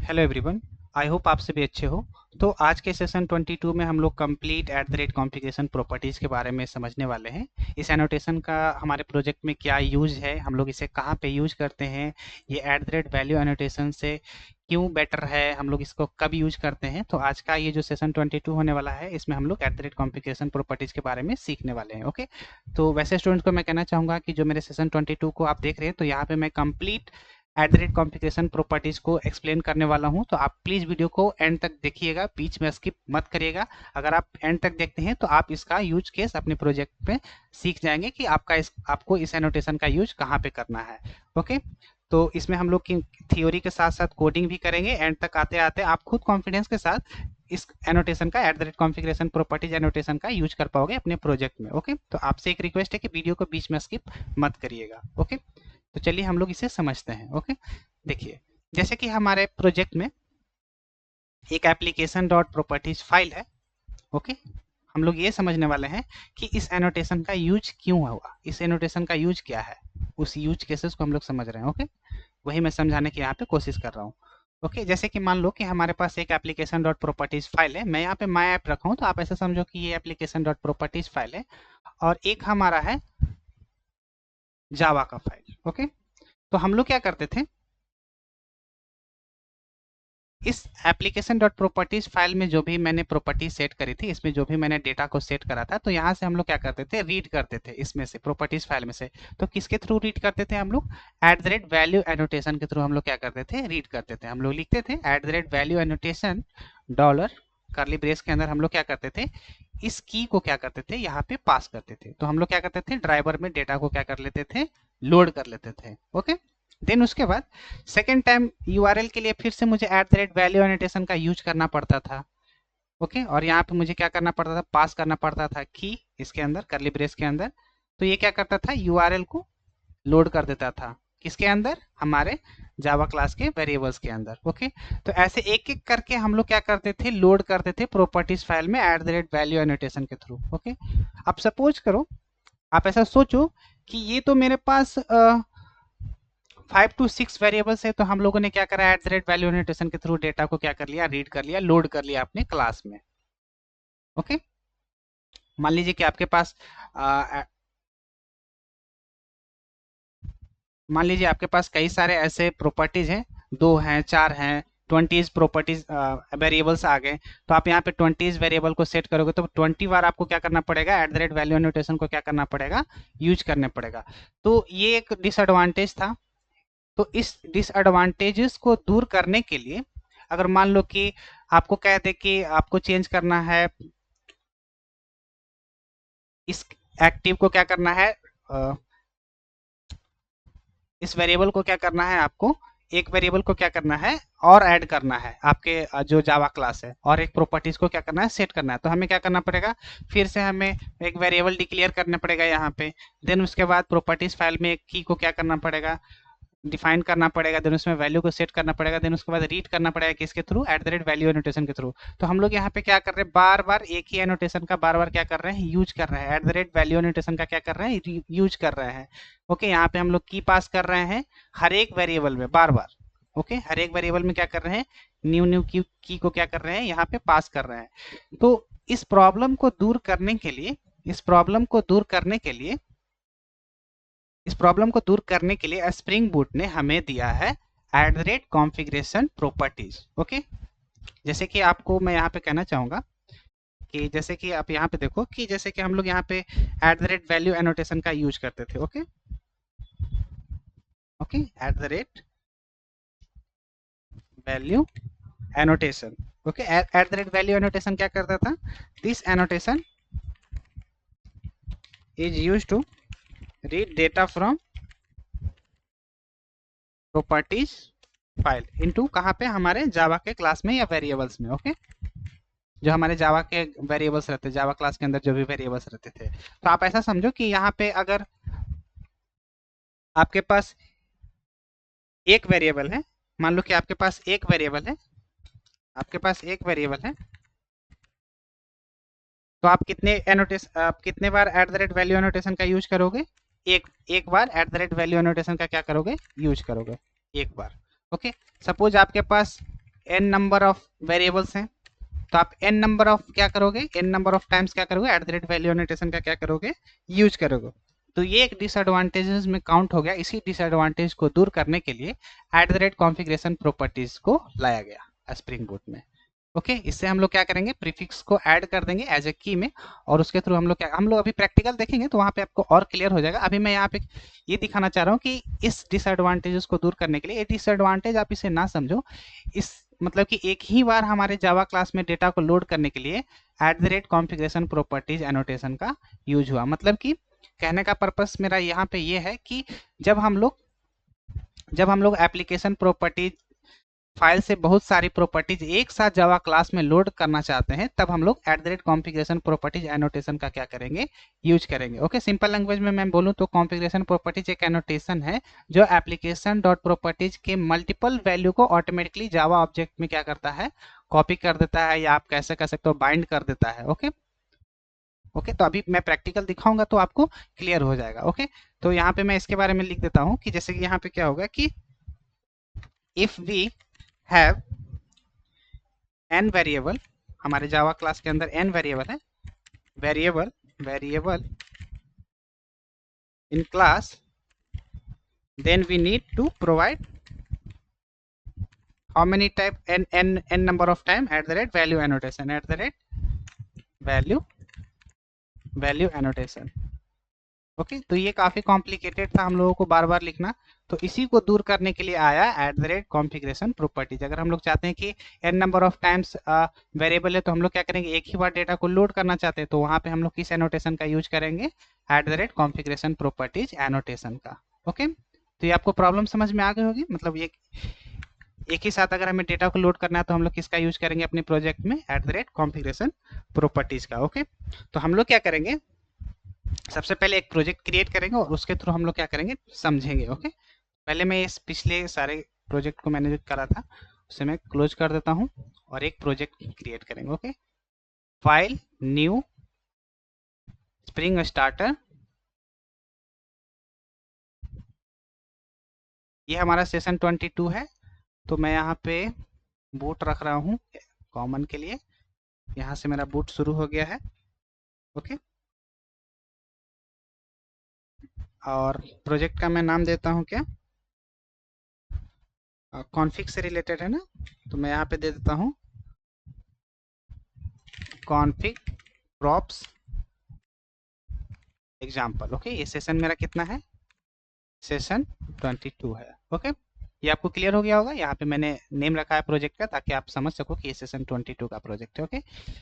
Hello everyone, I hope आप सभी अच्छे हो। तो आज के सेशन 22 में हम लोग कंप्लीट कॉन्फ़िगरेशन प्रॉपर्टीज़ के बारे में समझने वाले हैं। इस एनोटेशन का हमारे प्रोजेक्ट में क्या यूज़ है, हम लोग इसे कहाँ पे यूज़ करते हैं, ये वैल्यू एनोटेशन से क्यों बेटर है, हम लोग इसको कब यूज़ करते हैं। तो आज का ये जो सेशन 22 होने वाला है, इसमें हम लोग कॉन्फ़िगरेशन प्रॉपर्टीज़ के बारे में सीखने वाले हैं। ओके, तो वैसे स्टूडेंट्स को मैं कहना चाहूँगा कि जो मेरे सेशन 22 को आप देख रहे हैं, तो यहाँ पे मैं कंप्लीट कॉन्फ़िगरेशन प्रॉपर्टीज को एक्सप्लेन करने वाला हूं। तो आप प्लीज वीडियो को एंड तक देखिएगा, बीच में स्किप मत करिएगा। अगर आप एंड तक देखते हैं तो आप इसका यूज केस अपने प्रोजेक्ट पे सीख जाएंगे कि आपको इस एनोटेशन का यूज कहाँ पे करना है। ओके, तो इसमें हम लोग की थियोरी के साथ साथ कोडिंग भी करेंगे। एंड तक आते आते आप खुद कॉन्फिडेंस के साथ इस एनोटेशन का कॉन्फ़िगरेशन प्रॉपर्टीज एनोटेशन का यूज कर पाओगे अपने प्रोजेक्ट में। ओके, तो आपसे एक रिक्वेस्ट है कि वीडियो को बीच में स्किप मत करिएगा। ओके, तो चलिए हम लोग इसे समझते हैं। ओके, देखिए, जैसे कि हमारे प्रोजेक्ट में एक एप्लीकेशन डॉट प्रॉपर्टीज फाइल है। ओके, हम लोग ये समझने वाले हैं कि इस एनोटेशन का यूज क्यों हुआ, इस एनोटेशन का यूज क्या है, उस यूज केसेस को हम लोग समझ रहे हैं। ओके, वही मैं समझाने की यहाँ पे कोशिश कर रहा हूँ। ओके, जैसे कि मान लो कि हमारे पास एक एप्लीकेशन डॉट प्रॉपर्टीज फाइल है। मैं यहाँ पे माई ऐप रखा हूँ, तो आप ऐसे समझो कि ये एप्लीकेशन डॉट प्रॉपर्टीज फाइल है और एक हमारा है जावा का फाइल। ओके, तो हम लोग क्या करते थे, इस एप्लीकेशन डॉट प्रॉपर्टीज फाइल में जो भी मैंने प्रॉपर्टी सेट करी थी, इसमें जो भी मैंने डेटा को सेट करा था, तो यहाँ से हम लोग क्या करते थे, रीड करते थे इसमें से, प्रॉपर्टीज फाइल में से। तो किसके थ्रू रीड करते थे हम लोग, वैल्यू एनोटेशन के थ्रू हम लोग क्या करते थे, रीड करते थे। हम लोग लिखते थे वैल्यू एनोटेशन डॉलर करली ब्रेस के अंदर हम लोग क्या करते थे, इस की को क्या करते थे, यहाँ पे पास करते थे। तो हम लोग क्या करते थे, ड्राइवर में डेटा को क्या कर लेते थे, लोड कर लेते थे। ओके, देन उसके बाद सेकेंड टाइम यूआरएल के लिए फिर से मुझे वैल्यू एनोटेशन का यूज करना पड़ता था। ओके, और यहाँ पे मुझे क्या करना पड़ता था, पास करना पड़ता था की इसके अंदर, करली ब्रेस के अंदर। तो ये क्या करता था, यूआरएल को लोड कर देता था, किसके अंदर, हमारे जावा क्लास के वेरिएबल्स के अंदर। ओके, तो ऐसे एक एक करके हम लोग क्या करते थे, लोड करते थे प्रॉपर्टीज फाइल में वैल्यू एनोटेशन के थ्रू। ओके, अब सपोज करो, आप ऐसा सोचो कि ये तो मेरे पास 5 to 6 वेरिएबल्स है। तो हम लोगों ने क्या करा, वैल्यू एनोटेशन के थ्रू डेटा को क्या कर लिया, रीड कर लिया, लोड कर लिया अपने क्लास में। ओके, मान लीजिए कि आपके पास मान लीजिए आपके पास कई सारे ऐसे प्रॉपर्टीज हैं, 2 हैं, 4 हैं, 20 प्रॉपर्टीज वेरिएबल्स आ गए। तो आप यहाँ पे 20 वेरिएबल को सेट करोगे तो 20 बार आपको क्या करना पड़ेगा, वैल्यू एनोटेशन को क्या करना पड़ेगा, यूज करने पड़ेगा। तो ये एक डिसएडवांटेज था। तो इस डिसएडवांटेजेस को दूर करने के लिए, अगर मान लो कि आपको कह दे कि आपको चेंज करना है, इस एक्टिव को क्या करना है, इस वेरिएबल को क्या करना है, आपको एक वेरिएबल को क्या करना है और ऐड करना है आपके जो जावा क्लास है, और एक प्रॉपर्टीज को क्या करना है, सेट करना है। तो हमें क्या करना पड़ेगा, फिर से हमें एक वेरिएबल डिक्लेयर करना पड़ेगा यहाँ पे। देन उसके बाद प्रॉपर्टीज फाइल में एक की को क्या करना पड़ेगा, डिफाइन करना पड़ेगा। देन उसमें वैल्यू को सेट करना पड़ेगा। देन उसके बाद रीड करना पड़ेगा किसके थ्रू, वैल्यू एनोटेशन के थ्रू। तो हम लोग यहाँ पे क्या कर रहे हैं, बार बार एक ही एनोटेशन का बार बार क्या कर रहे हैं, यूज कर रहे हैं। वैल्यू एनोटेशन का क्या कर रहे हैं, यूज कर रहे हैं। ओके, यहाँ पे हम लोग की पास कर रहे हैं हर एक वेरिएबल में बार बार। ओके, हर एक वेरिएबल में क्या कर रहे हैं, न्यू न्यू की को क्या कर रहे हैं, यहाँ पे पास कर रहे हैं। तो इस प्रॉब्लम को दूर करने के लिए, इस प्रॉब्लम को दूर करने के लिए इस प्रॉब्लम को दूर करने के लिए स्प्रिंग बूट ने हमें दिया है कॉन्फ़िगरेशन प्रॉपर्टीज। ओके, जैसे कि आपको मैं यहाँ पे कहना चाहूंगा कि जैसे कि आप यहाँ पे देखो कि जैसे कि हम लोग यहाँ पे वैल्यू एनोटेशन का यूज करते थे। Okay, okay, value annotation. Okay, value annotation क्या करता था, this annotation is use to read data from properties file into कहाँ पे, हमारे जावा के क्लास में या वेरिएबल्स में। ओके, जो हमारे जावा के वेरिएबल्स रहते, जावा क्लास के अंदर जो भी वेरिएबल्स रहते थे। तो आप ऐसा समझो कि यहाँ पे अगर आपके पास एक वेरिएबल है, मान लो कि आपके पास एक वेरिएबल है, आपके पास एक वेरिएबल है, तो आप कितने बार वैल्यू एनोटेशन का यूज करोगे, एक बार वैल्यू एनोटेशन का क्या करोगे, यूज करोगे, एक बार। ओके, सपोज आपके पास n नंबर ऑफ वेरिएबल्स हैं, तो आप n नंबर ऑफ क्या करोगे, n नंबर ऑफ टाइम्स क्या करोगे, eight the rate value annotation का क्या करोगे, यूज करोगे। तो ये एक डिसएडवांटेजेस में काउंट हो गया। इसी डिसएडवांटेज को दूर करने के लिए at the rate configuration properties को लाया गया स्प्रिंग बूट में। ओके, इससे हम लोग क्या करेंगे, प्रीफिक्स को ऐड कर देंगे एज ए की में, और उसके थ्रू हम लोग अभी प्रैक्टिकल देखेंगे तो वहां पे आपको और क्लियर हो जाएगा। अभी मैं यहाँ पे ये दिखाना चाह रहा हूँ कि इस डिसएडवांटेजेस को दूर करने के लिए, ये डिसएडवांटेज आप इसे ना समझो, इस मतलब कि एक ही बार हमारे जावा क्लास में डेटा को लोड करने के लिए at the rate configuration properties annotation का यूज हुआ। मतलब कि कहने का पर्पस मेरा यहाँ पे ये है कि जब हम लोग एप्लीकेशन प्रॉपर्टीज फाइल से बहुत सारी प्रॉपर्टीज एक साथ जावा क्लास में लोड करना चाहते हैं, तब हम लोग eight the rate configuration properties annotation का क्या करेंगे, यूज करेंगे। ओके, सिंपल लैंग्वेज में मैं बोलूं तो कॉन्फ़िगरेशन प्रॉपर्टीज एक एनोटेशन है जो एप्लीकेशन डॉट प्रॉपर्टीज के मल्टीपल वैल्यू को ऑटोमेटिकली जावा ऑब्जेक्ट में क्या करता है, कॉपी कर देता है, या आप कैसे कह सकते हो बाइंड कर देता है। ओके ओके, तो अभी मैं प्रैक्टिकल दिखाऊंगा तो आपको क्लियर हो जाएगा। ओके, तो यहाँ पे मैं इसके बारे में लिख देता हूँ कि जैसे कि यहाँ पे क्या होगा कि if we have n variable, हमारे जावा क्लास के अंदर n वेरिएबल है, variable in class, then we need to provide how many type n number of time at the rate value annotation, at the rate value annotation। Okay, तो ये काफी complicated था हम लोगों को बार बार लिखना, तो इसी को दूर करने के लिए आया eight the rate configuration properties. अगर हम लोग चाहते हैं कि n number of times variable है, तो हम लोग क्या करेंगे, एक ही बार डेटा को लोड करना चाहते हैं, तो वहां पे हम लोग किस एनोटेशन का यूज करेंगे, eight the rate configuration properties annotation का। ओके, तो ये आपको प्रॉब्लम समझ में आ गई होगी। मतलब ये एक ही साथ अगर हमें डेटा को लोड करना है तो हम लोग किसका यूज करेंगे अपने प्रोजेक्ट में, eight the rate configuration properties का। ओके, तो हम लोग क्या करेंगे, सबसे पहले एक प्रोजेक्ट क्रिएट करेंगे और उसके थ्रू हम लोग क्या करेंगे समझेंगे। ओके, पहले मैं इस पिछले सारे प्रोजेक्ट को मैंने जो करा था उसे मैं क्लोज कर देता हूं और एक प्रोजेक्ट क्रिएट करेंगे। Okay, file new spring starter, ये हमारा सेशन 22 है। तो मैं यहाँ पे बूट रख रहा हूँ कॉमन के लिए, यहाँ से मेरा बूट शुरू हो गया है। ओके, और प्रोजेक्ट का मैं नाम देता हूँ क्या, कॉन्फिग से रिलेटेड है ना, तो मैं यहाँ पे दे देता हूँ कॉन्फिग प्रॉप्स एग्जाम्पल। ओके, ये सेशन मेरा कितना है, सेशन 22 है। ओके, ये आपको क्लियर हो गया होगा। यहाँ पे मैंने नेम रखा है प्रोजेक्ट का ताकि आप समझ सको कि ये सेशन 22 का प्रोजेक्ट है। ओके,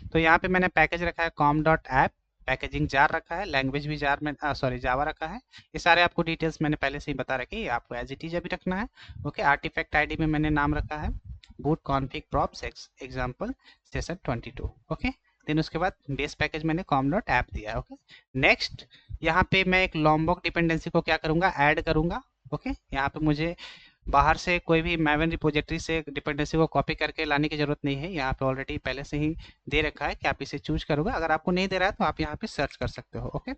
तो यहाँ पे मैंने पैकेज रखा है com dot app, packaging jar रखा है, लैंग्वेज भी जार में सॉरी जावा रखा है। ये सारे आपको डिटेल्स मैंने पहले से ही बता रखी है, आपको एज इट इज अभी रखना है। ओके, आर्टिफैक्ट आईडी में मैंने नाम रखा है boot config props example session 22। Okay, then उसके बाद बेस पैकेज मैंने com डॉट ऐप दिया है। ओके, नेक्स्ट यहाँ पे मैं एक लॉम्बॉक डिपेंडेंसी को क्या करूंगा, ऐड करूंगा। ओके, यहाँ पे मुझे बाहर से कोई भी मैवन रिपोजिटरी से डिपेंडेंसी को कॉपी करके लाने की जरूरत नहीं है, यहाँ पे ऑलरेडी पहले से ही दे रखा है कि आप इसे चूज करोगे। अगर आपको नहीं दे रहा है तो आप यहाँ पे सर्च कर सकते हो। ओके,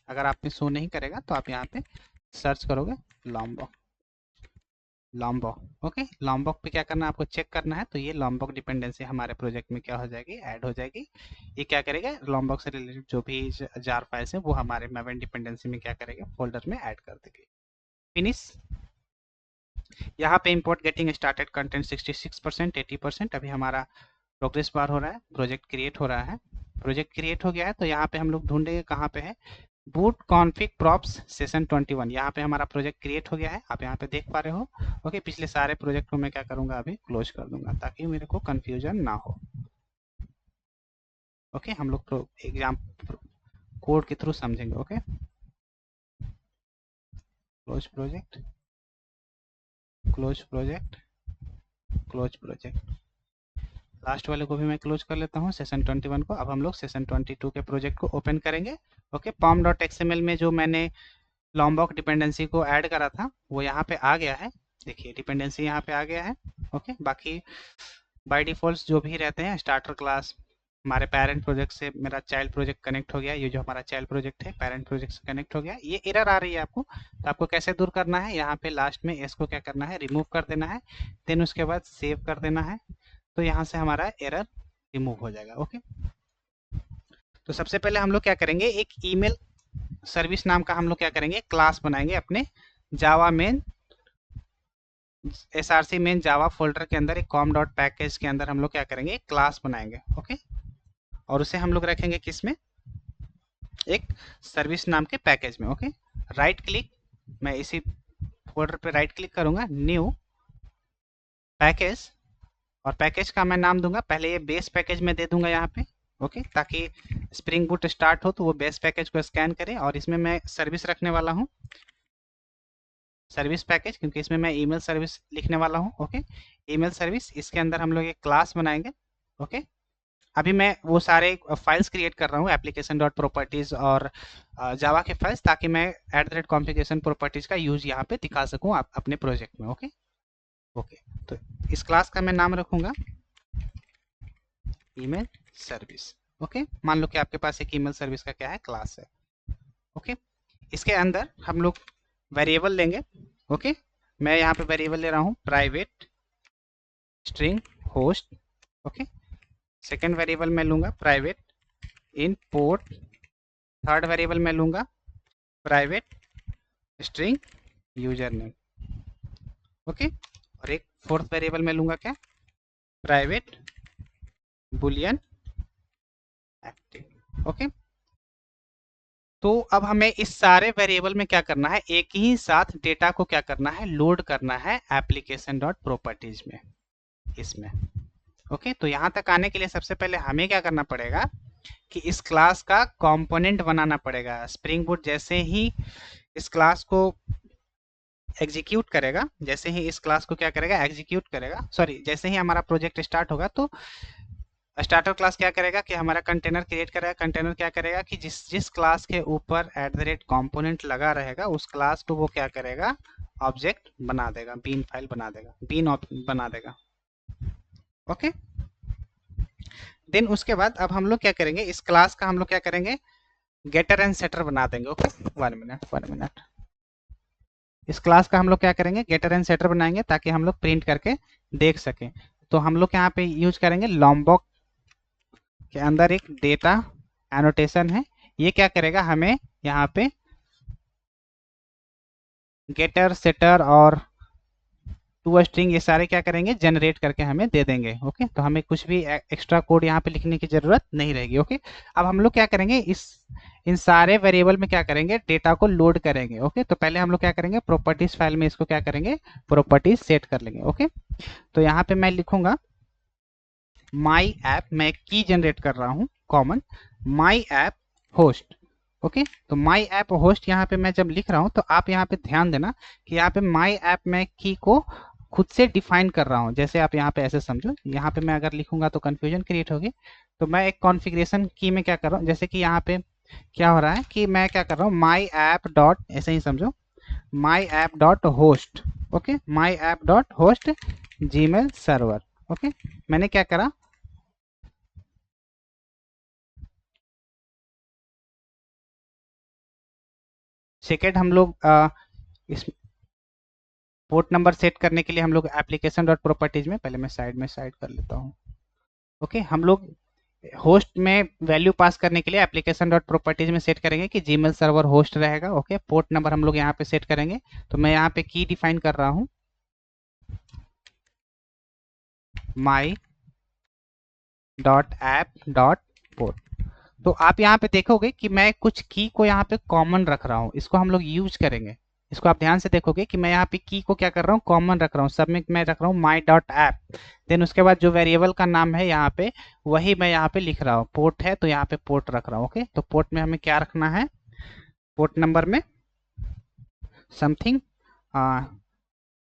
अगर आप में शो नहीं करेगा तो आप यहाँ पे सर्च करोगे लॉम्बॉक, लॉम्बॉक। ओके, लॉम्बॉक पे क्या करना है, आपको चेक करना है। तो ये लॉम्बॉक डिपेंडेंसी हमारे प्रोजेक्ट में क्या हो जाएगी, ऐड हो जाएगी। ये क्या करेगा, लॉम्बॉक से रिलेटेड जो भी जार फाइल्स है वो हमारे मैवन डिपेंडेंसी में क्या करेगा, फोल्डर में ऐड कर देगी। फिनिश। यहाँ पे इंपोर्ट गेटिंग स्टार्टेड कंटेंट 66%, 80%। अभी हमारा प्रोग्रेस बार हो रहा है, प्रोजेक्ट क्रिएट हो रहा है। प्रोजेक्ट क्रिएट हो गया है तो यहाँ पे हम लोग ढूंढेंगे कहाँ पे है, बूट कॉन्फिग प्रॉप्स सेशन 21। यहाँ पे हमारा प्रोजेक्ट क्रिएट हो गया है, आप यहाँ पे देख पा रहे हो। ओके, पिछले सारे प्रोजेक्ट को मैं क्या करूंगा, अभी क्लोज कर दूंगा ताकि मेरे को कंफ्यूजन ना हो। ओके, हम लोग एग्जाम कोड के थ्रू समझेंगे। Okay, close project, close project, close project. Last वाले को भी मैं क्लोज कर लेता हूँ, सेशन 21 को। अब हम लोग सेशन 22 के प्रोजेक्ट को ओपन करेंगे। ओके, पॉम डॉट एक्सएमएल में जो मैंने लॉम्बॉक डिपेंडेंसी को ऐड करा था वो यहाँ पे आ गया है। देखिए डिपेंडेंसी यहाँ पे आ गया है। ओके, बाकी बाय डिफॉल्ट जो भी रहते हैं स्टार्टर क्लास, हमारे पेरेंट प्रोजेक्ट से मेरा चाइल्ड प्रोजेक्ट कनेक्ट हो गया, ये जो हमारा चाइल्ड प्रोजेक्ट है पेरेंट प्रोजेक्ट से कनेक्ट हो गया, ये एरर आ रही है आपको, तो आपको कैसे दूर करना है, यहाँ पे लास्ट में इसको क्या करना है, रिमूव कर देना है, देन उसके बाद सेव कर देना है, तो यहाँ से हमारा एरर रिमूव हो जाएगा। ओके, तो सबसे पहले हम लोग क्या करेंगे, एक ईमेल सर्विस नाम का हम लोग क्या करेंगे, क्लास बनाएंगे अपने जावा मेन src मेन जावा फोल्डर के अंदर, एक कॉम डॉट पैकेज के अंदर हम लोग क्या करेंगे, क्लास बनाएंगे। ओके, और उसे हम लोग रखेंगे किस में, एक सर्विस नाम के पैकेज में। ओके, राइट क्लिक, मैं इसी फोल्डर पे राइट क्लिक करूंगा, न्यू पैकेज, और पैकेज का मैं नाम दूंगा, पहले ये बेस पैकेज में दे दूंगा यहाँ पे। ओके, ताकि स्प्रिंग बूट स्टार्ट हो तो वो बेस पैकेज को स्कैन करे, और इसमें मैं सर्विस रखने वाला हूँ, सर्विस पैकेज, क्योंकि इसमें मैं ईमेल सर्विस लिखने वाला हूँ। ओके, ईमेल सर्विस, इसके अंदर हम लोग एक क्लास बनाएंगे। ओके, अभी मैं वो सारे फाइल्स क्रिएट कर रहा हूँ, एप्लीकेशन डॉट प्रॉपर्टीज और जावा के फाइल्स, ताकि मैं @configuration प्रॉपर्टीज का यूज यहाँ पे दिखा सकूँ अपने प्रोजेक्ट में। ओके ओके, तो इस क्लास का मैं नाम रखूंगा ईमेल सर्विस। ओके, मान लो कि आपके पास एक ईमेल सर्विस का क्या है, क्लास है। ओके, इसके अंदर हम लोग वेरिएबल लेंगे। ओके, मैं यहाँ पे वेरिएबल ले रहा हूँ private string host. Okay, second variable मैं लूंगा प्राइवेट इन पोर्ट, थर्ड वेरिएबल मैं लूंगा private string user name. Okay, और एक फोर्थ वेरिएबल मैं लूंगा क्या, प्राइवेट बुलियन एक्टिव। ओके, तो अब हमें इस सारे वेरिएबल में क्या करना है, एक ही साथ डेटा को क्या करना है, लोड करना है एप्लीकेशन डॉट प्रॉपर्टीज में, इसमें। ओके, तो यहां तक आने के लिए सबसे पहले हमें क्या करना पड़ेगा कि इस क्लास का कंपोनेंट बनाना पड़ेगा। स्प्रिंग बूट जैसे ही इस क्लास को एग्जीक्यूट करेगा, जैसे ही इस क्लास को क्या करेगा, एग्जीक्यूट करेगा, सॉरी, जैसे ही हमारा प्रोजेक्ट स्टार्ट होगा तो स्टार्टर क्लास क्या करेगा कि हमारा कंटेनर क्रिएट करेगा। कंटेनर क्या करेगा कि जिस क्लास के ऊपर @कंपोनेंट लगा रहेगा उस क्लास को वो क्या करेगा, ऑब्जेक्ट बना देगा, बीन फाइल बना देगा, बीन बना देगा। ओके, देन उसके बाद अब हम लोग क्या करेंगे, इस क्लास का हम लोग क्या करेंगे, गेटर एंड सेटर बना देंगे। ओके, 1 मिनट, इस क्लास का हम लोग क्या करेंगे, गेटर एंड सेटर बनाएंगे, ताकि हम लोग प्रिंट करके देख सकें। तो हम लोग यहाँ पे यूज करेंगे लॉम्बॉक के अंदर एक डेटा एनोटेशन है, ये क्या करेगा, हमें यहाँ पे गेटर सेटर और टू स्ट्रिंग ये सारे क्या करेंगे, जनरेट करके हमें दे देंगे। ओके, तो हमें कुछ भी एक्स्ट्रा कोड यहाँ पे लिखने की जरूरत नहीं रहेगी। ओके, अब हम लोग क्या करेंगे, इन सारे वेरिएबल में क्या करेंगे, डेटा को लोड करेंगे। ओके, तो पहले हम लोग क्या करेंगे, प्रॉपर्टीज फाइल में इसको क्या करेंगे, प्रॉपर्टीज सेट कर लेंगे। ओके, तो यहाँ पे मैं लिखूंगा माई ऐप, मैं एक की जनरेट कर रहा हूँ common, my app host. Okay, तो माई ऐप होस्ट यहाँ पे मैं जब लिख रहा हूँ तो आप यहाँ पे ध्यान देना कि यहाँ पे माई ऐप में की को खुद से डिफाइन कर रहा हूँ। जैसे आप यहाँ पे ऐसे समझो, यहाँ पे मैं अगर लिखूंगा तो कंफ्यूजन क्रिएट होगी, तो मैं एक कॉन्फ़िगरेशन की में क्या कर रहा हूँ, जैसे कि यहाँ पे क्या हो रहा है कि मैं क्या कर रहा हूँ, माई ऐप डॉट, ऐसे ही समझो, my app dot host. Okay, my app dot host Gmail server. Okay, मैंने क्या करा, सेकेंड हम लोग इस पोर्ट नंबर सेट करने के लिए हम लोग एप्लीकेशन डॉट प्रॉपर्टीज में, पहले मैं साइड कर लेता हूँ। ओके, हम लोग होस्ट में वैल्यू पास करने के लिए एप्लीकेशन डॉट प्रॉपर्टीज में सेट करेंगे कि जीमेल सर्वर होस्ट रहेगा। ओके, पोर्ट नंबर हम लोग यहाँ पे सेट करेंगे, तो मैं यहाँ पे की डिफाइन कर रहा हूँ माई डॉट ऐप डॉट पोर्ट। तो आप यहाँ पे देखोगे कि मैं कुछ की को यहाँ पे कॉमन रख रहा हूँ, इसको हम लोग यूज करेंगे। इसको आप ध्यान से देखोगे कि मैं यहाँ पे की को क्या कर रहा हूँ, कॉमन रख रहा हूँ, सब में मैं रख रहा हूँ माई डॉट ऐप। देन उसके बाद जो वेरिएबल का नाम है यहाँ पे वही मैं यहाँ पे लिख रहा हूँ, पोर्ट है तो यहाँ पे पोर्ट रख रहा हूँ। ओके, तो पोर्ट में हमें क्या रखना है, पोर्ट नंबर में समथिंग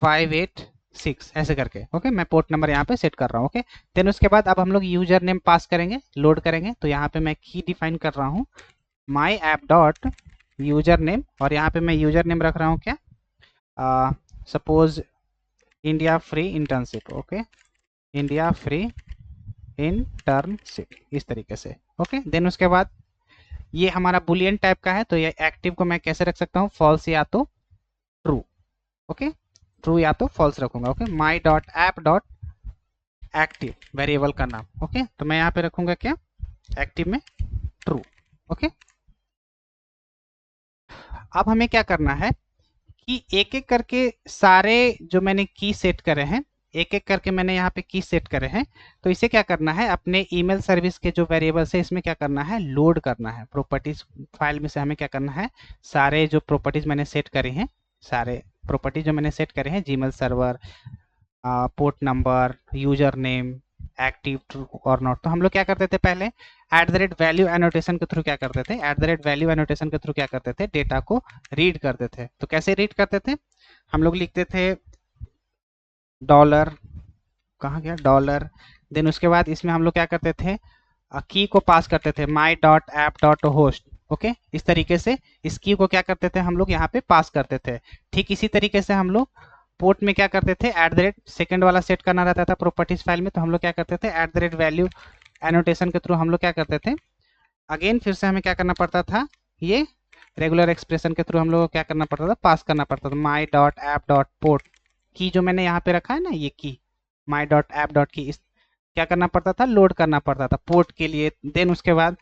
586 ऐसे करके। ओके, मैं पोर्ट नंबर यहाँ पे सेट कर रहा हूँ। ओके, देन उसके बाद अब हम लोग यूजर नेम पास करेंगे, लोड करेंगे, तो यहाँ पे मैं की डिफाइन कर रहा हूँ my app dot user name, और यहाँ पे मैं यूजर नेम रख रहा हूँ क्या, suppose India free internship. Okay, India free internship, इस तरीके से। ओके, देन उसके बाद ये हमारा बुलियन टाइप का है, तो ये एक्टिव को मैं कैसे रख सकता हूँ, फॉल्स या तो ट्रू। ओके, ट्रू या तो फॉल्स रखूंगा। ओके, माई dot app dot active variable का नाम। ओके, तो मैं यहाँ पे रखूंगा क्या, एक्टिव में ट्रू। ओके, अब हमें क्या करना है कि एक एक करके सारे जो मैंने की सेट करे हैं, एक एक करके मैंने यहाँ पे की सेट करे हैं, तो इसे क्या करना है, अपने ईमेल सर्विस के जो वेरिएबल्स है इसमें क्या करना है, लोड करना है। प्रॉपर्टीज फाइल में से हमें क्या करना है, सारे जो प्रॉपर्टीज मैंने सेट करी हैं, सारे प्रॉपर्टीज जो मैंने सेट करे हैं, Gmail server, port number, user name, active, true और नॉट, तो हम लोग क्या करते थे पहले, @वैल्यू एनोटेशन के थ्रू क्या करते थे, @वैल्यू एनोटेशन के थ्रू क्या करते थे, डेटा को रीड करते थे। तो कैसे रीड करते थे, हम लोग लिखते थे डॉलर, कहाँ गया डॉलर, देन उसके बाद इसमें हम लोग क्या करते थे, की को पास करते थे, माई dot app dot host. Okay, इस तरीके से इस की को क्या करते थे हम लोग यहाँ पे पास करते थे। ठीक इसी तरीके से हम लोग पोर्ट में क्या करते थे, सेकंड वाला सेट करना रहता था प्रॉपर्टीज फाइल में, तो हम लोग क्या करते थे, वैल्यू एनोटेशन के थ्रू हम लोग क्या करते थे, अगेन फिर से हमें क्या करना पड़ता था, ये रेगुलर एक्सप्रेशन के थ्रू हम लोग को क्या करना पड़ता था, पास करना पड़ता था, माई डॉट ऐप डॉट पोर्ट की जो मैंने यहाँ पे रखा है ना, ये की माई डॉट ऐप डॉट की, इस क्या करना पड़ता था, लोड करना पड़ता था पोर्ट के लिए। देन उसके बाद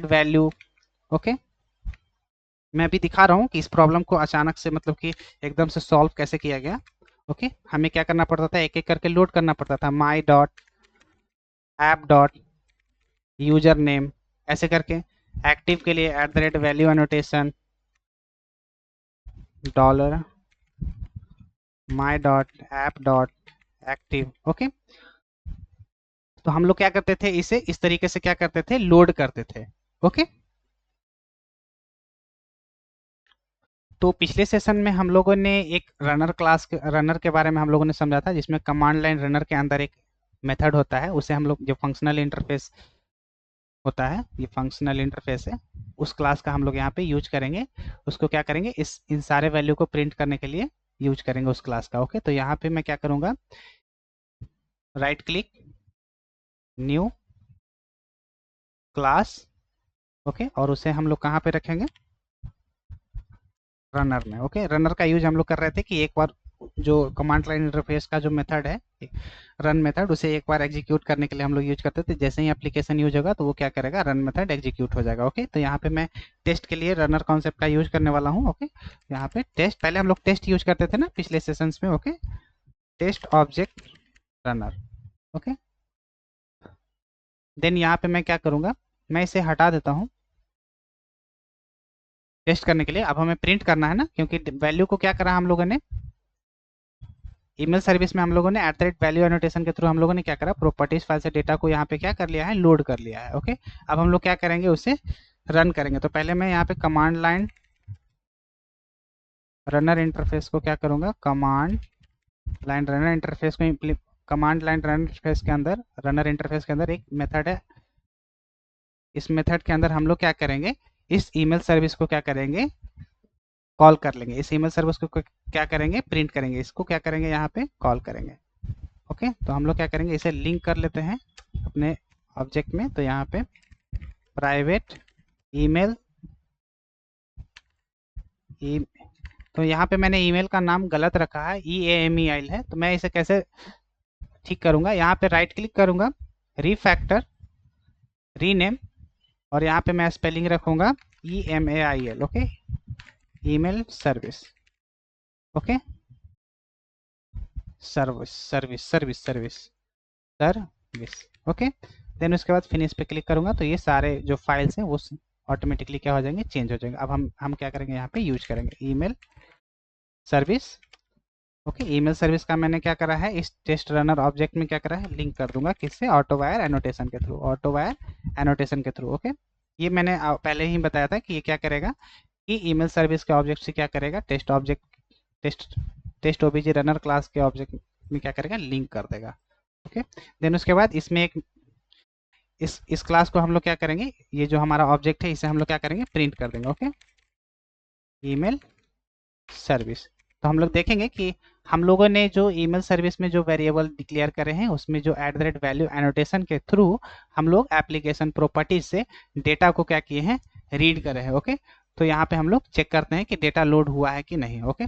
वैल्यू। ओके, मैं अभी दिखा रहा हूँ कि इस प्रॉब्लम को अचानक से मतलब कि एकदम से सॉल्व कैसे किया गया। ओके, हमें क्या करना पड़ता था, एक एक करके लोड करना पड़ता था, माई dot app dot user name, ऐसे करके। एक्टिव के लिए वैल्यू एनोटेशन, डॉलर माई dot app dot active. Okay, तो हम लोग क्या करते थे, इसे इस तरीके से क्या करते थे, लोड करते थे। ओके, तो पिछले सेशन में हम लोगों ने एक रनर के बारे में हम लोगों ने समझा था, जिसमें कमांड लाइन रनर के अंदर एक मेथड होता है, उसे हम लोग जो फंक्शनल इंटरफेस होता है, ये फंक्शनल इंटरफेस है, उस क्लास का हम लोग यहाँ पे यूज करेंगे। उसको क्या करेंगे, इस इन सारे वैल्यू को प्रिंट करने के लिए यूज करेंगे उस क्लास का। ओके, तो यहाँ पे मैं क्या करूँगा, right click, new class. Okay, और उसे हम लोग कहाँ पे रखेंगे, रनर में। ओके, रनर का यूज हम लोग कर रहे थे कि एक बार जो कमांड लाइन इंटरफेस का जो मेथड है, रन मेथड, उसे एक बार एग्जीक्यूट करने के लिए हम लोग यूज करते थे। जैसे ही एप्लीकेशन यूज होगा तो वो क्या करेगा, रन मेथड एग्जीक्यूट हो जाएगा। ओके, तो यहाँ पे मैं टेस्ट के लिए रनर कॉन्सेप्ट का यूज करने वाला हूँ। ओके, यहाँ पे टेस्ट, पहले हम लोग टेस्ट यूज करते थे ना पिछले सेशंस में। Okay, test object runner. Okay, then यहाँ पे मैं क्या करूँगा, मैं इसे हटा देता हूँ टेस्ट करने के लिए। अब हमें प्रिंट करना है ना, क्योंकि वैल्यू को क्या करा हम लोगों ने, ईमेल सर्विस में हम लोगों ने वैल्यू एनोटेशन के थ्रू हम लोगों ने क्या करा, प्रॉपर्टीज फाइल से डेटा को यहाँ पे क्या कर लिया है, लोड कर लिया है। ओके, अब हम लोग क्या करेंगे, उसे रन करेंगे। तो पहले मैं यहाँ पे कमांड लाइन रनर इंटरफेस को क्या करूँगा, कमांड लाइन रनर इंटरफेस को, कमांड लाइन रनर इंटरफेस के अंदर, रनर इंटरफेस के अंदर एक मेथड है, इस मेथड के अंदर हम लोग क्या करेंगे, इस ईमेल सर्विस को क्या करेंगे, कॉल कर लेंगे। इस ईमेल सर्विस को क्या करेंगे, प्रिंट करेंगे, इसको क्या करेंगे, यहाँ पे कॉल करेंगे। ओके, तो हम लोग क्या करेंगे, इसे लिंक कर लेते हैं अपने ऑब्जेक्ट में। तो यहाँ पे प्राइवेट ईमेल, तो यहाँ पे मैंने ईमेल का नाम गलत रखा है, EAMEL है, तो मैं इसे कैसे ठीक करूँगा, यहाँ पे राइट क्लिक करूँगा, रीफैक्टर, रीनेम, और यहाँ पे मैं स्पेलिंग रखूँगा EMAIL। Okay, email service. Okay, service service service service service. Okay, then उसके बाद फिनिश पे क्लिक करूंगा, तो ये सारे जो फाइल्स हैं वो ऑटोमेटिकली क्या हो जाएंगे, चेंज हो जाएंगे। अब हम क्या करेंगे, यहाँ पे यूज करेंगे email service. Okay, email service का मैंने क्या करा है, इस टेस्ट रनर ऑब्जेक्ट में क्या करा है, लिंक कर दूंगा किससे, ऑटो वायर एनोटेशन के थ्रू, ऑटो वायर एनोटेशन के थ्रू। ओके, ये मैंने पहले ही बताया था कि ये क्या करेगा, कि ईमेल सर्विस के ऑब्जेक्ट से क्या करेगा, test object, test OBJ runner class के ऑब्जेक्ट में क्या करेगा, लिंक कर देगा। ओके, देन उसके बाद इसमें एक इस क्लास को हम लोग क्या करेंगे, ये जो हमारा ऑब्जेक्ट है इसे हम लोग क्या करेंगे, प्रिंट कर देंगे। Okay, email service. तो हम लोग देखेंगे कि हम लोगों ने जो ईमेल सर्विस में जो वेरिएबल डिक्लेयर करे हैं उसमें जो eight the rate value annotation के थ्रू हम लोग एप्लीकेशन प्रॉपर्टीज से डेटा को क्या किए हैं, रीड करे हैं। ओके, तो यहाँ पे हम लोग चेक करते हैं कि डेटा लोड हुआ है कि नहीं। ओके,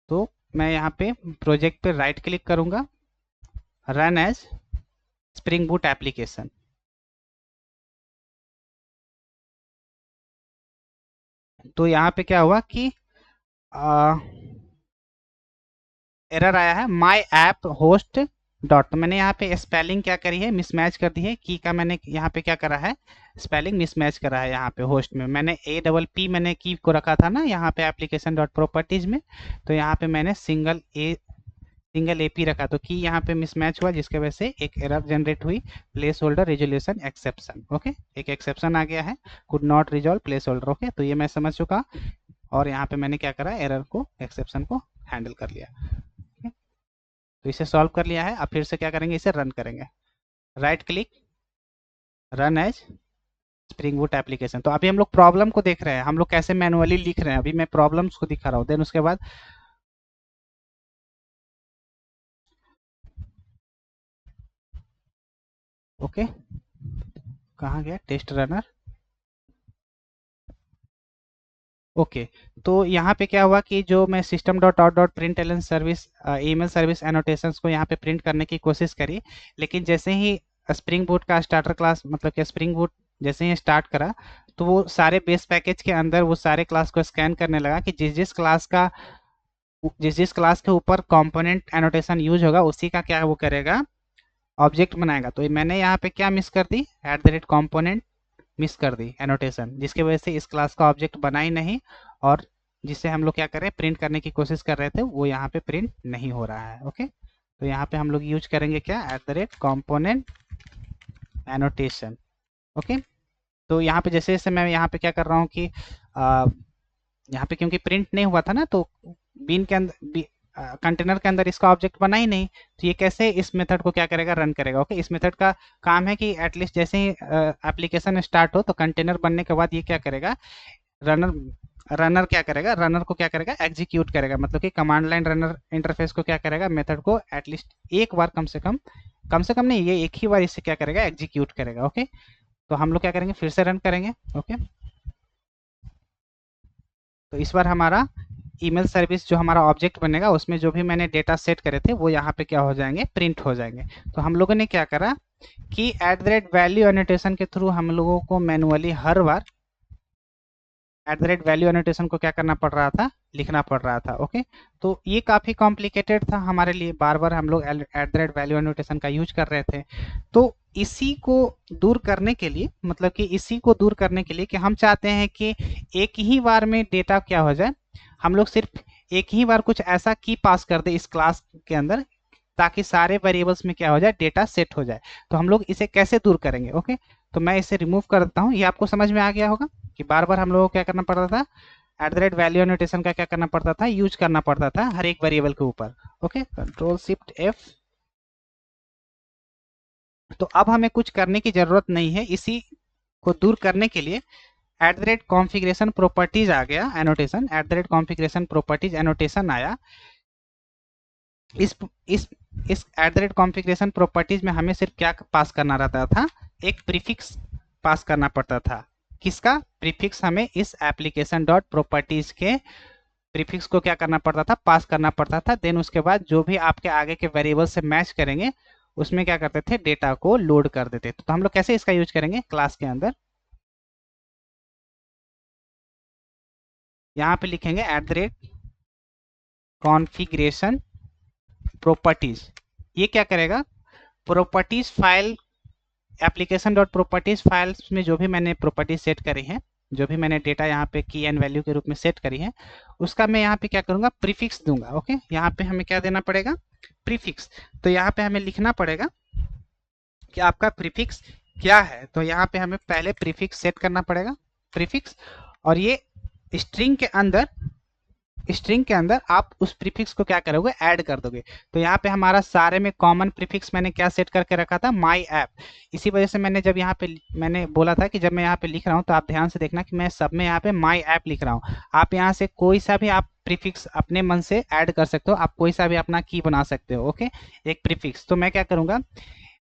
तो मैं यहाँ पे प्रोजेक्ट पे राइट क्लिक करूंगा, run as Spring Boot application. तो यहाँ पे क्या हुआ कि एरर आया है माई ऐप होस्ट डॉट। तो मैंने यहाँ पे स्पेलिंग क्या करी है, मिसमैच कर दी है। की का मैंने यहाँ पे क्या करा है, स्पेलिंग मिसमैच करा है। यहाँ पे होस्ट में मैंने APP मैंने की को रखा था ना यहाँ पे एप्लीकेशन डॉट प्रॉपर्टीज में, तो यहाँ पे मैंने सिंगल AP रखा, तो की यहाँ पे मिसमैच हुआ जिसके वजह से एक एरर जनरेट हुई, place holder resolution exception. Okay, एक एक्सेप्शन आ गया है, could not resolve place holder. Okay, तो ये मैं समझ चुका और यहाँ पे मैंने क्या करा, एरर को, एक्सेप्शन को हैंडल कर लिया। okay? तो इसे सॉल्व कर लिया है। अब फिर से क्या करेंगे, इसे रन करेंगे, right click, run as Spring Boot application. तो अभी हम लोग प्रॉब्लम को देख रहे हैं, हम लोग कैसे मैनुअली लिख रहे हैं, अभी मैं प्रॉब्लम्स को दिखा रहा हूँ। देन उसके बाद ओके, कहाँ गया टेस्ट रनर। ओके, तो यहाँ पे क्या हुआ कि जो मैं system dot out dot println service email service annotations को यहाँ पे प्रिंट करने की कोशिश करी, लेकिन जैसे ही स्प्रिंग बूट का स्टार्टर क्लास मतलब कि स्प्रिंग बूट जैसे ही स्टार्ट करा तो वो सारे बेस पैकेज के अंदर वो सारे क्लास को स्कैन करने लगा कि जिस जिस क्लास के ऊपर कंपोनेंट एनोटेशन यूज होगा उसी का क्या वो करेगा, ऑब्जेक्ट बनाएगा। तो मैंने यहाँ पे क्या मिस कर दी, at the rate component miss कर दी एनोटेशन, जिसकी वजह से इस क्लास का ऑब्जेक्ट बना ही नहीं, और जिससे हम लोग क्या कर रहे हैं, प्रिंट करने की कोशिश कर रहे थे, वो यहाँ पे प्रिंट नहीं हो रहा है। ओके, तो यहाँ पे हम लोग यूज करेंगे क्या, eight the rate component annotation. Okay, तो यहाँ पे जैसे जैसे मैं यहाँ पे क्या कर रहा हूँ कि यहाँ पे क्योंकि प्रिंट नहीं हुआ था ना, तो बीन के अंदर कंटेनर के अंदर इसका ऑब्जेक्ट बना ही नहीं, तो ये कैसे इस मेथड को क्या करेगा, रन करेगा। ओके, इस मेथड का काम है कि एटलीस्ट जैसे ही एप्लीकेशन स्टार्ट हो तो कंटेनर बनने के बाद ये क्या करेगा, रनर रनर क्या करेगा, रनर को क्या करेगा, एग्जीक्यूट करेगा। मतलब कि कमांड लाइन रनर इंटरफेस को क्या करेगा, मेथड को एटलीस्ट एक बार कम से कम नहीं, ये एक ही बार इसे क्या करेगा, एग्जीक्यूट करेगा। ओके, तो हम लोग क्या करेंगे, फिर से रन करेंगे। ओके, तो इस बार हमारा ईमेल सर्विस जो हमारा ऑब्जेक्ट बनेगा उसमें जो भी मैंने डेटा सेट करे थे वो यहाँ पे क्या हो जाएंगे, प्रिंट हो जाएंगे। तो हम लोगों ने क्या करा कि eight the rate value annotation के थ्रू हम लोगों को manually her bar at the rate value annotation को क्या करना पड़ रहा था, लिखना पड़ रहा था। ओके, तो ये काफ़ी कॉम्प्लिकेटेड था हमारे लिए, बार बार हम लोग eight the rate value annotation का यूज कर रहे थे। तो इसी को दूर करने के लिए, मतलब कि इसी को दूर करने के लिए कि हम चाहते हैं कि एक ही बार में डेटा क्या हो जाए, हम लोग सिर्फ एक ही बार कुछ ऐसा की पास कर दे इस क्लास के अंदर ताकि सारे वेरिएबल्स में क्या हो जाए, डेटा सेट हो जाए। तो हम लोग इसे कैसे दूर करेंगे। ओके, तो मैं इसे रिमूव कर देता हूँ। ये आपको समझ में आ गया होगा कि बार बार हम लोगों को क्या करना पड़ता था, eight the rate value annotation का क्या करना पड़ता था, यूज करना पड़ता था हर एक वेरिएबल के ऊपर। Okay, control shift F। तो अब हमें कुछ करने की जरूरत नहीं है, इसी को दूर करने के लिए at the rate configuration properties आ गया, annotation at the rate configuration properties annotation आया। इस इस इस at the rate configuration properties में हमें सिर्फ क्या पास करना रहता था, एक प्रीफिक्स पास करना पड़ता था। किसका प्रीफिक्स, हमें इस एप्लीकेशन डॉट प्रॉपर्टीज के प्रीफिक्स को क्या करना पड़ता था, पास करना पड़ता था। देन उसके बाद जो भी आपके आगे के वेरिएबल से मैच करेंगे उसमें क्या करते थे, डेटा को लोड कर देते। तो हम लोग कैसे इसका यूज करेंगे क्लास के अंदर, यहाँ पे लिखेंगे eight the rate configuration properties. ये क्या करेगा, properties file application dot properties files में जो भी मैंने प्रॉपर्टीज सेट करी है, जो भी मैंने डेटा यहाँ पे की एंड वैल्यू के रूप में सेट करी है, उसका मैं यहाँ पे क्या करूँगा, प्रीफिक्स दूंगा। ओके, यहाँ पे हमें क्या देना पड़ेगा, प्रीफिक्स। तो यहाँ पे हमें लिखना पड़ेगा कि आपका प्रीफिक्स क्या है। तो यहाँ पे हमें पहले प्रीफिक्स सेट करना पड़ेगा, प्रीफिक्स, और ये स्ट्रिंग के अंदर स्ट्रिंग के अंदर आप उस प्रीफिक्स को क्या करोगे, ऐड कर दोगे। तो यहाँ पे हमारा सारे में कॉमन प्रीफिक्स मैंने क्या सेट करके रखा था, माई ऐप। इसी वजह से मैंने जब यहाँ पे मैंने बोला था कि जब मैं यहाँ पे लिख रहा हूँ तो आप ध्यान से देखना कि मैं सब में यहाँ पे माई ऐप लिख रहा हूँ। आप यहाँ से कोई सा भी आप प्रीफिक्स अपने मन से ऐड कर सकते हो, आप कोई सा भी अपना की बना सकते हो। ओके, एक प्रीफिक्स तो मैं क्या करूंगा,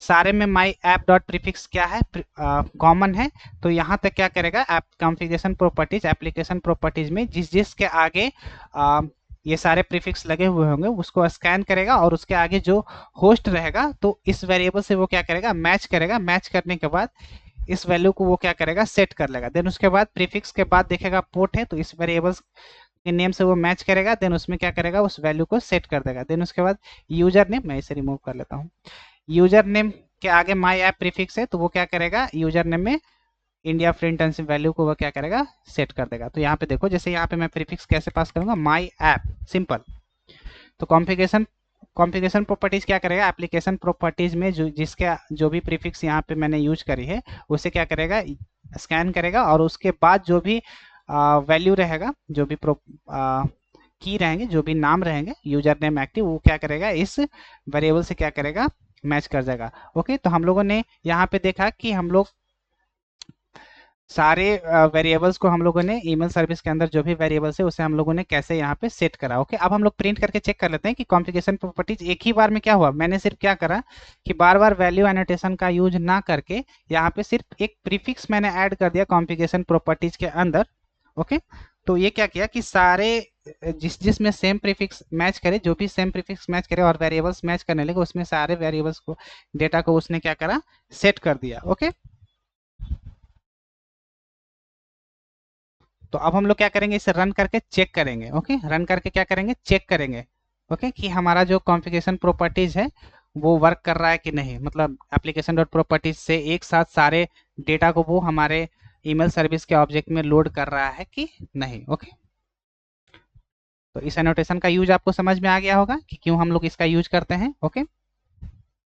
सारे में माई ऐप डॉट प्रीफिक्स क्या है, कॉमन है। तो यहाँ तक क्या करेगा, app configuration properties, application properties में जिस जिस के आगे ये सारे प्रीफिक्स लगे हुए होंगे उसको स्कैन करेगा, और उसके आगे जो होस्ट रहेगा तो इस वेरिएबल से वो क्या करेगा, मैच करेगा। मैच करने के बाद इस वैल्यू को वो क्या करेगा, सेट कर लेगा। देन उसके बाद प्रीफिक्स के बाद देखेगा पोर्ट है, तो इस वेरिएबल्स के नेम से वो मैच करेगा। देन उसमें क्या करेगा, उस वैल्यू को सेट कर देगा। देन उसके बाद यूजर नेम, मैं इसे रिमूव कर लेता हूँ। यूजर नेम के आगे माई ऐप प्रीफिक्स है, तो वो क्या करेगा, यूजर नेम में इंडिया फ्री इंटर्नशिप वैल्यू को वो क्या करेगा, सेट कर देगा। तो यहाँ पे देखो, जैसे यहाँ पे मैं प्रीफिक्स कैसे पास करूंगा, माई ऐप, सिंपल। तो कॉन्फ़िगरेशन कॉन्फ़िगरेशन प्रॉपर्टीज क्या करेगा, एप्लीकेशन प्रॉपर्टीज में जो भी प्रीफिक्स यहाँ पे मैंने यूज करी है उसे क्या करेगा, स्कैन करेगा, और उसके बाद जो भी वैल्यू रहेगा, जो भी की रहेंगे, जो भी नाम रहेंगे यूजर नेम एक्टिव, वो क्या करेगा, इस वेरिएबल से क्या करेगा, मैच कर जाएगा। ओके, तो हम लोगों ने यहाँ पे देखा कि हम लोग सारे वेरिएबल्स को हम लोगों ने ईमेल सर्विस के अंदर जो भी वेरिएबल्स है उसे हम लोगों ने कैसे यहाँ पे सेट करा। ओके, अब हम लोग प्रिंट करके चेक कर लेते हैं कि कॉन्फ़िगरेशन प्रॉपर्टीज एक ही बार में क्या हुआ। मैंने सिर्फ क्या करा कि बार बार वैल्यू एनोटेशन का यूज ना करके यहाँ पे सिर्फ एक प्रीफिक्स मैंने ऐड कर दिया कॉन्फ़िगरेशन प्रॉपर्टीज के अंदर। ओके, तो ये क्या किया कि सारे जिसमें सेम प्रीफिक्स मैच करे, जो भी सेम प्रीफिक्स मैच करे और वेरिएबल्स मैच करने लगे, उसमें सारे वेरिएबल्स को, डेटा को उसने क्या करा, सेट कर दिया। ओके, तो अब हम लोग क्या करेंगे, इसे रन करके चेक करेंगे। ओके, रन करके क्या करेंगे, चेक करेंगे। ओके, कि हमारा जो कॉन्फ़िगरेशन प्रॉपर्टीज है वो वर्क कर रहा है कि नहीं, मतलब एप्लीकेशन डॉट प्रॉपर्टीज से एक साथ सारे डेटा को वो हमारे ईमेल सर्विस के ऑब्जेक्ट में लोड कर रहा है कि नहीं। ओके, तो इस एनोटेशन का यूज आपको समझ में आ गया होगा कि क्यों हम लोग इसका यूज करते हैं। ओके,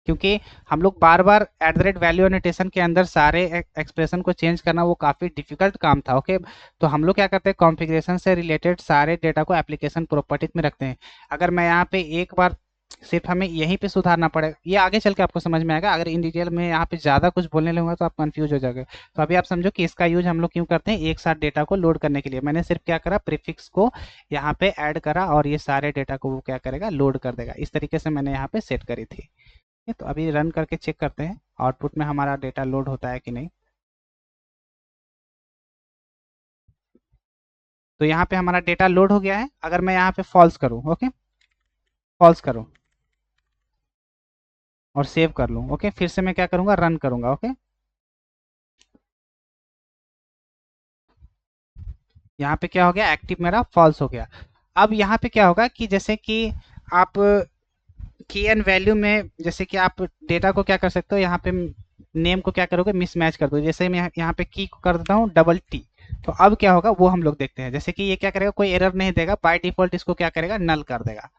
क्योंकि हम लोग बार बार at the rate value annotation के अंदर सारे एक्सप्रेशन को चेंज करना वो काफ़ी डिफिकल्ट काम था। ओके, तो हम लोग क्या करते हैं, कॉन्फ़िगरेशन से रिलेटेड सारे डेटा को एप्लीकेशन प्रॉपर्टीज में रखते हैं। अगर मैं यहाँ पे एक बार सिर्फ हमें यहीं पे सुधारना पड़ेगा, ये आगे चल के आपको समझ में आएगा। अगर इन डिटेल में यहाँ पे ज़्यादा कुछ बोलने लगूंगा तो आप कंफ्यूज हो जाओगे। तो अभी आप समझो कि इसका यूज हम लोग क्यों करते हैं, एक साथ डेटा को लोड करने के लिए। मैंने सिर्फ क्या करा, प्रीफिक्स को यहाँ पे ऐड करा और ये सारे डेटा को वो क्या करेगा, लोड कर देगा। इस तरीके से मैंने यहाँ पे सेट करी थी। तो अभी रन करके चेक करते हैं आउटपुट में हमारा डेटा लोड होता है कि नहीं। तो यहाँ पे हमारा डेटा लोड हो गया है। अगर मैं यहाँ पे फॉल्स करूँ, ओके, फॉल्स करूँ और सेव कर लूँ, ओके, फिर से मैं क्या करूँगा, रन करूँगा। ओके, यहाँ पे क्या हो गया, एक्टिव मेरा फॉल्स हो गया। अब यहाँ पे क्या होगा कि जैसे कि आप की एंड वैल्यू में, जैसे कि आप डेटा को क्या कर सकते हो, यहाँ पे नेम को क्या करोगे, मिसमैच कर दो। जैसे मैं यहाँ पे की को कर देता हूँ डबल टी, तो अब क्या होगा वो हम लोग देखते हैं। जैसे कि ये क्या करेगा, कोई एरर नहीं देगा, बाय डिफॉल्ट इसको क्या करेगा, नल कर देगा,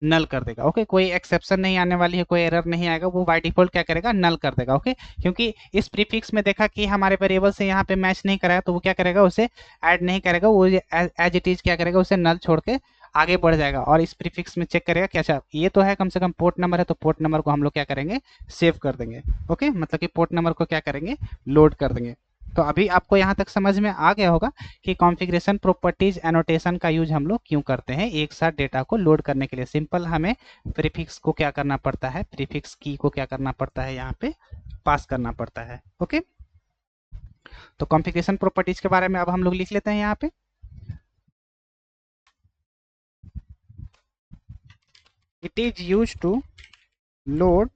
नल कर देगा। ओके, कोई एक्सेप्शन नहीं आने वाली है, कोई एरर नहीं आएगा, वो बाय डिफॉल्ट क्या करेगा, नल कर देगा। ओके, क्योंकि इस प्रीफिक्स में देखा कि हमारे वेरिएबल से यहाँ पे मैच नहीं कराया, तो वो क्या करेगा, उसे ऐड नहीं करेगा, वो एज इट इज क्या करेगा, उसे नल छोड़ के आगे बढ़ जाएगा और इस प्रीफिक्स में चेक करेगा कि अच्छा ये तो है, कम से कम पोर्ट नंबर है, तो पोर्ट नंबर को हम लोग क्या करेंगे, सेव कर देंगे। ओके, मतलब कि पोर्ट नंबर को क्या करेंगे, लोड कर देंगे। तो अभी आपको यहाँ तक समझ में आ गया होगा कि कॉन्फ़िगरेशन प्रॉपर्टीज एनोटेशन का यूज हम लोग क्यों करते हैं, एक साथ डेटा को लोड करने के लिए। सिंपल हमें प्रीफिक्स को क्या करना पड़ता है, प्रीफिक्स की को क्या करना पड़ता है, यहाँ पे पास करना पड़ता है। ओके, तो कॉन्फ़िगरेशन प्रॉपर्टीज के बारे में अब हम लोग लिख लेते हैं यहाँ पे। It is use to load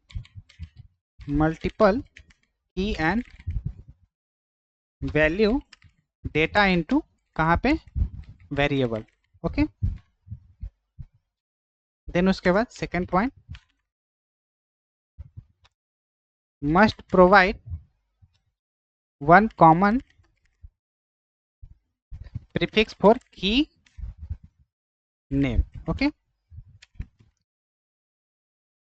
multiple key and value data into कहाँ पे, वेरिएबल। ओके, देन उसके बाद second point, must provide one common prefix for key name. Okay,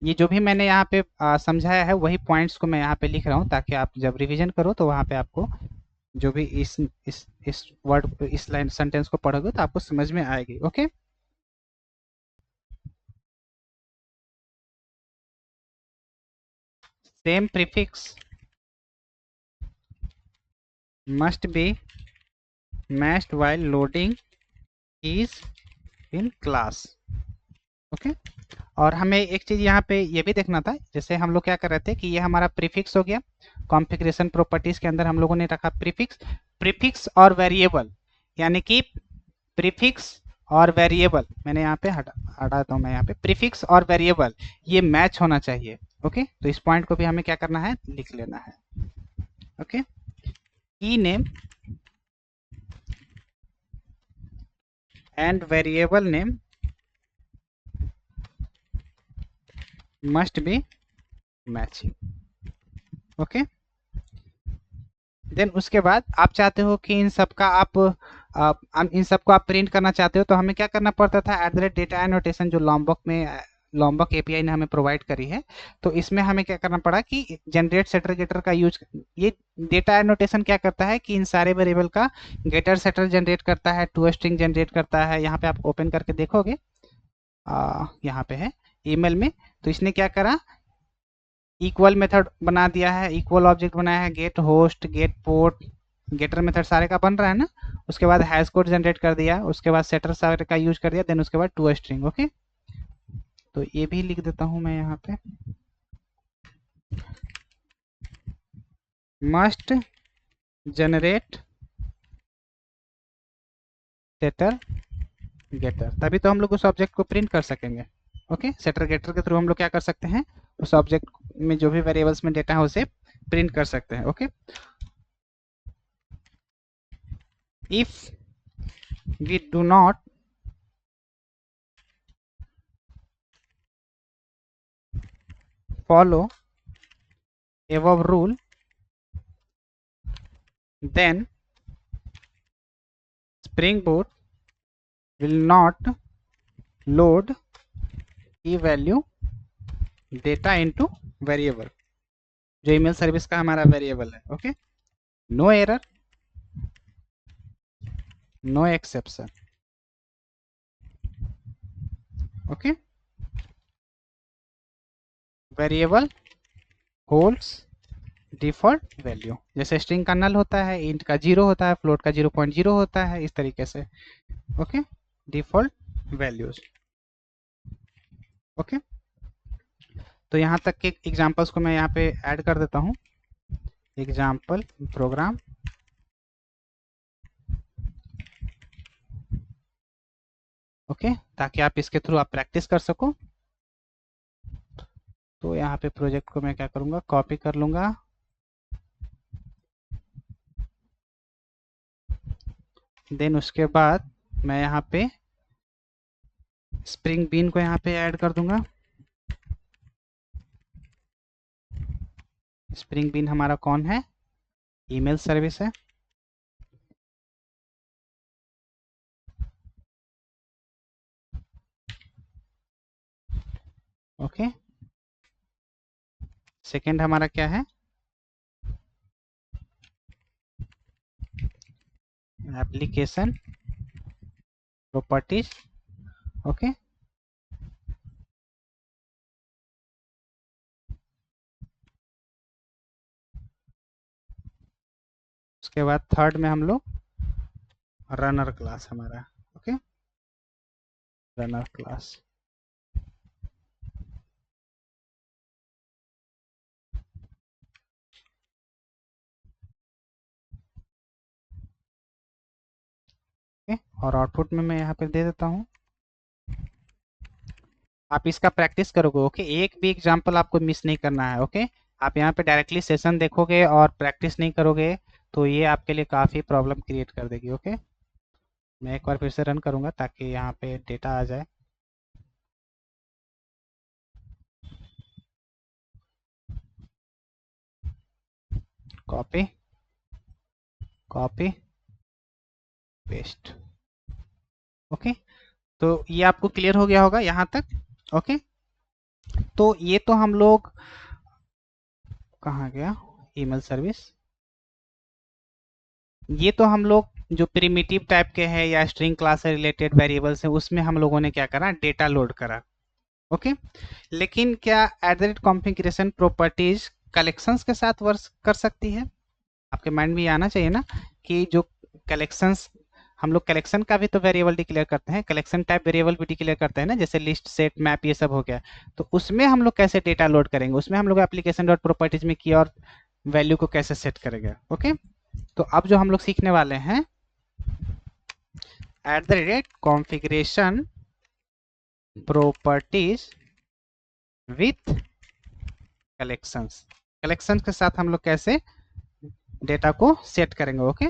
ये जो भी मैंने यहाँ पे समझाया है वही पॉइंट्स को मैं यहाँ पे लिख रहा हूँ, ताकि आप जब रिवीजन करो तो वहाँ पे आपको जो भी इस वर्ड इस लाइन सेंटेंस को पढ़ोगे तो आपको समझ में आएगी। Okay, same prefix must be matched while loading keys in class। Okay, और हमें एक चीज यहाँ पे ये भी देखना था, जैसे हम लोग क्या कर रहे थे कि ये हमारा प्रीफिक्स हो गया, कॉन्फ़िगरेशन प्रॉपर्टीज के अंदर हम लोगों ने रखा प्रीफिक्स। प्रीफिक्स और वेरिएबल, यानी कि प्रीफिक्स और वेरिएबल, मैंने यहाँ पे हटाता हूँ मैं यहाँ पे, प्रीफिक्स और वेरिएबल ये मैच होना चाहिए। ओके, तो इस पॉइंट को भी हमें क्या करना है, लिख लेना है। Okay, key name and variable name must be matching. Okay, then उसके बाद आप चाहते हो कि इन सब का इन सबको आप प्रिंट करना चाहते हो, तो हमें क्या करना पड़ता था, @डेटा एनोटेशन जो लॉम्बॉक एपीआई ने हमें प्रोवाइड करी है, तो इसमें हमें क्या करना पड़ा कि जनरेट सेटर गेटर का यूज। ये डेटा एनोटेशन क्या करता है कि इन सारे वेरिएबल का गेटर सेटर जनरेट करता है, टू स्ट्रिंग जनरेट करता है। यहाँ पे आप ओपन करके देखोगे, यहाँ पे है ईमेल में, तो इसने क्या करा, इक्वल मेथड बना दिया है, इक्वल ऑब्जेक्ट बनाया है, get host, get port, getter method सारे का बन रहा है ना। उसके बाद हैश कोड जनरेट कर दिया, उसके बाद सेटर सारे का यूज कर दिया, देन उसके बाद टू स्ट्रिंग। ओके, तो ये भी लिख देता हूं मैं यहाँ पे, मस्ट जनरेट सेटर गेटर, तभी तो हम लोग उस ऑब्जेक्ट को प्रिंट कर सकेंगे। ओके, सेटर गेटर के थ्रू हम लोग क्या कर सकते हैं, उस ऑब्जेक्ट में जो भी वेरिएबल्स में डेटा है उसे प्रिंट कर सकते हैं। Okay, if we do not follow above rule, then Spring Boot will not load key value data into variable, जो ईमेल सर्विस का हमारा वेरिएबल है। Okay, no error, no exception. Okay, variable holds default value, जैसे string का null होता है, int का 0 होता है, फ्लोट का 0.0 होता है, इस तरीके से। Okay, default values. ओके, तो यहाँ तक के एग्जांपल्स को मैं यहाँ पे ऐड कर देता हूँ, एग्जाम्पल प्रोग्राम। ओके, ताकि आप इसके थ्रू आप प्रैक्टिस कर सको। तो यहाँ पे प्रोजेक्ट को मैं क्या करूँगा, कॉपी कर लूँगा, देन उसके बाद मैं यहाँ पे स्प्रिंग बीन को यहाँ पे ऐड कर दूंगा। स्प्रिंग बीन हमारा कौन है, ईमेल सर्विस है। ओके, सेकंड हमारा क्या है, एप्लीकेशन प्रॉपर्टीज। ओके, उसके बाद थर्ड में हम लोग रनर क्लास हमारा। Okay, runner class. ओके, और आउटपुट में मैं यहाँ पे दे देता हूँ। आप इसका प्रैक्टिस करोगे। ओके, एक भी एग्जाम्पल आपको मिस नहीं करना है। ओके, आप यहाँ पे डायरेक्टली सेशन देखोगे और प्रैक्टिस नहीं करोगे तो ये आपके लिए काफ़ी प्रॉब्लम क्रिएट कर देगी। ओके, मैं एक बार फिर से रन करूँगा ताकि यहाँ पे डेटा आ जाए। Copy copy paste. ओके, तो ये आपको क्लियर हो गया होगा यहाँ तक। ओके, तो ये तो हम लोग, कहाँ गया ईमेल सर्विस, ये तो हम लोग जो प्रिमिटिव टाइप के हैं या स्ट्रिंग क्लास से रिलेटेड वेरिएबल्स हैं उसमें हम लोगों ने क्या करा, डेटा लोड करा। ओके, लेकिन क्या eight the rate configuration properties collections के साथ वर्क कर सकती है? आपके माइंड में ये आना चाहिए ना कि जो कलेक्शंस, हम लोग कलेक्शन का भी तो वेरिएबल डिक्लेयर करते हैं, कलेक्शन टाइप वेरिएबल भी डिक्लेयर करते हैं ना, जैसे लिस्ट, सेट, मैप, ये सब हो गया। तो उसमें हम लोग कैसे डेटा लोड करेंगे, उसमें हम लोग एप्लीकेशन डॉट प्रॉपर्टीज में की और वैल्यू को कैसे सेट करेंगे। ओके, तो अब जो हम लोग सीखने वाले हैं, eight the rate configuration properties with collections, collections के साथ हम लोग कैसे डेटा को सेट करेंगे। ओके,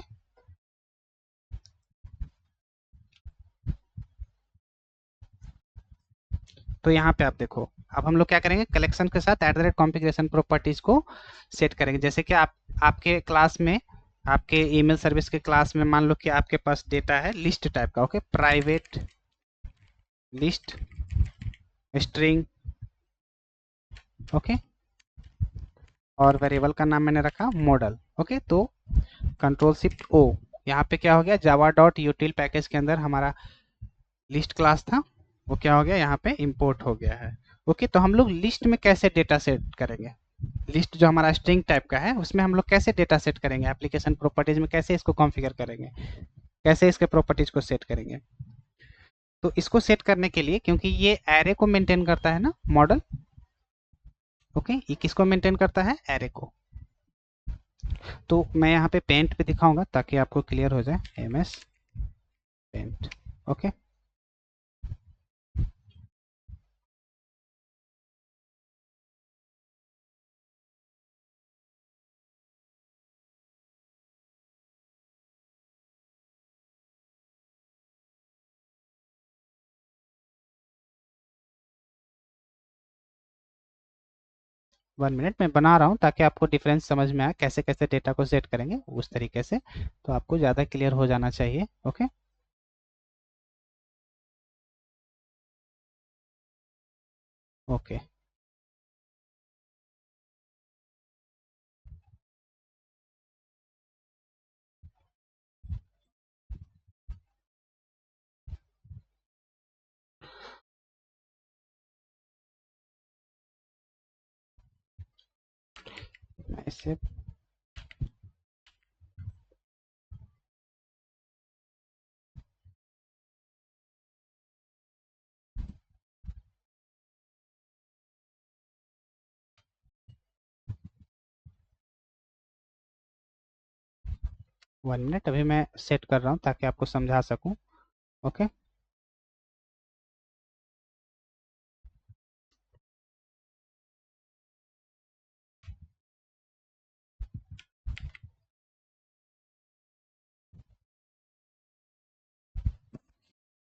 तो यहाँ पे आप देखो, अब हम लोग क्या करेंगे, कलेक्शन के साथ eight the rate configuration properties को सेट करेंगे। जैसे कि आप आपके क्लास में, आपके ईमेल सर्विस के क्लास में मान लो कि आपके पास डेटा है लिस्ट टाइप का। Okay, private list string. Okay, और वेरिएबल का नाम मैंने रखा मॉडल। ओके, तो कंट्रोल शिफ्ट ओ, यहाँ पे क्या हो गया, जावा डॉट यूटिल पैकेज के अंदर हमारा लिस्ट क्लास था, वो क्या हो गया, यहाँ पे इंपोर्ट हो गया है। ओके, तो हम लोग लिस्ट में कैसे डेटा सेट करेंगे, लिस्ट जो हमारा स्ट्रिंग टाइप का है उसमें हम लोग कैसे डेटा सेट करेंगे, एप्लीकेशन प्रॉपर्टीज में कैसे इसको कॉन्फ़िगर करेंगे, कैसे इसके प्रॉपर्टीज को सेट करेंगे। तो इसको सेट करने के लिए, क्योंकि ये एरे को मेंटेन करता है ना मॉडल। ओके, ये किसको मेंटेन करता है, एरे को। तो मैं यहाँ पे पेंट पे दिखाऊंगा ताकि आपको क्लियर हो जाए, एमएस पेंट। ओके, 1 मिनट में बना रहा हूँ ताकि आपको डिफरेंस समझ में आए, कैसे कैसे डेटा को सेट करेंगे उस तरीके से, तो आपको ज़्यादा क्लियर हो जाना चाहिए। ओके, ओके, 1 मिनट अभी मैं सेट कर रहा हूँ ताकि आपको समझा सकूँ। Okay,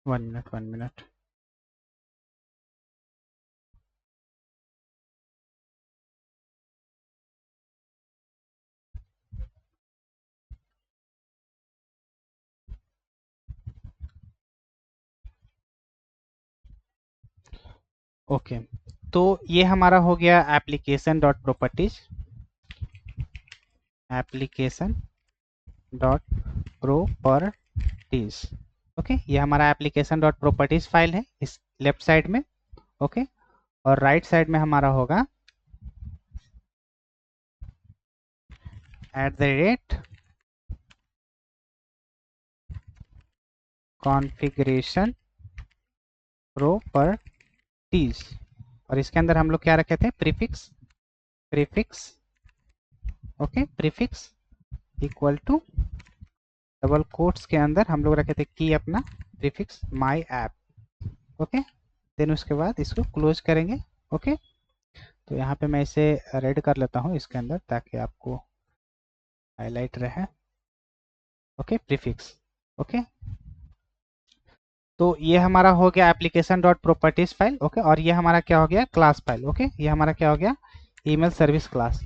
1 minute, 1 minute. ओके, तो ये हमारा हो गया application dot properties, application dot properties. Okay, ये हमारा एप्लीकेशन डॉट प्रॉपर्टीज फाइल है इस लेफ्ट साइड में। ओके, और राइट साइड में हमारा होगा at the rate configuration properties, और इसके अंदर हम लोग क्या रखे थे, prefix, prefix. Okay, prefix equal to double quotes के अंदर हम लोग रखे थे की अपना prefix my app. Okay, then उसके बाद इसको क्लोज करेंगे। ओके, तो यहाँ पे मैं इसे रेड कर लेता हूँ इसके अंदर ताकि आपको हाईलाइट रहे। Okay, prefix. ओके, तो ये हमारा हो गया application dot properties file. Okay, और ये हमारा क्या हो गया, क्लास फाइल। ओके, ये हमारा क्या हो गया, ईमेल सर्विस क्लास,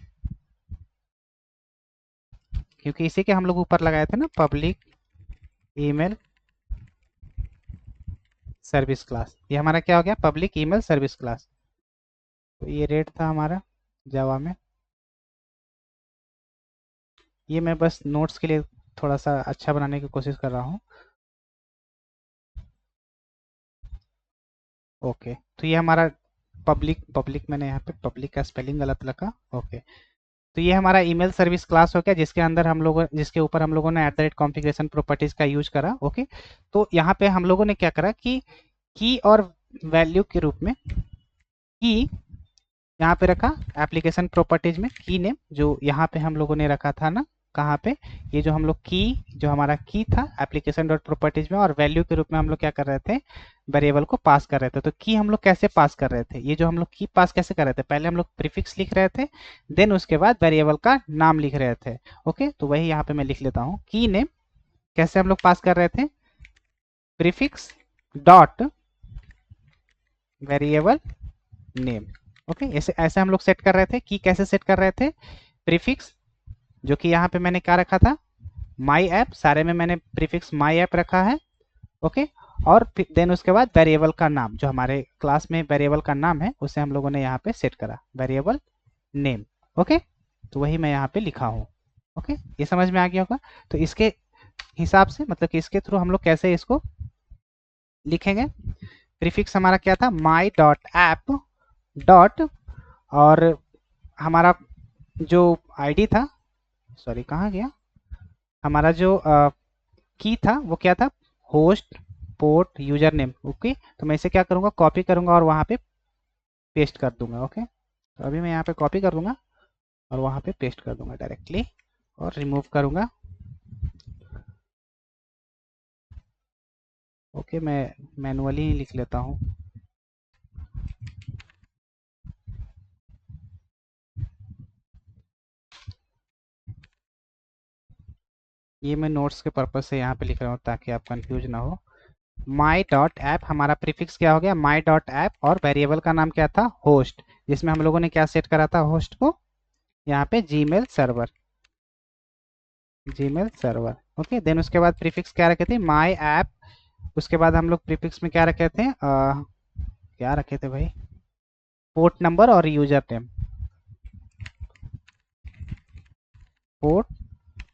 क्योंकि इसी के हम लोग ऊपर लगाए थे ना, पब्लिक ईमेल सर्विस क्लास। ये हमारा क्या हो गया, पब्लिक ईमेल सर्विस क्लास। तो ये रेड था हमारा जावा में, ये मैं बस नोट्स के लिए थोड़ा सा अच्छा बनाने की कोशिश कर रहा हूँ। ओके, तो ये हमारा पब्लिक पब्लिक मैंने यहाँ पे पब्लिक का स्पेलिंग गलत लगा। ओके, तो ये हमारा ईमेल सर्विस क्लास हो गया, जिसके अंदर हम लोगों जिसके ऊपर हम लोगों ने @कॉन्फ़िगरेशन प्रॉपर्टीज का यूज करा। ओके, तो यहाँ पे हम लोगों ने क्या करा कि की और वैल्यू के रूप में की यहाँ पे रखा एप्लीकेशन प्रॉपर्टीज में की नेम, जो यहाँ पे हम लोगों ने रखा था ना, कहाँ पे, ये जो हम लोग की, जो हमारा की था एप्लीकेशन डॉट प्रॉपर्टीज में, और वैल्यू के रूप में हम लोग क्या कर रहे थे, वेरिएबल को पास कर रहे थे। तो की हम लोग कैसे पास कर रहे थे, ये जो हम लोग की पास कैसे कर रहे थे, पहले हम लोग प्रीफिक्स लिख रहे थे, देन उसके बाद वेरिएबल का नाम लिख रहे थे। ओके, तो वही यहाँ पे मैं लिख लेता हूँ, की नेम कैसे हम लोग पास कर रहे थे, prefix dot variable name. Okay, ऐसे ऐसे हम लोग सेट कर रहे थे। की कैसे सेट कर रहे थे, प्रीफिक्स, जो कि यहाँ पे मैंने क्या रखा था, माई ऐप, सारे में मैंने प्रीफिक्स माई ऐप रखा है। ओके, और देन उसके बाद वेरिएबल का नाम, जो हमारे क्लास में वेरिएबल का नाम है, उसे हम लोगों ने यहाँ पे सेट करा, वेरिएबल नेम। ओके, तो वही मैं यहाँ पे लिखा हूँ। ओके, ये समझ में आ गया होगा। तो इसके हिसाब से, मतलब कि इसके थ्रू हम लोग कैसे इसको लिखेंगे, प्रीफिक्स हमारा क्या था, माई डॉट ऐप डॉट, और हमारा जो आईडी था, सॉरी कहाँ गया, हमारा जो की था वो क्या था, host port user name. Okay, तो मैं इसे क्या करूँगा, कॉपी करूँगा और वहाँ पे पेस्ट कर दूंगा। ओके, तो अभी मैं यहाँ पे कॉपी कर दूंगा और वहाँ पे पेस्ट कर दूंगा डायरेक्टली, और रिमूव करूँगा। ओके, मैं मैनुअली ही लिख लेता हूँ। ये मैं नोट्स के पर्पज से यहाँ पे लिख रहा हूँ ताकि आप कंफ्यूज ना हो। माई डॉट ऐप, हमारा प्रीफिक्स क्या हो गया, माई डॉट ऐप, और वेरिएबल का नाम क्या था, होस्ट, जिसमें हम लोगों ने क्या सेट करा था, होस्ट को यहाँ पे Gmail server, Gmail server. Okay, then उसके बाद प्रीफिक्स क्या रखे थे, माई ऐप, उसके बाद हम लोग प्रीफिक्स में क्या रखे थे, क्या रखे थे भाई, पोर्ट नंबर और यूजर नेम। पोर्ट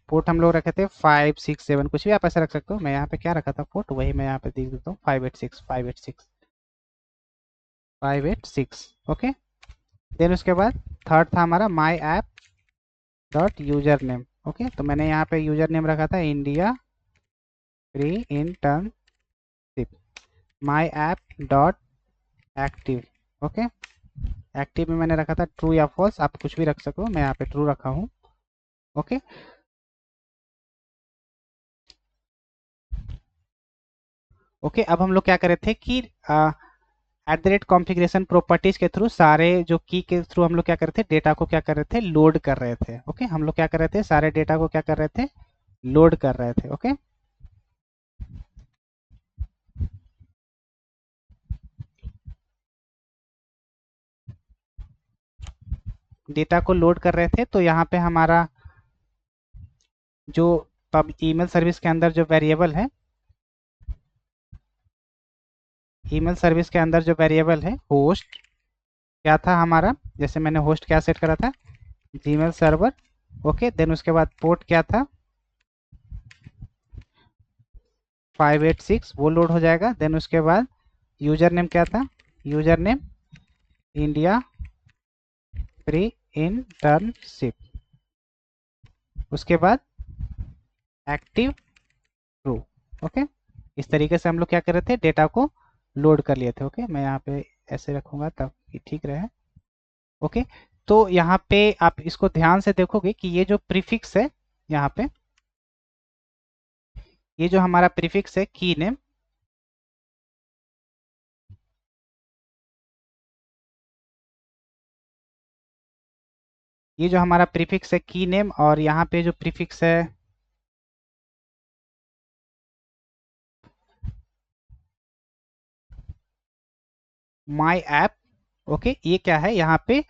पोर्ट हम लोग रखे थे 567, कुछ भी आप ऐसा रख सकते हो। मैं यहाँ पे क्या रखा था पोर्ट, वही मैं यहाँ पे देख देता हूँ, 586। ओके, देन उसके बाद थर्ड था हमारा my app dot user name. Okay, तो मैंने यहाँ पे यूजर नेम रखा था India pre internship. My app dot active. Okay, active में मैंने रखा था ट्रू या फॉल्स, आप कुछ भी रख सको, मैं यहाँ पे ट्रू रखा हूँ। ओके, ओके, अब हम लोग क्या कर रहे थे कि @कॉन्फ़िगरेशन प्रॉपर्टीज के थ्रू सारे जो की के थ्रू हम लोग क्या कर रहे थे, डेटा को क्या कर रहे थे, लोड कर रहे थे। ओके, हम लोग क्या कर रहे थे, सारे डेटा को क्या कर रहे थे, लोड कर रहे थे। ओके, डेटा को लोड कर रहे थे, तो यहाँ पे हमारा जो पब ईमेल सर्विस के अंदर जो वेरिएबल है, ईमेल सर्विस के अंदर जो वेरिएबल है होस्ट, क्या था हमारा, जैसे मैंने होस्ट क्या सेट करा था, जीमेल सर्वर। ओके, देन उसके बाद पोर्ट क्या था, 586, वो लोड हो जाएगा। देन उसके बाद यूजर नेम क्या था, user name India pre internship, उसके बाद एक्टिव ट्रू। ओके, इस तरीके से हम लोग क्या कर रहे थे, डेटा को लोड कर लिए थे। ओके, मैं यहाँ पे ऐसे रखूंगा ताकि ठीक रहे। ओके, तो यहाँ पे आप इसको ध्यान से देखोगे कि ये जो प्रीफिक्स है, यहाँ पे ये जो हमारा प्रीफिक्स है की नेम, ये जो हमारा प्रीफिक्स है की नेम, और यहाँ पे जो प्रीफिक्स है माई ऐप। ओके, ये क्या है, यहाँ पे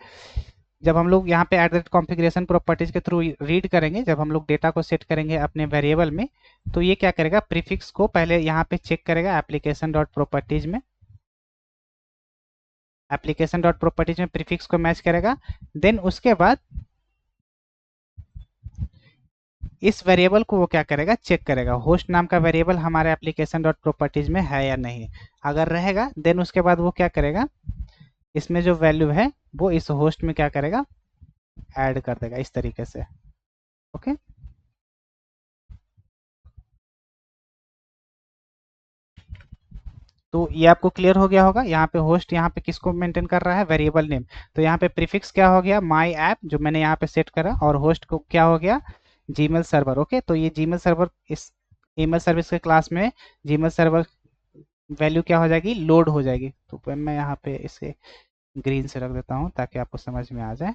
जब हम लोग यहाँ पे @कॉन्फ़िगरेशन प्रॉपर्टीज के थ्रू रीड करेंगे, जब हम लोग डेटा को सेट करेंगे अपने वेरिएबल में, तो ये क्या करेगा, प्रीफिक्स को पहले यहाँ पे चेक करेगा एप्लीकेशन डॉट प्रॉपर्टीज में, एप्लीकेशन डॉट प्रॉपर्टीज में प्रीफिक्स को मैच करेगा। देन उसके बाद इस वेरिएबल को वो क्या करेगा, चेक करेगा होस्ट नाम का वेरिएबल हमारे एप्लीकेशन डॉट प्रॉपर्टीज में है या नहीं। अगर रहेगा देन उसके बाद वो क्या करेगा, इसमें जो वैल्यू है वो इस होस्ट में क्या करेगा, ऐड कर देगा इस तरीके से। ओके, तो ये आपको क्लियर हो गया होगा। यहाँ पे होस्ट यहाँ पे किसको मेंटेन कर रहा है, वेरिएबल नेम। तो यहाँ पे प्रीफिक्स क्या हो गया, माई ऐप जो मैंने यहाँ पे सेट करा, और होस्ट को क्या हो गया, जीमेल सर्वर। ओके, तो ये जीमेल सर्वर इस ईमेल सर्विस के क्लास में जीमेल सर्वर वैल्यू क्या हो जाएगी, लोड हो जाएगी। तो मैं यहाँ पे इसे ग्रीन से रख देता हूँ ताकि आपको समझ में आ जाए।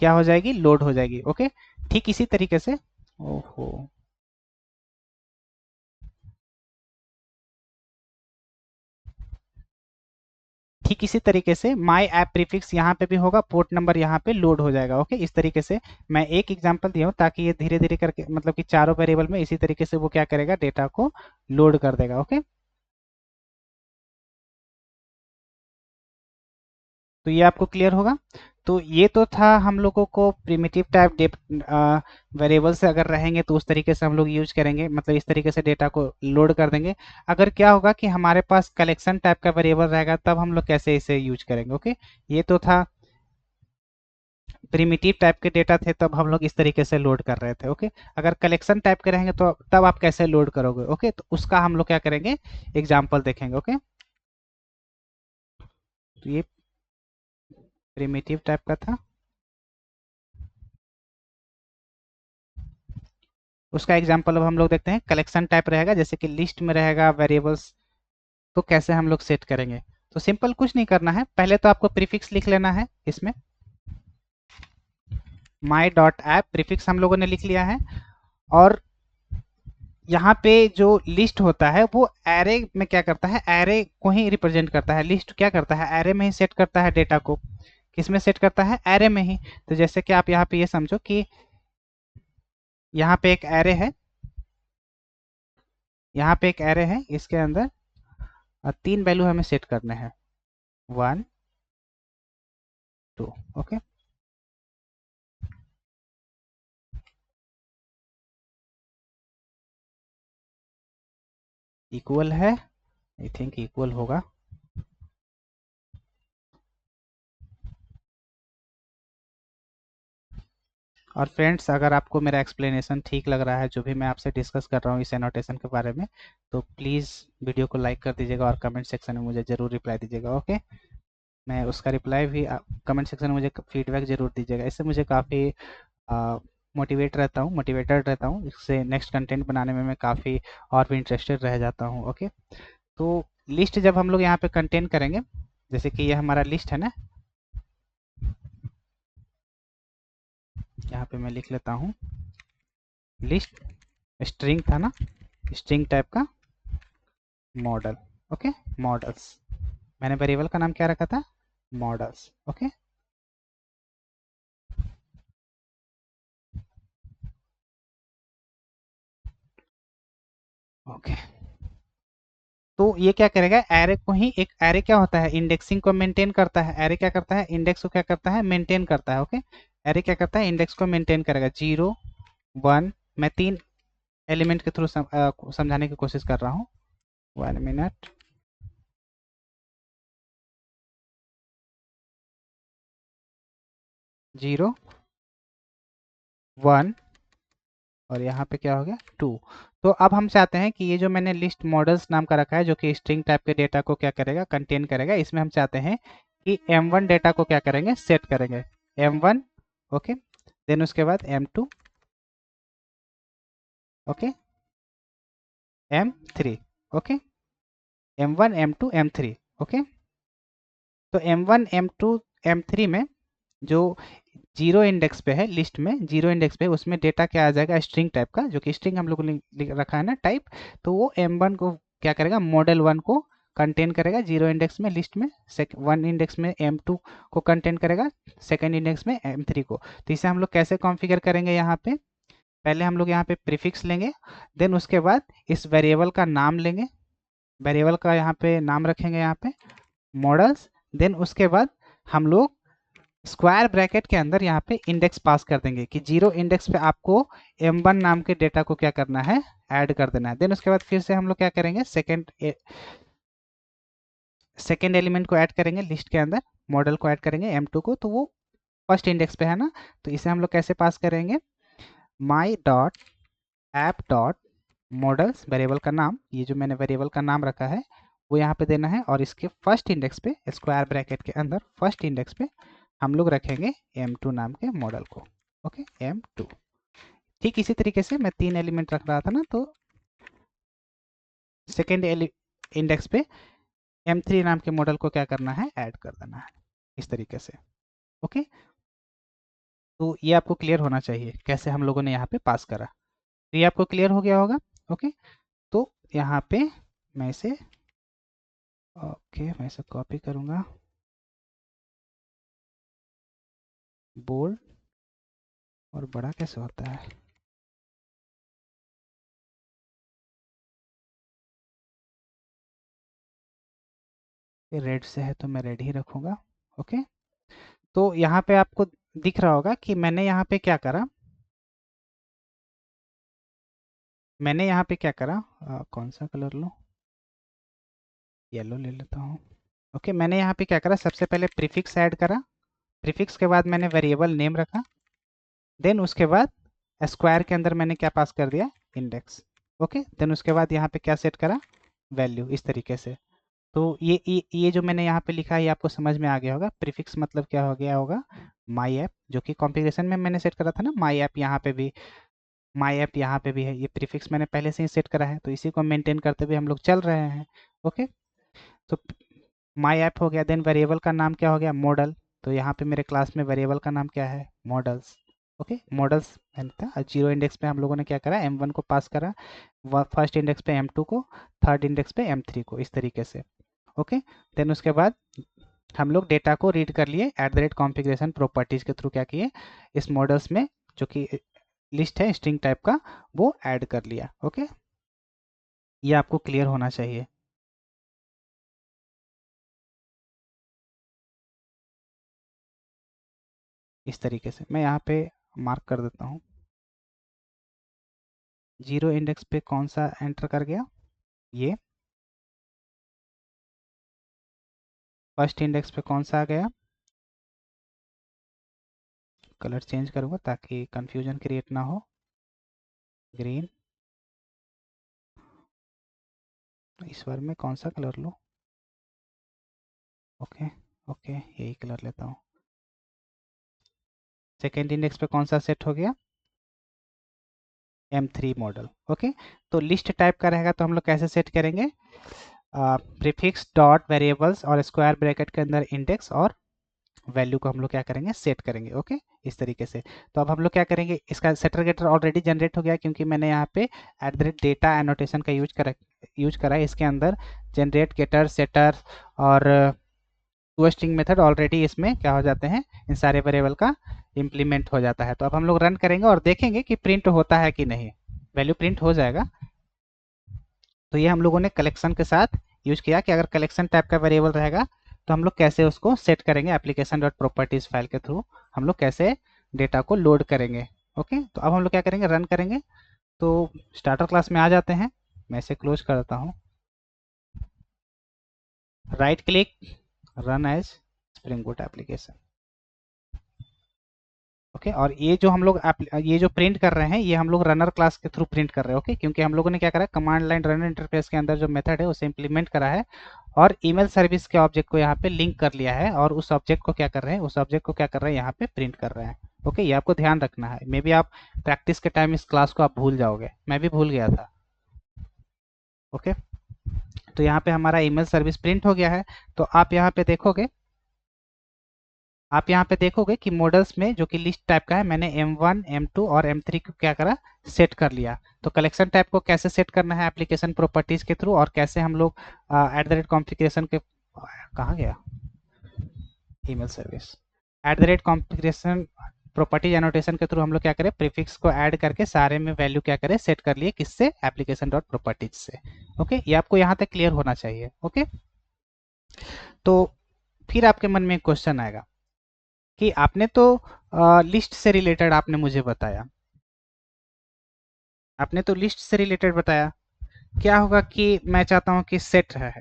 क्या हो जाएगी, लोड हो जाएगी। ओके, ठीक इसी तरीके से, ओहो, ठीक इसी तरीके से माई ऐप प्रीफिक्स यहाँ पे भी होगा, पोर्ट नंबर यहाँ पे लोड हो जाएगा। ओके, इस तरीके से मैं एक एग्जांपल दिया हूँ ताकि ये धीरे धीरे करके, मतलब कि चारों वेरिएबल में इसी तरीके से वो क्या करेगा, डेटा को लोड कर देगा। ओके, तो ये आपको क्लियर होगा। तो ये तो था हम लोगों को प्रिमिटिव टाइप वेरिएबल से अगर रहेंगे तो उस तरीके से हम लोग यूज करेंगे, मतलब इस तरीके से डेटा को लोड कर देंगे। अगर क्या होगा कि हमारे पास कलेक्शन टाइप का वेरिएबल रहेगा तब हम लोग कैसे इसे यूज करेंगे। ओके, ये तो था प्रिमिटिव टाइप के डेटा थे तब हम लोग इस तरीके से लोड कर रहे थे। ओके, अगर कलेक्शन टाइप के रहेंगे तो तब आप कैसे लोड करोगे। ओके, तो उसका हम लोग क्या करेंगे, एग्जाम्पल देखेंगे। ओके, तो ये प्रिमिटिव टाइप का था। उसका एग्जाम्पल अब हम लोग देखते हैं, कलेक्शन टाइप रहेगा जैसे कि लिस्ट में रहेगा वेरिएबल्स, तो कैसे हम लोग सेट करेंगे। तो सिंपल कुछ नहीं करना है, पहले तो आपको प्रीफिक्स लिख लेना है इसमें, माई डॉट ऐप प्रीफिक्स हम लोगों ने लिख लिया है। और यहाँ पे जो लिस्ट होता है वो एरे में क्या करता है, एरे को ही रिप्रेजेंट करता है। लिस्ट क्या करता है, एरे में ही सेट करता है डेटा को। किसमें सेट करता है, एरे में ही। तो जैसे कि आप यहाँ पे ये समझो कि यहाँ पे एक एरे है, यहाँ पे एक एरे है, इसके अंदर तीन वैल्यू हमें सेट करने हैं, 1 2। ओके, इक्वल है, आई थिंक इक्वल होगा। और फ्रेंड्स, अगर आपको मेरा एक्सप्लेनेशन ठीक लग रहा है, जो भी मैं आपसे डिस्कस कर रहा हूँ इस एनोटेशन के बारे में, तो प्लीज़ वीडियो को लाइक कर दीजिएगा और कमेंट सेक्शन में मुझे ज़रूर रिप्लाई दीजिएगा। ओके, मैं उसका रिप्लाई भी कमेंट सेक्शन में मुझे फीडबैक ज़रूर दीजिएगा। इससे मुझे काफ़ी मोटिवेटेड रहता हूँ, इससे नेक्स्ट कंटेंट बनाने में मैं काफ़ी और भी इंटरेस्टेड रह जाता हूँ। ओके, तो लिस्ट जब हम लोग यहाँ पे कंटेन करेंगे, जैसे कि ये हमारा लिस्ट है ना, यहाँ पे मैं लिख लेता हूँ लिस्ट, स्ट्रिंग था ना, स्ट्रिंग टाइप का मॉडल। ओके, मॉडल्स, मैंने वेरिएबल का नाम क्या रखा था, मॉडल्स। ओके, ओके, तो ये क्या करेगा, एरे को ही, एक एरे क्या होता है, इंडेक्सिंग को मेंटेन करता है। एरे क्या करता है, इंडेक्स को क्या करता है, मेंटेन करता है। ओके, एरे क्या करता है, इंडेक्स को मेंटेन करेगा, 0 1। मैं तीन एलिमेंट के थ्रू समझाने की कोशिश कर रहा हूँ, 1 मिनट। 0 1 और यहाँ पे क्या हो गया, 2। तो अब हम चाहते हैं कि ये जो मैंने लिस्ट मॉडल्स नाम का रखा है जो कि स्ट्रिंग टाइप के डेटा को क्या करेगा, कंटेन करेगा, इसमें हम चाहते हैं कि m1 डेटा को क्या करेंगे, सेट करेंगे, m1। ओके, देन उसके बाद m2। Okay, m3। Okay, m1 m2 m3। Okay, तो m1 m2 m3 में जो जीरो इंडेक्स पे है, लिस्ट में जीरो इंडेक्स पे, उसमें डेटा क्या आ जाएगा, स्ट्रिंग टाइप का, जो कि स्ट्रिंग हम लोग ने रखा है ना टाइप। तो वो m1 को क्या करेगा, मॉडल 1 को कंटेन करेगा जीरो इंडेक्स में लिस्ट में, वन इंडेक्स में m2 को कंटेन करेगा, सेकंड इंडेक्स में m3 को। तो इसे हम लोग कैसे कॉन्फ़िगर करेंगे, यहाँ पे पहले हम लोग यहाँ पे प्रीफिक्स लेंगे, देन उसके बाद इस वेरिएबल का नाम लेंगे, वेरिएबल का यहाँ पे नाम रखेंगे, यहाँ पे मॉडल्स। देन उसके बाद हम लोग स्क्वायर ब्रैकेट के अंदर यहाँ पे इंडेक्स पास कर देंगे कि 0 इंडेक्स पे आपको m1 नाम के डेटा को क्या करना है, ऐड कर देना है। देन उसके बाद फिर से हम लोग क्या करेंगे, सेकेंड एलिमेंट को ऐड करेंगे लिस्ट के अंदर, मॉडल को ऐड करेंगे m2 को, तो वो फर्स्ट इंडेक्स पे है ना, तो इसे हम लोग कैसे पास करेंगे, माई dot app dot models, variable का नाम, ये जो मैंने वेरिएबल का नाम रखा है वो यहाँ पे देना है, और इसके फर्स्ट इंडेक्स पे स्क्वायर ब्रैकेट के अंदर फर्स्ट इंडेक्स पे हम लोग रखेंगे m2 नाम के मॉडल को। Okay, m2। ठीक इसी तरीके से मैं 3 एलिमेंट रख रहा था ना, तो सेकेंड इंडेक्स पे m3 नाम के मॉडल को क्या करना है, ऐड कर देना है इस तरीके से। ओके, तो ये आपको क्लियर होना चाहिए कैसे हम लोगों ने यहाँ पे पास करा, तो ये आपको क्लियर हो गया होगा। ओके, तो यहाँ पे मैं इसे मैं इसे कॉपी करूँगा, बोल्ड, और बड़ा कैसे होता है, ये रेड से है तो मैं रेड ही रखूँगा। ओके, तो यहाँ पे आपको दिख रहा होगा कि मैंने यहाँ पे क्या करा, कौन सा कलर लूँ, येलो ले लेता हूँ। ओके, मैंने यहाँ पे क्या करा, सबसे पहले प्रीफिक्स ऐड करा, प्रीफिक्स के बाद मैंने वेरिएबल नेम रखा, देन उसके बाद स्क्वायर के अंदर मैंने क्या पास कर दिया, इंडेक्स। ओके, देन उसके बाद यहाँ पे क्या सेट करा, वैल्यू, इस तरीके से। तो ये जो मैंने यहाँ पे लिखा है ये आपको समझ में आ गया होगा। प्रीफिक्स मतलब क्या हो गया होगा, माई ऐप, जो कि कॉन्फ़िगरेशन में मैंने सेट करा था ना, माई ऐप यहाँ पे भी, माई ऐप यहाँ पे भी है, ये प्रीफिक्स मैंने पहले से ही सेट करा है, तो इसी को मेंटेन करते हुए हम लोग चल रहे हैं। ओके, तो माई ऐप हो गया, देन वेरिएबल का नाम क्या हो गया, मॉडल, तो यहाँ पे मेरे क्लास में वेरिएबल का नाम क्या है, मॉडल्स। ओके, मॉडल्स था, 0 इंडेक्स पे हम लोगों ने क्या करा, m1 को पास करा, फर्स्ट इंडेक्स पे m2 को, थर्ड इंडेक्स पे m3 को, इस तरीके से। ओके, देन उसके बाद हम लोग डेटा को रीड कर लिए @कॉन्फ़िगरेशन प्रॉपर्टीज के थ्रू, क्या किए, इस मॉडल्स में जो कि लिस्ट है स्ट्रिंग टाइप का, वो ऐड कर लिया। ओके, ये आपको क्लियर होना चाहिए। इस तरीके से मैं यहाँ पे मार्क कर देता हूँ, 0 इंडेक्स पे कौन सा एंटर कर गया, ये फर्स्ट इंडेक्स पे कौन सा आ गया, कलर चेंज करूँगा ताकि कंफ्यूजन क्रिएट ना हो, ग्रीन। इस बार मैं कौन सा कलर लूँ, ओके ओके, यही कलर लेता हूँ। सेकेंड इंडेक्स पे कौन सा सेट हो गया, m3 मॉडल। ओके, तो लिस्ट टाइप का रहेगा तो हम लोग कैसे सेट करेंगे, प्रीफिक्स डॉट वेरिएबल्स और स्क्वायर ब्रैकेट के अंदर इंडेक्स और वैल्यू को हम लोग क्या करेंगे, सेट करेंगे। ओके, इस तरीके से। तो अब हम लोग क्या करेंगे, इसका सेटर गेटर ऑलरेडी जनरेट हो गया क्योंकि मैंने यहाँ पे डेटा एनोटेशन का यूज करा है, इसके अंदर जनरेट, गेटर, सेटर और टू स्ट्रिंग मेथड ऑलरेडी इसमें क्या हो जाते हैं, इन सारे वेरिएबल का इम्प्लीमेंट हो जाता है। तो अब हम लोग रन करेंगे और देखेंगे कि प्रिंट होता है कि नहीं, वैल्यू प्रिंट हो जाएगा। तो ये हम लोगों ने कलेक्शन के साथ यूज किया कि अगर कलेक्शन टाइप का वेरिएबल रहेगा तो हम लोग कैसे उसको सेट करेंगे, एप्लीकेशन डॉट प्रॉपर्टीज फाइल के थ्रू हम लोग कैसे डेटा को लोड करेंगे। ओके, तो अब हम लोग क्या करेंगे, रन करेंगे। तो स्टार्टर क्लास में आ जाते हैं, मैं इसे क्लोज कर देता हूँ, right click, run as Spring Boot application. Okay, और ये जो हम लोग ये जो प्रिंट कर रहे हैं ये हम लोग रनर क्लास के थ्रू प्रिंट कर रहे हैं। ओके, क्योंकि हम लोगों ने क्या करा है, कमांड लाइन रनर इंटरफेस के अंदर जो मेथड है उसे इंप्लीमेंट करा है और ईमेल सर्विस के ऑब्जेक्ट को यहाँ पे लिंक कर लिया है, और उस ऑब्जेक्ट को क्या कर रहे हैं, उस ऑब्जेक्ट को क्या कर रहे हैं, यहाँ पे प्रिंट कर रहे हैं। ओके, ये आपको ध्यान रखना है, मे बी आप प्रैक्टिस के टाइम इस क्लास को आप भूल जाओगे, मैं भी भूल गया था। ओके, तो यहाँ पे हमारा ईमेल सर्विस प्रिंट हो गया है। तो आप यहाँ पे देखोगे कि मॉडल्स में जो कि लिस्ट टाइप का है, मैंने m1 m2 और m3 को क्या करा, सेट कर लिया। तो कलेक्शन टाइप को कैसे सेट करना है एप्लीकेशन प्रॉपर्टीज के थ्रू, और कैसे हम लोग कॉन्फ़िगरेशन के, कहाँ गया email service, configuration properties annotation के थ्रू हम लोग क्या करें, प्रीफिक्स को ऐड करके सारे में वैल्यू क्या करें, सेट कर लिए, किससे, एप्लीकेशन डॉट प्रॉपर्टीज से। ओके, ये आपको यहाँ तक क्लियर होना चाहिए। ओके, तो फिर आपके मन में एक क्वेश्चन आएगा कि आपने तो लिस्ट से रिलेटेड आपने मुझे बताया, आपने तो लिस्ट से रिलेटेड बताया। क्या होगा कि मैं चाहता हूं कि सेट रहे,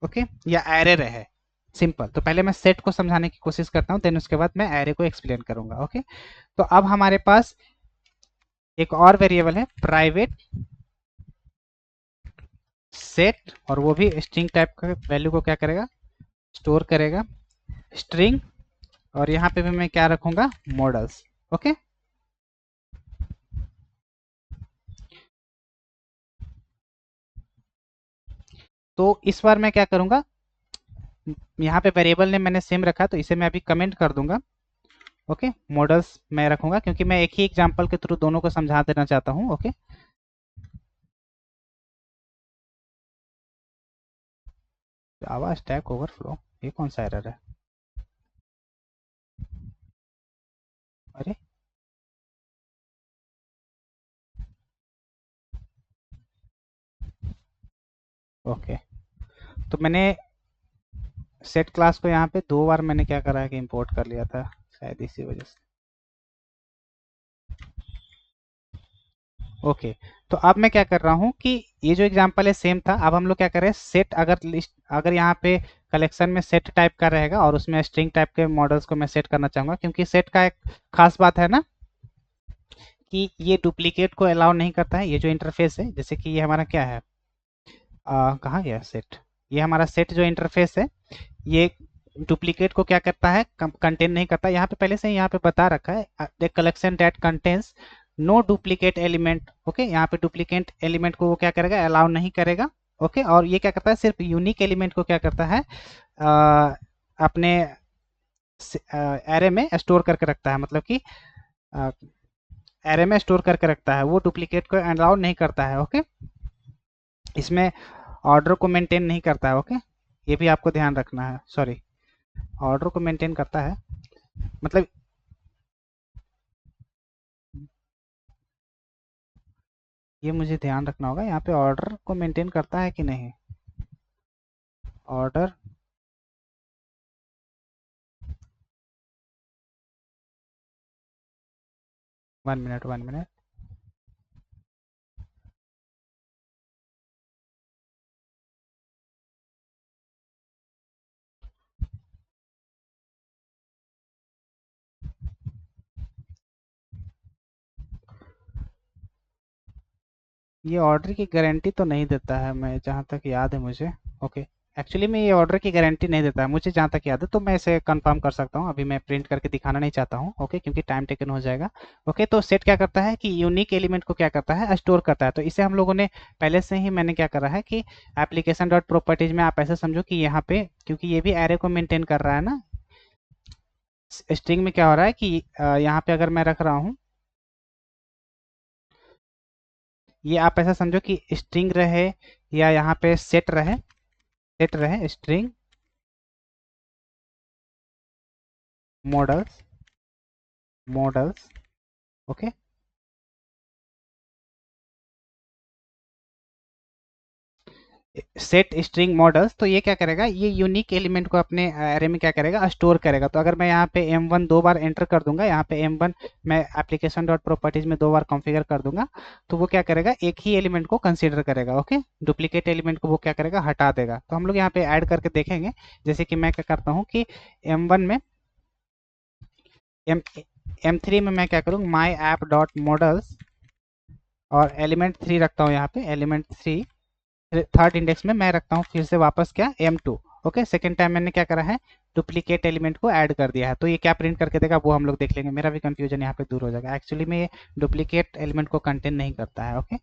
ओके, या एरे रहे। सिंपल। तो पहले मैं सेट को समझाने की कोशिश करता हूं, देन उसके बाद मैं एरे को एक्सप्लेन करूंगा। ओके, तो अब हमारे पास एक और वेरिएबल है प्राइवेट सेट, और वो भी स्ट्रिंग टाइप का वैल्यू को क्या करेगा, स्टोर करेगा, स्ट्रिंग। और यहाँ पे भी मैं क्या रखूंगा, मॉडल्स। ओके, तो इस बार मैं क्या करूंगा, यहाँ पे वेरिएबल ने मैंने सेम रखा, तो इसे मैं अभी कमेंट कर दूंगा। ओके, मॉडल्स मैं रखूंगा क्योंकि मैं एक ही एग्जांपल के थ्रू दोनों को समझा देना चाहता हूँ। ओके, जावा स्टैक ओवरफ्लो, ये कौन सा एरर है? अरे, ओके, तो मैंने सेट क्लास को यहाँ पे 2 बार मैंने क्या करा है कि इंपोर्ट कर लिया था, शायद इसी वजह से। ओके, तो अब मैं क्या कर रहा हूँ कि ये जो एग्जांपल है सेम था, अब हम लोग क्या कर रहे हैं, सेट अगर लिस्ट, अगर यहाँ पे कलेक्शन में सेट टाइप का रहेगा और उसमें स्ट्रिंग टाइप के मॉडल्स को मैं सेट करना चाहूंगा, क्योंकि सेट का एक खास बात है ना कि ये डुप्लीकेट को अलाउ नहीं करता है। ये जो इंटरफेस है, जैसे कि ये हमारा क्या है, कहाँ गया सेट, ये हमारा सेट जो इंटरफेस है, ये डुप्लीकेट को क्या करता है, कंटेन नहीं करता। यहाँ पे पहले से ही यहाँ पे बता रखा है the collection that contains no duplicate element. Okay, यहाँ पे डुप्लीकेट एलिमेंट को वो क्या करेगा, अलाउ नहीं करेगा। ओके, और ये क्या करता है, सिर्फ यूनिक एलिमेंट को क्या करता है, अपने एरे में स्टोर करके रखता है, मतलब कि एरे में स्टोर करके रखता है, वो डुप्लीकेट को अलाउ नहीं करता है। ओके, इसमें ऑर्डर को मेंटेन नहीं करता है। ओके, ये भी आपको ध्यान रखना है, सॉरी, ऑर्डर को मेंटेन करता है, मतलब ये मुझे ध्यान रखना होगा, यहाँ पे ऑर्डर को मेंटेन करता है कि नहीं, ऑर्डर। 1 minute, 1 minute. ये ऑर्डर की गारंटी तो नहीं देता है, मैं जहाँ तक याद है मुझे। ओके, एक्चुअली में ये ऑर्डर की गारंटी नहीं देता है मुझे जहाँ तक याद है, तो मैं इसे कंफर्म कर सकता हूँ। अभी मैं प्रिंट करके दिखाना नहीं चाहता हूँ, ओके, क्योंकि टाइम टेकन हो जाएगा। ओके, तो सेट क्या करता है कि यूनिक एलिमेंट को क्या करता है, स्टोर करता है। तो इसे हम लोगों ने पहले से ही, मैंने क्या करा है कि एप्लीकेशन डॉट प्रॉपर्टीज में आप ऐसे समझो कि यहाँ पे, क्योंकि ये भी एरे को मेंटेन कर रहा है ना, स्ट्रिंग में क्या हो रहा है कि यहाँ पे अगर मैं रख रहा हूँ, ये आप ऐसा समझो कि स्ट्रिंग रहे या यहाँ पे सेट रहे string models, models. Okay, set string models, तो ये क्या करेगा, ये यूनिक एलिमेंट को अपने एरे में क्या करेगा, स्टोर करेगा। तो अगर मैं यहाँ पे m1 2 बार एंटर कर दूंगा, यहाँ पे m1 मैं एप्लीकेशन डॉट प्रॉपर्टीज में 2 बार कॉन्फ़िगर कर दूंगा, तो वो क्या करेगा, एक ही एलिमेंट को कंसीडर करेगा। ओके, डुप्लीकेट एलिमेंट को वो क्या करेगा, हटा देगा। तो हम लोग यहाँ पे ऐड करके देखेंगे, जैसे कि मैं क्या करता हूँ कि m1 में, एम m3 में मैं क्या करूँ, माई ऐप डॉट मॉडल्स, और एलिमेंट 3 रखता हूँ यहाँ पे, एलिमेंट 3 थर्ड इंडेक्स में मैं रखता हूँ फिर से वापस क्या, m2। ओके, सेकेंड टाइम मैंने क्या करा है, डुप्लीकेट एलिमेंट को ऐड कर दिया है। तो ये क्या प्रिंट करके देगा वो हम लोग देख लेंगे, मेरा भी कंफ्यूजन यहाँ पे दूर हो जाएगा। एक्चुअली में ये डुप्लीकेट एलिमेंट को कंटेन नहीं करता है। ओके,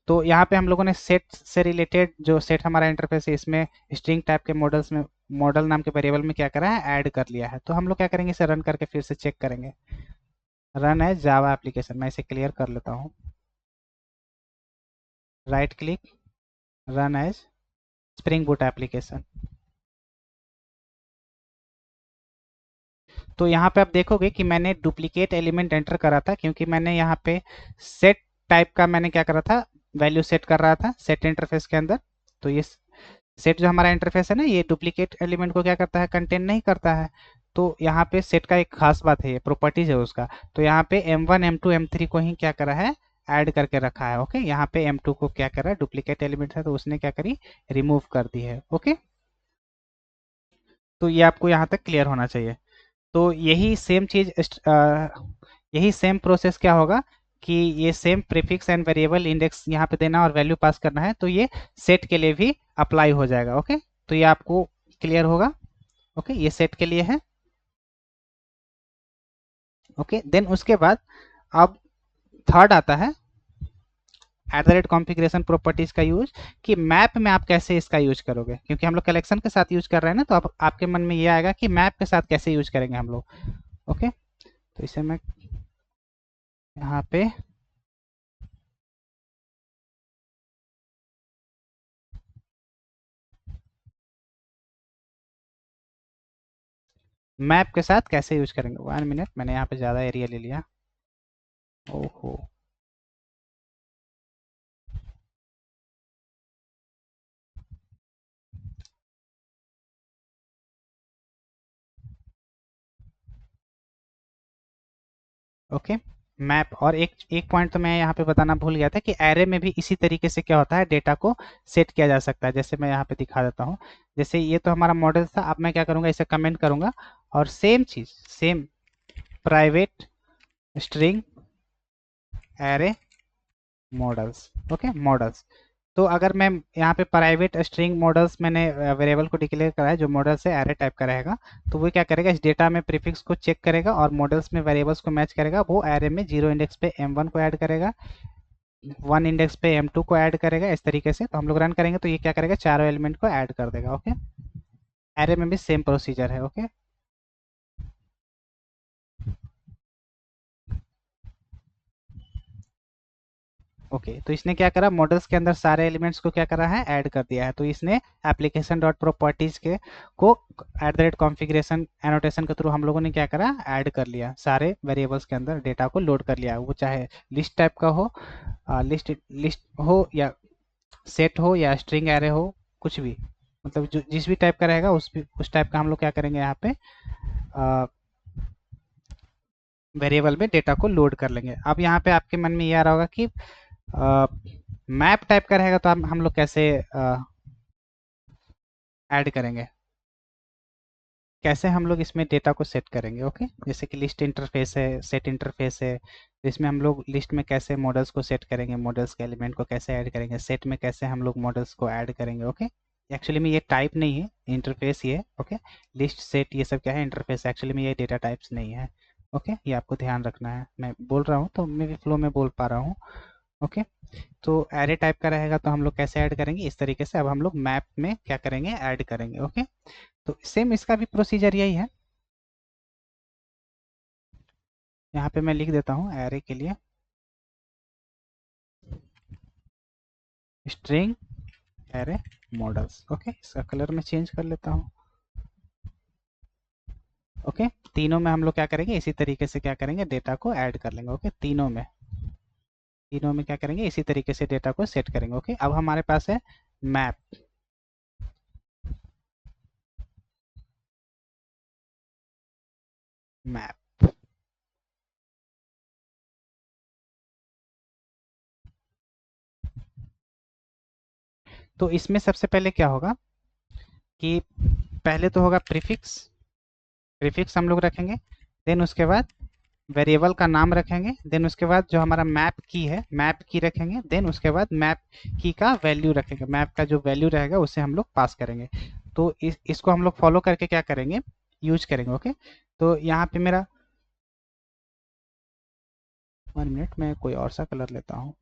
तो यहाँ पे हम लोगों ने सेट से रिलेटेड जो सेट हमारा इंटरफेस है, इसमें स्ट्रिंग टाइप के मॉडल्स में, मॉडल नाम के वेरिएबल में क्या करा है, ऐड कर लिया है। तो हम लोग क्या करेंगे, इसे रन करके फिर से चेक करेंगे। रन है जावा एप्लीकेशन, मैं इसे क्लियर कर लेता हूँ, right click, run as Spring Boot application. तो यहाँ पे आप देखोगे कि मैंने डुप्लीकेट एलिमेंट एंटर करा था, क्योंकि मैंने यहाँ पे सेट टाइप का मैंने क्या करा था, वैल्यू सेट कर रहा था सेट इंटरफेस के अंदर। तो ये सेट जो हमारा इंटरफेस है ना, ये डुप्लीकेट एलिमेंट को क्या करता है, कंटेन नहीं करता है। तो यहाँ पे सेट का एक खास बात है, ये प्रॉपर्टीज है उसका। तो यहाँ पे M1 M2 M3 को ही क्या करा है, ऐड करके रखा है। ओके, यहाँ पे M2 को क्या करा है, डुप्लीकेट एलिमेंट है तो उसने क्या करी, रिमूव कर दी है। ओके, तो ये आपको यहाँ तक क्लियर होना चाहिए। तो यही सेम चीज, यही सेम प्रोसेस क्या होगा कि ये same prefix and variable index यहाँ पे देना और वैल्यू पास करना है, तो ये सेट के लिए भी अप्लाई हो जाएगा। ओके, तो ये आपको क्लियर होगा। ओके, ये सेट के लिए है। ओके, देन उसके बाद अब थर्ड आता है eight the rate configuration properties का यूज, कि मैप में आप कैसे इसका यूज करोगे, क्योंकि हम लोग कलेक्शन के साथ यूज कर रहे हैं ना, तो आप आपके मन में ये आएगा कि मैप के साथ कैसे यूज करेंगे हम लोग। ओके, तो इसे मैं यहाँ पे मैप के साथ कैसे यूज करेंगे, 1 मिनट, मैंने यहाँ पे ज़्यादा एरिया ले लिया। ओहो, ओके, मैप। और एक एक पॉइंट तो मैं यहाँ पे बताना भूल गया था कि एरे में भी इसी तरीके से क्या होता है, डेटा को सेट किया जा सकता है। जैसे मैं यहाँ पे दिखा देता हूँ। जैसे ये तो हमारा मॉडल था, अब मैं क्या करूँगा, इसे कमेंट करूँगा और सेम चीज़, same private string array models. Okay, models. तो अगर मैं यहाँ पे प्राइवेट स्ट्रिंग मॉडल्स मैंने वेरिएबल को डिक्लेयर करा है जो मॉडल से एरे टाइप का रहेगा, तो वो क्या करेगा, इस डेटा में प्रीफिक्स को चेक करेगा और मॉडल्स में वेरिएबल्स को मैच करेगा। वो एरे में 0 इंडेक्स पे M1 को ऐड करेगा, 1 इंडेक्स पे M2 को ऐड करेगा, इस तरीके से। तो हम लोग रन करेंगे तो ये क्या करेगा, चारों एलिमेंट को ऐड कर देगा। ओके, एरे में भी सेम प्रोसीजर है। ओके, ओके, तो इसने क्या करा, मॉडल्स के अंदर सारे एलिमेंट्स को क्या करा है, ऐड कर दिया है। तो इसने एप्लीकेशन डॉट प्रॉपर्टीज के को eight the rate configuration annotation के थ्रू हम लोगों ने क्या करा, ऐड कर लिया, सारे वेरिएबल्स के अंदर डेटा को लोड कर लिया। वो चाहे लिस्ट टाइप का हो, लिस्ट लिस्ट हो या सेट हो या स्ट्रिंग एरे हो, कुछ भी, मतलब जो जिस भी टाइप का रहेगा उस टाइप का हम लोग क्या करेंगे, यहाँ पे वेरिएबल में डेटा को लोड कर लेंगे। अब यहाँ पे आपके मन में ये आ रहा होगा कि मैप टाइप का रहेगा तो हम लोग कैसे ऐड करेंगे, कैसे हम लोग इसमें डेटा को सेट करेंगे। ओके, जैसे कि लिस्ट इंटरफेस है, सेट इंटरफेस है, तो इसमें हम लोग लिस्ट में कैसे मॉडल्स को सेट करेंगे, मॉडल्स के एलिमेंट को कैसे ऐड करेंगे, सेट में कैसे हम लोग मॉडल्स को ऐड करेंगे। ओके, एक्चुअली में ये टाइप नहीं है, इंटरफेस ही है। ओके, लिस्ट सेट ये सब क्या है, इंटरफेस। एक्चुअली में ये डेटा टाइप्स नहीं है। ओके, ये आपको ध्यान रखना है। मैं बोल रहा हूँ तो मैं भी फ्लो में बोल पा रहा हूँ। ओके, तो एरे टाइप का रहेगा तो हम लोग कैसे ऐड करेंगे, इस तरीके से अब हम लोग मैप में क्या करेंगे, ऐड करेंगे। ओके, तो सेम इसका भी प्रोसीजर यही है। यहाँ पे मैं लिख देता हूँ एरे के लिए स्ट्रिंग एरे मॉडल्स। ओके, इसका कलर मैं चेंज कर लेता हूँ। ओके, तीनों में हम लोग क्या करेंगे, इसी तरीके से क्या करेंगे, डेटा को ऐड कर लेंगे। ओके, तीनों में क्या करेंगे, इसी तरीके से डेटा को सेट करेंगे। ओके, अब हमारे पास है मैप। मैप, तो इसमें सबसे पहले क्या होगा कि पहले तो होगा प्रीफिक्स। प्रीफिक्स हम लोग रखेंगे, देन उसके बाद वेरिएबल का नाम रखेंगे, देन उसके बाद जो हमारा मैप की है, मैप की रखेंगे, देन उसके बाद मैप की का वैल्यू रखेंगे। मैप का जो वैल्यू रहेगा उसे हम लोग पास करेंगे। तो इसको हम लोग फॉलो करके क्या करेंगे, यूज करेंगे। ओके, तो यहाँ पे मेरा 1 मिनट, मैं कोई और सा कलर लेता हूँ।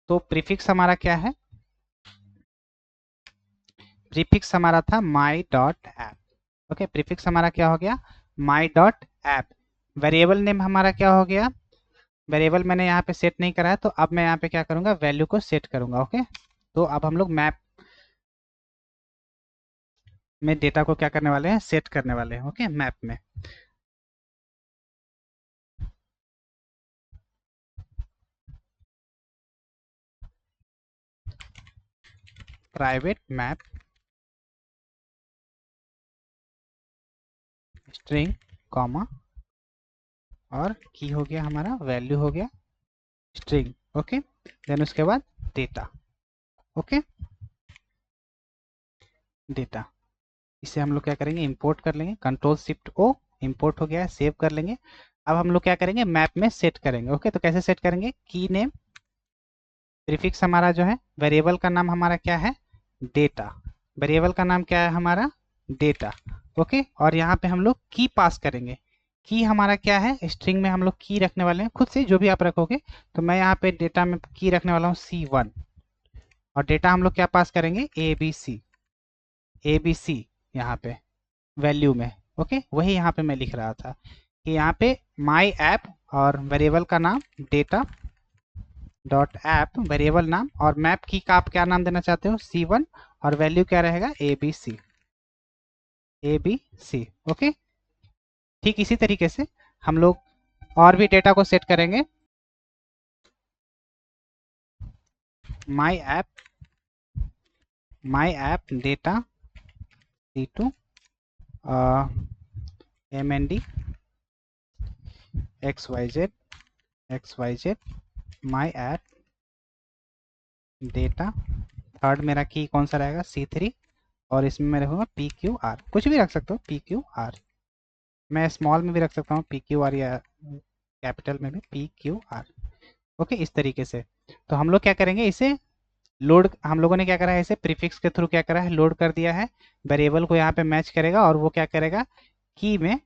तो प्रीफिक्स हमारा क्या है, प्रीफिक्स हमारा था माई डॉट ऐप। ओके, प्रीफिक्स हमारा क्या हो गया, माई डॉट ऐप। वेरिएबल नेम हमारा क्या हो गया, वेरिएबल मैंने यहाँ पे सेट नहीं करा है, तो अब मैं यहाँ पे क्या करूँगा, वैल्यू को सेट करूँगा। ओके, तो अब हम लोग मैप में डेटा को क्या करने वाले हैं, सेट करने वाले हैं। ओके, मैप में प्राइवेट मैप स्ट्रिंग कॉमा और की हो गया हमारा, वैल्यू हो गया स्ट्रिंग। ओके, देन उसके बाद डेटा। ओके, डेटा, इसे हम लोग क्या करेंगे, इंपोर्ट कर लेंगे, कंट्रोल शिफ्ट ओ, इंपोर्ट हो गया है, सेव कर लेंगे। अब हम लोग क्या करेंगे, मैप में सेट करेंगे। ओके, तो कैसे सेट करेंगे, की नेम, प्रीफिक्स हमारा जो है, वेरिएबल का नाम हमारा क्या है, डेटा, वेरिएबल का नाम क्या है हमारा, डेटा। ओके, और यहाँ पे हम लोग की पास करेंगे। की हमारा क्या है, स्ट्रिंग में हम लोग की रखने वाले हैं, खुद से जो भी आप रखोगे। तो मैं यहाँ पे डेटा में की रखने वाला हूँ C1, और डेटा हम लोग क्या पास करेंगे, ABC, ABC यहाँ पे वैल्यू में। ओके, वही यहाँ पे मैं लिख रहा था कि यहाँ पे माई ऐप, और वेरिएबल का नाम डेटा डॉट ऐप, वेरिएबल नाम, और मैप की का आप क्या नाम देना चाहते हो, C1, और वैल्यू क्या रहेगा, ABC, ABC। ओके, ठीक इसी तरीके से हम लोग और भी डेटा को सेट करेंगे। My app, my app data C2 MND XYZ XYZ my app data, third मेरा की कौन सा रहेगा, C3, और इसमें मैं रखूँगा PQR, कुछ भी रख सकते हो, PQR, मैं स्मॉल में भी रख सकता हूँ PQR, या कैपिटल में भी PQR। ओके, इस तरीके से। तो हम लोग क्या करेंगे, इसे लोड, हम लोगों ने क्या करा है, इसे प्रीफिक्स के थ्रू क्या करा है, लोड कर दिया है। वेरिएबल को यहाँ पे मैच करेगा, और वो क्या करेगा, की में,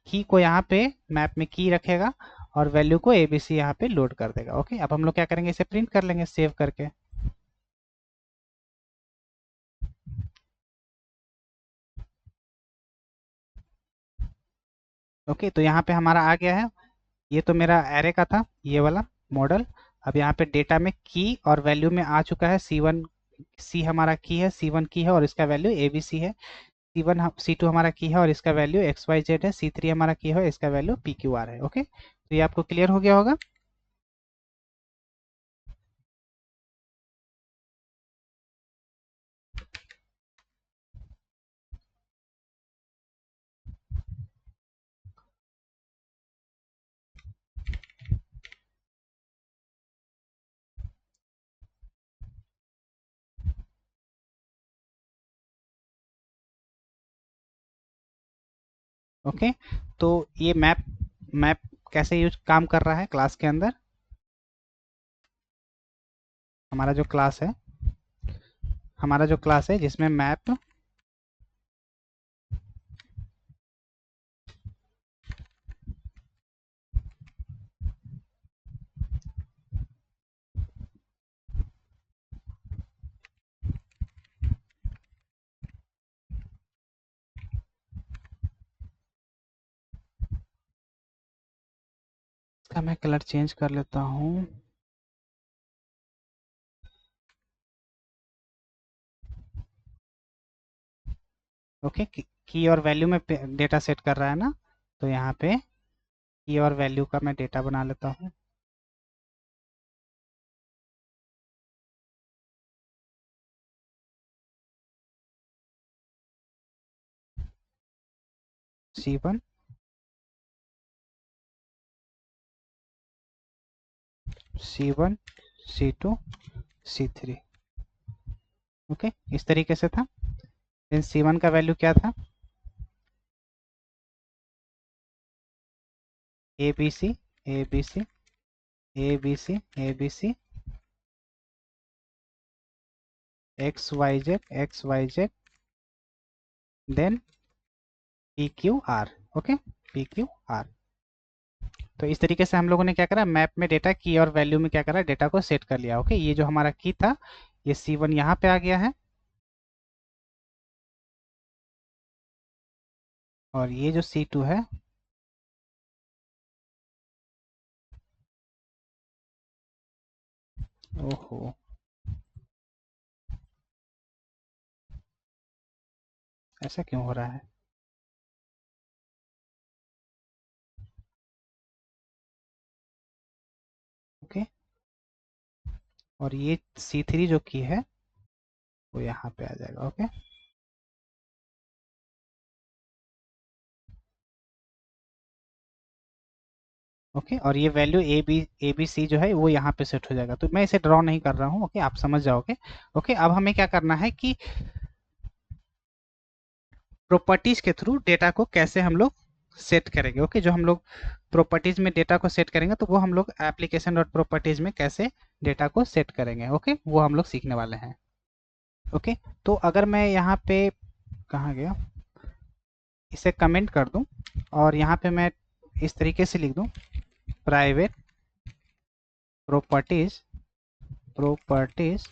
की को यहाँ पे मैप में की रखेगा, और वैल्यू को ABC यहाँ पे लोड कर देगा। ओके, अब हम लोग क्या करेंगे, इसे प्रिंट कर लेंगे सेव करके। ओके, तो यहाँ पे हमारा आ गया है, ये तो मेरा एरे का था ये वाला मॉडल। अब यहाँ पे डेटा में की और वैल्यू में आ चुका है C1, सी हमारा की है, C1 की है और इसका वैल्यू ABC है, C2 हमारा की है और इसका वैल्यू XYZ है, C3 हमारा की है, इसका वैल्यू PQR है। ओके, तो ये आपको क्लियर हो गया होगा। ओके, तो ये मैप, मैप कैसे यूज काम कर रहा है क्लास के अंदर, हमारा जो क्लास है, हमारा जो क्लास है जिसमें मैप, इसका मैं कलर चेंज कर लेता हूँ। ओके, की और वैल्यू में डेटा सेट कर रहा है ना, तो यहाँ पे की और वैल्यू का मैं डेटा बना लेता हूँ। C1, C1, C2, C3। Okay, इस तरीके से था। देन C1 का वैल्यू क्या था, ABC, ABC, ABC, ABC, XYZ, XYZ, then PQR। Okay, PQR। तो इस तरीके से हम लोगों ने क्या करा, मैप में डेटा की और वैल्यू में क्या करा, डेटा को सेट कर लिया। ओके, ये जो हमारा की था, ये C1 यहाँ पे आ गया है, और ये जो C2 है, ओहो, ऐसा क्यों हो रहा है। ओके, और ये C3 जो की है, वो यहाँ पे आ जाएगा। ओके, ओके, और ये वैल्यू ए बी सी जो है वो यहाँ पे सेट हो जाएगा। तो मैं इसे ड्रॉ नहीं कर रहा हूँ, ओके, आप समझ जाओगे। ओके, अब हमें क्या करना है कि प्रॉपर्टीज के थ्रू डेटा को कैसे हम लोग सेट करेंगे। ओके, जो हम लोग प्रॉपर्टीज में डेटा को सेट करेंगे तो वो हम लोग एप्लीकेशन डॉट प्रॉपर्टीज में कैसे डेटा को सेट करेंगे। ओके, वो हम लोग सीखने वाले हैं। ओके, तो अगर मैं यहाँ पे, कहाँ गया, इसे कमेंट कर दूं और यहाँ पे मैं इस तरीके से लिख दूं, private properties properties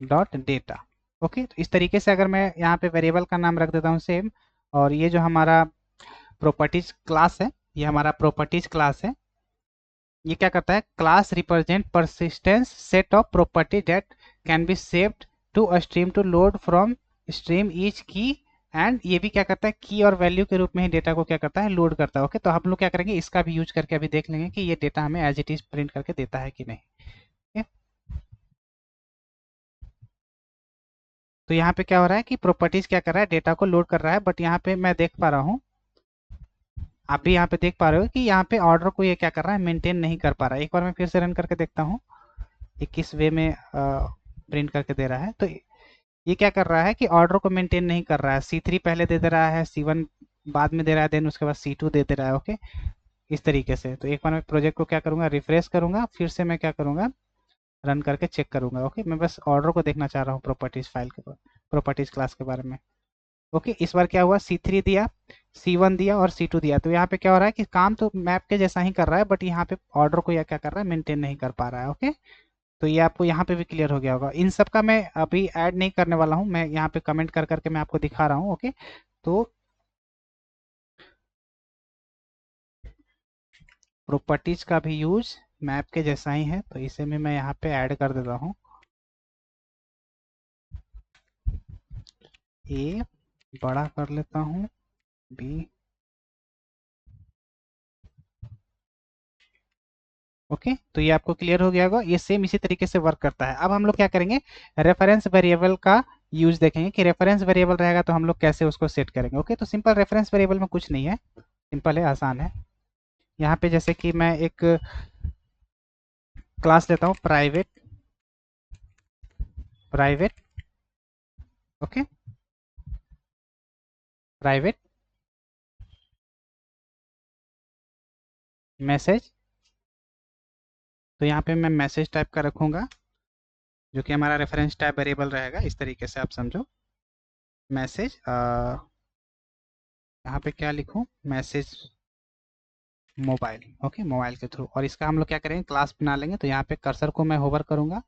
dot data. Okay, तो इस तरीके से अगर मैं यहाँ पे वेरिएबल का नाम रख देता हूँ सेम, और ये जो हमारा प्रॉपर्टीज क्लास है, ये हमारा प्रॉपर्टीज क्लास है, ये क्या करता है, class represent persistence set of property that can be saved to a stream to load from stream each key, and ये भी क्या करता है, की और वैल्यू के रूप में ही डेटा को क्या करता है, लोड करता है। ओके, तो हम लोग क्या करेंगे, इसका भी यूज करके अभी देख लेंगे कि ये डेटा हमें एज इट इज प्रिंट करके देता है कि नहीं। okay? तो यहाँ पे क्या हो रहा है कि प्रॉपर्टीज क्या कर रहा है, डेटा को लोड कर रहा है, बट यहाँ पे मैं देख पा रहा हूँ, आप भी यहाँ पे देख पा रहे हो कि यहाँ पे ऑर्डर को ये क्या कर रहा है, मेंटेन नहीं कर पा रहा है। एक बार मैं फिर से रन करके देखता हूँ ये किस वे में प्रिंट करके दे रहा है। तो ये क्या कर रहा है कि ऑर्डर को मेंटेन नहीं कर रहा है, C3 पहले दे दे रहा है, C1 बाद में दे रहा है, देन उसके बाद C2 दे दे रहा है। ओके, इस तरीके से। तो एक बार मैं प्रोजेक्ट को क्या करूंगा, रिफ्रेश करूंगा, फिर से मैं क्या करूंगा, रन करके चेक करूंगा। ओके, मैं बस ऑर्डर को देखना चाह रहा हूँ प्रॉपर्टीज फाइल के, प्रॉपर्टीज क्लास के बारे में। ओके, इस बार क्या हुआ, C3 दिया, C1 दिया और C2 दिया। तो यहाँ पे क्या हो रहा है कि काम तो मैप के जैसा ही कर रहा है, बट यहाँ पे ऑर्डर को यह क्या कर रहा है, मेंटेन नहीं कर पा रहा है। ओके, तो ये आपको यहाँ पे भी क्लियर हो गया होगा। इन सब का मैं अभी ऐड नहीं करने वाला हूँ, मैं यहाँ पे कमेंट कर करके मैं आपको दिखा रहा हूँ। ओके, तो प्रॉपर्टीज का भी यूज मैप के जैसा ही है, तो इसे भी मैं यहाँ पे ऐड कर देता हूँ। ए बड़ा कर लेता हूँ, बी, ओके, तो ये आपको क्लियर हो गया होगा। ये सेम इसी तरीके से वर्क करता है। अब हम लोग क्या करेंगे, रेफरेंस वेरिएबल का यूज देखेंगे कि रेफरेंस वेरिएबल रहेगा तो हम लोग कैसे उसको सेट करेंगे। ओके, तो सिंपल रेफरेंस वेरिएबल में कुछ नहीं है, सिंपल है, आसान है। यहाँ पे जैसे कि मैं एक क्लास लेता हूँ, private private okay, private message. तो यहाँ पे मैं मैसेज टाइप का रखूँगा, जो कि हमारा रेफरेंस टाइप वेरिएबल रहेगा। इस तरीके से आप समझो, मैसेज, यहाँ पे क्या लिखूँ, मैसेज मोबाइल। ओके, मोबाइल के थ्रू। और इसका हम लोग क्या करेंगे, क्लास बना लेंगे। तो यहाँ पे कर्सर को मैं होवर करूँगा,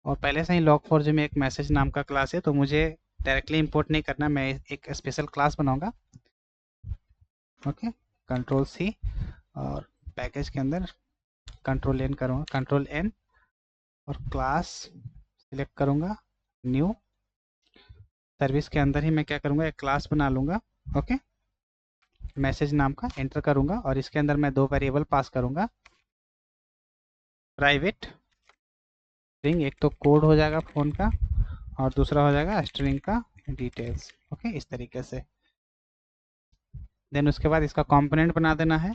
और पहले से ही log4j में एक मैसेज नाम का क्लास है, तो मुझे डायरेक्टली इंपोर्ट नहीं करना, मैं एक स्पेशल क्लास बनाऊंगा। ओके, कंट्रोल सी, और पैकेज के अंदर कंट्रोल एन करूँगा, कंट्रोल एन, और क्लास सिलेक्ट करूँगा, न्यू, सर्विस के अंदर ही मैं क्या करूँगा, एक क्लास बना लूँगा। ओके, मैसेज नाम का, एंटर करूँगा, और इसके अंदर मैं दो वेरिएबल पास करूँगा, प्राइवेट स्ट्रिंग, एक तो कोड हो जाएगा फ़ोन का, और दूसरा हो जाएगा स्ट्रिंग का डिटेल्स। ओके, इस तरीके से। देन उसके बाद इसका कंपोनेंट बना देना है,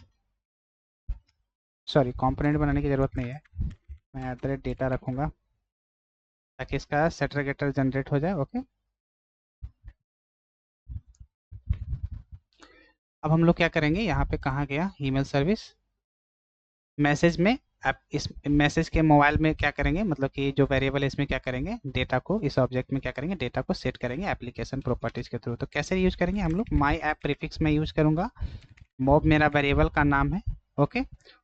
सॉरी, कंपोनेंट बनाने की ज़रूरत नहीं है, मैं एट द रेट डेटा रखूँगा ताकि इसका सेटर गेटर जनरेट हो जाए। ओके, अब हम लोग क्या करेंगे, यहाँ पे कहाँ गया, ईमेल सर्विस, मैसेज में आप इस मैसेज के मोबाइल में क्या करेंगे, मतलब कि जो वेरिएबल है इसमें क्या करेंगे, डेटा को, इस ऑब्जेक्ट में क्या करेंगे, डेटा को सेट करेंगे एप्लीकेशन प्रॉपर्टीज के थ्रू। तो कैसे यूज करेंगे हम लोग, माई ऐप प्रीफिक्स में यूज करूंगा, मॉब मेरा वेरिएबल का नाम है। ओके,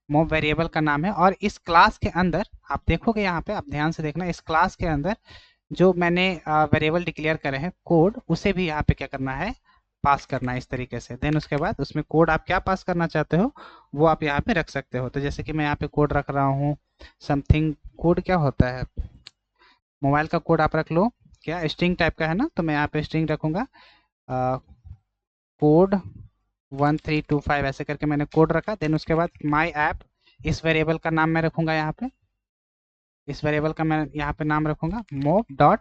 मॉब वेरिएबल का नाम है, और इस क्लास के अंदर आप देखोगे, यहाँ पे आप ध्यान से देखना, इस क्लास के अंदर जो मैंने वेरिएबल डिक्लेयर करे हैं कोड, उसे भी यहाँ पे क्या करना है, पास करना है, इस तरीके से। देन उसके बाद उसमें कोड आप क्या पास करना चाहते हो वो आप यहाँ पे रख सकते हो। तो जैसे कि मैं यहाँ पे कोड रख रहा हूँ, समथिंग, कोड क्या होता है, मोबाइल का कोड आप रख लो, क्या स्ट्रिंग टाइप का है ना, तो मैं यहाँ पे स्ट्रिंग रखूंगा, कोड 1325 ऐसे करके मैंने कोड रखा। देन उसके बाद माई ऐप, इस वेरिएबल का नाम मैं रखूंगा यहाँ पे, इस वेरिएबल का मैं यहाँ पे नाम रखूंगा मोव डॉट,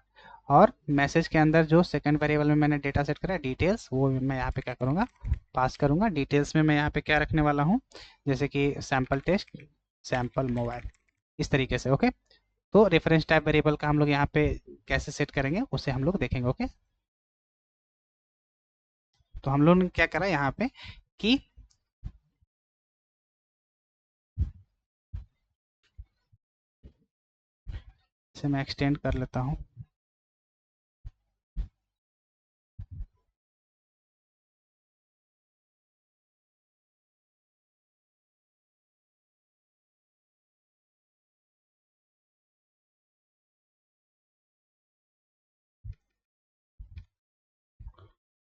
और मैसेज के अंदर जो सेकंड वेरिएबल में मैंने डेटा सेट करा है डिटेल्स, वो मैं यहाँ पे क्या करूँगा, पास करूँगा। डिटेल्स में मैं यहाँ पे क्या रखने वाला हूँ, जैसे कि सैम्पल टेस्ट, सैम्पल मोबाइल, इस तरीके से। ओके, तो रेफरेंस टाइप वेरिएबल का हम लोग यहाँ पे कैसे सेट करेंगे उसे हम लोग देखेंगे। ओके, तो हम लोग ने क्या करा यहाँ पे कि इसे मैं एक्सटेंड कर लेता हूँ।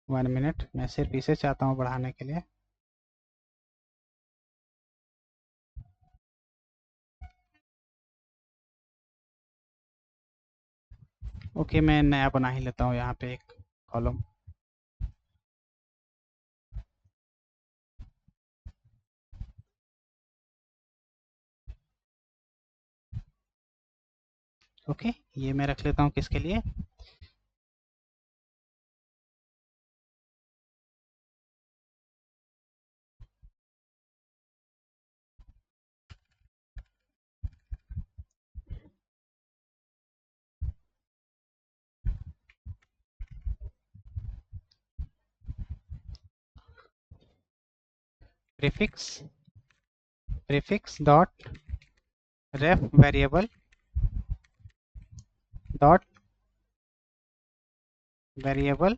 वन मिनट, मैं सिर्फ इसे चाहता हूँ बढ़ाने के लिए। ओके, मैं नया बना ही लेता हूँ यहाँ पे एक कॉलम। ओके, ये मैं रख लेता हूँ किसके लिए, प्रीफिक्स, प्रीफिक्स डॉट रेफ वेरिएबल डॉट वेरिएबल,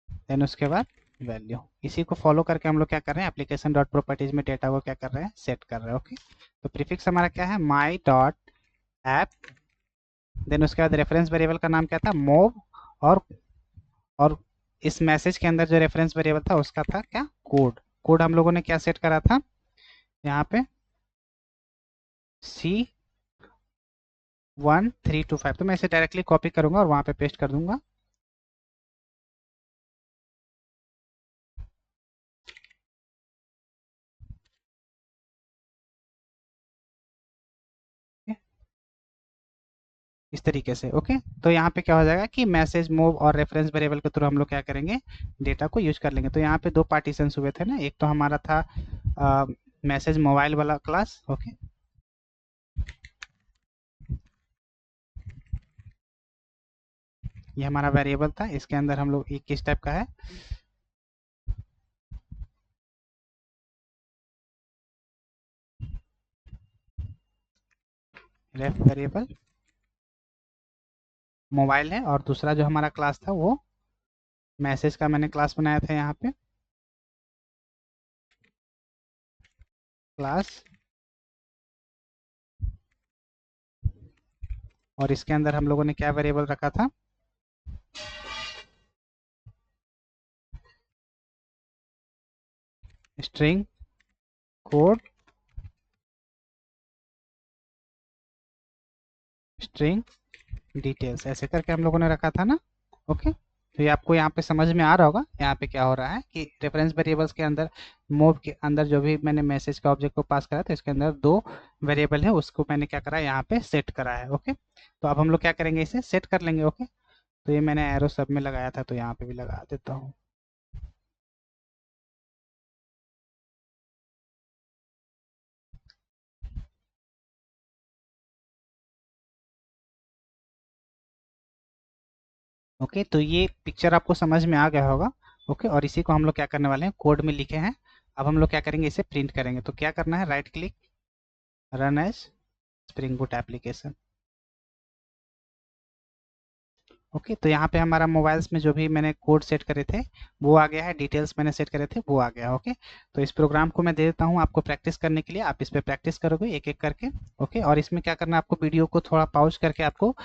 देन उसके बाद वैल्यू। इसी को फॉलो करके हम लोग क्या कर रहे हैं, एप्लीकेशन डॉट प्रॉपर्टीज में डेटा को क्या कर रहे हैं, सेट कर रहे हैं। ओके, तो प्रीफिक्स हमारा क्या है, माई डॉट ऐप, देन उसके बाद रेफरेंस वेरिएबल का नाम क्या था, मोव, और और इस मैसेज के अंदर जो रेफरेंस वेरिएबल था उसका था क्या, कोड। कोड हम लोगों ने क्या सेट करा था यहाँ पे, C1325। तो मैं इसे डायरेक्टली कॉपी करूंगा और वहां पे पेस्ट कर दूंगा। इस तरीके से। ओके, तो यहाँ पे क्या हो जाएगा कि मैसेज, मूव और रेफरेंस वेरिएबल के थ्रू हम लोग क्या करेंगे, डेटा को यूज कर लेंगे। तो यहाँ पे दो पार्टीशन हुए थे ना, एक तो हमारा था मैसेज मोबाइल वाला क्लास। ओके, ये हमारा वेरिएबल था, इसके अंदर हम लोग एक किस टाइप का है, रेफ वेरिएबल मोबाइल है, और दूसरा जो हमारा क्लास था वो मैसेज का मैंने क्लास बनाया था यहाँ पे, क्लास, और इसके अंदर हम लोगों ने क्या वेरिएबल रखा था, स्ट्रिंग कोड, स्ट्रिंग डिटेल्स, ऐसे करके हम लोगों ने रखा था ना। ओके, तो ये आपको यहाँ पे समझ में आ रहा होगा यहाँ पे क्या हो रहा है कि रेफरेंस वेरिएबल्स के अंदर, मोव के अंदर जो भी मैंने मैसेज का ऑब्जेक्ट को पास करा था, इसके अंदर दो वेरिएबल है, उसको मैंने क्या करा है, यहाँ पे सेट करा है। ओके, तो अब हम लोग क्या करेंगे, इसे सेट कर लेंगे। ओके, तो ये मैंने एरो सब में लगाया था, तो यहाँ पे भी लगा देता हूँ। ओके, तो ये पिक्चर आपको समझ में आ गया होगा। ओके, और इसी को हम लोग क्या करने वाले हैं, कोड में लिखे हैं। अब हम लोग क्या करेंगे, इसे प्रिंट करेंगे। तो क्या करना है, right click, run as Spring Boot application. Okay, तो यहाँ पे हमारा मोबाइल्स में जो भी मैंने कोड सेट करे थे वो आ गया है, डिटेल्स मैंने सेट करे थे वो आ गया। ओके, तो इस प्रोग्राम को मैं दे देता हूँ आपको प्रैक्टिस करने के लिए, आप इस पे प्रैक्टिस करोगे एक एक करके। ओके, और इसमें क्या करना है, आपको वीडियो को थोड़ा पॉज करके आपको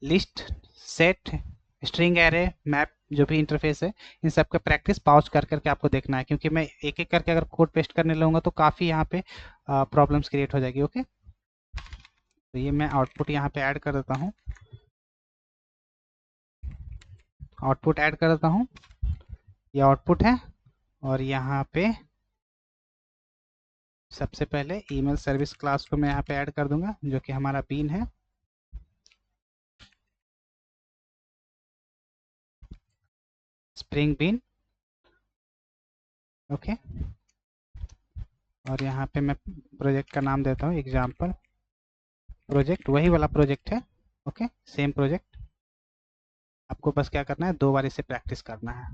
list, set, string array, map, जो भी इंटरफेस है, इन सब का प्रैक्टिस पॉज कर करके आपको देखना है, क्योंकि मैं एक एक करके अगर कोड पेस्ट करने लगूंगा तो काफ़ी यहाँ पे प्रॉब्लम्स क्रिएट हो जाएगी। ओके, तो ये मैं आउटपुट यहाँ पे ऐड कर देता हूँ, आउटपुट ऐड कर देता हूँ, ये आउटपुट है। और यहाँ पे सबसे पहले ईमेल सर्विस क्लास को मैं यहाँ पे ऐड कर दूंगा, जो कि हमारा बीन है। Spring been. ओके, और यहाँ पे मैं प्रोजेक्ट का नाम देता हूँ एग्जाम्पल प्रोजेक्ट, वही वाला प्रोजेक्ट है। Okay, same project. आपको बस क्या करना है, 2 बार इसे प्रैक्टिस करना है।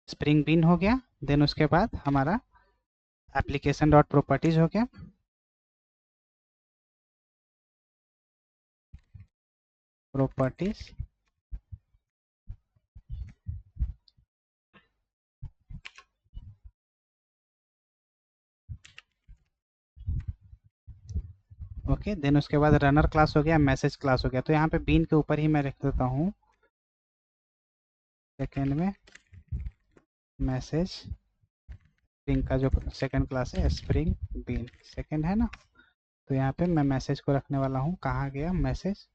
स्प्रिंग बीन हो गया। देन उसके बाद हमारा एप्लीकेशन डॉट प्रॉपर्टीज हो गया। Properties, okay. देन उसके बाद रनर क्लास हो गया, मैसेज क्लास हो गया। तो यहाँ पे बीन के ऊपर ही मैं लिख देता हूँ सेकेंड में मैसेज। स्प्रिंग का जो सेकेंड क्लास है स्प्रिंग बीन सेकेंड है ना, तो यहाँ पे मैं मैसेज को रखने वाला हूँ। कहाँ गया मैसेज,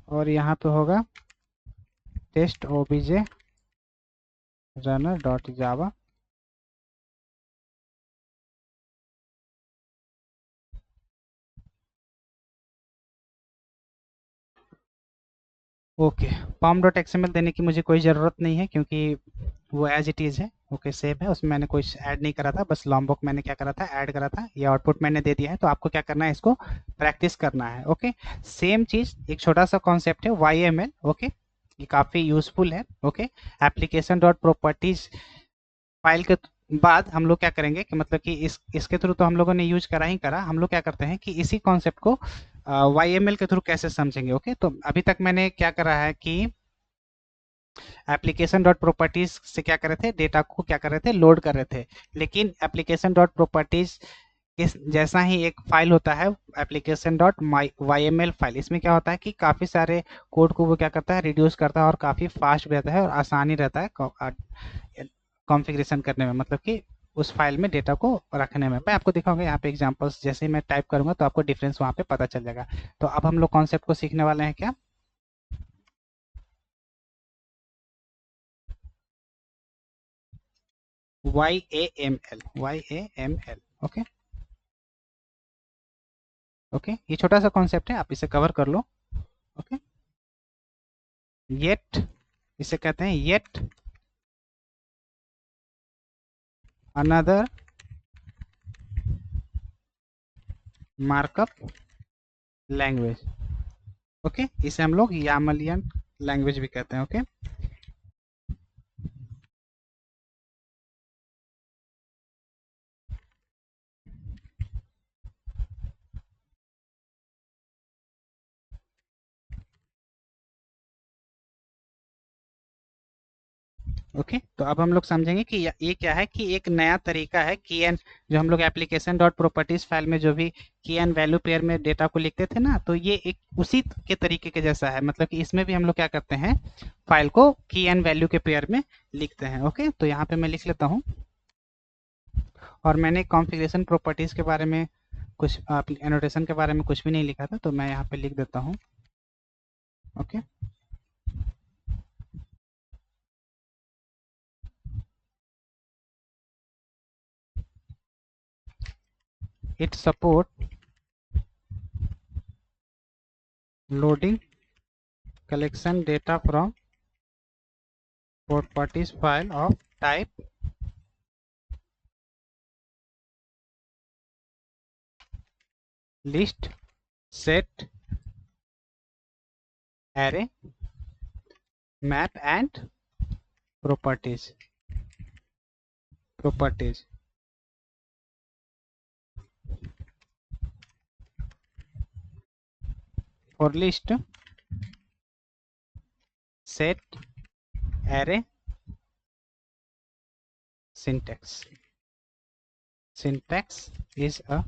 और यहाँ पे होगा test OBJ runner dot Java. Okay, pom dot XML देने की मुझे कोई ज़रूरत नहीं है क्योंकि वो एज इट इज़ है। ओके, सेव है, उसमें मैंने कुछ ऐड नहीं करा था, बस लॉम्बॉक मैंने क्या करा था, ऐड करा था। ये आउटपुट मैंने दे दिया है। तो आपको क्या करना है, इसको प्रैक्टिस करना है। ओके, सेम चीज़, एक छोटा सा कॉन्सेप्ट है वाई एम एल। ओके, ये काफ़ी यूजफुल है। Okay, application dot properties file के बाद हम लोग क्या करेंगे कि मतलब कि इसके थ्रू तो हम लोगों ने यूज करा ही करा, हम लोग क्या करते हैं कि इसी कॉन्सेप्ट को वाई एम एल के थ्रू कैसे समझेंगे। ओके, तो अभी तक मैंने क्या करा है कि एप्लीकेशन डॉट प्रॉपर्टीज से क्या कर रहे थे, डेटा को क्या कर रहे थे, लोड कर रहे थे। लेकिन एप्लीकेशन डॉट प्रॉपर्टीज इस जैसा ही एक फाइल होता है application dot Y M L file, इसमें क्या होता है कि काफ़ी सारे कोड को वो क्या करता है, रिड्यूस करता है और काफ़ी फास्ट रहता है और आसानी रहता है कॉन्फ़िगरेशन करने में, मतलब कि उस फाइल में डेटा को रखने में। मैं आपको दिखाऊंगा यहाँ पे एग्जांपल्स, जैसे ही मैं टाइप करूंगा तो आपको डिफरेंस वहाँ पे पता चल जाएगा। तो अब हम लोग कॉन्सेप्ट को सीखने वाले हैं क्या, YAML। ओके, ओके, ये छोटा सा कॉन्सेप्ट है, आप इसे कवर कर लो। ओके, येट, इसे कहते हैं yet another markup language. Okay, इसे हम लोग यामलियन लैंग्वेज भी कहते हैं। ओके, ओके, तो अब हम लोग समझेंगे कि ये क्या है, कि एक नया तरीका है की एन, जो हम लोग एप्लीकेशन डॉट प्रॉपर्टीज फाइल में जो भी की एन वैल्यू पेयर में डेटा को लिखते थे ना, तो ये एक उसी के तरीके के जैसा है। मतलब कि इसमें भी हम लोग क्या करते हैं, फाइल को की एन वैल्यू के पेयर में लिखते हैं। ओके, तो यहाँ पे मैं लिख लेता हूँ, और मैंने कॉन्फ़िगरेशन प्रॉपर्टीज के बारे में कुछ एनोटेशन के बारे में कुछ भी नहीं लिखा था, तो मैं यहाँ पे लिख देता हूँ। Okay, it support loading collection data from properties file of type list set array map and properties for list set array syntax is a,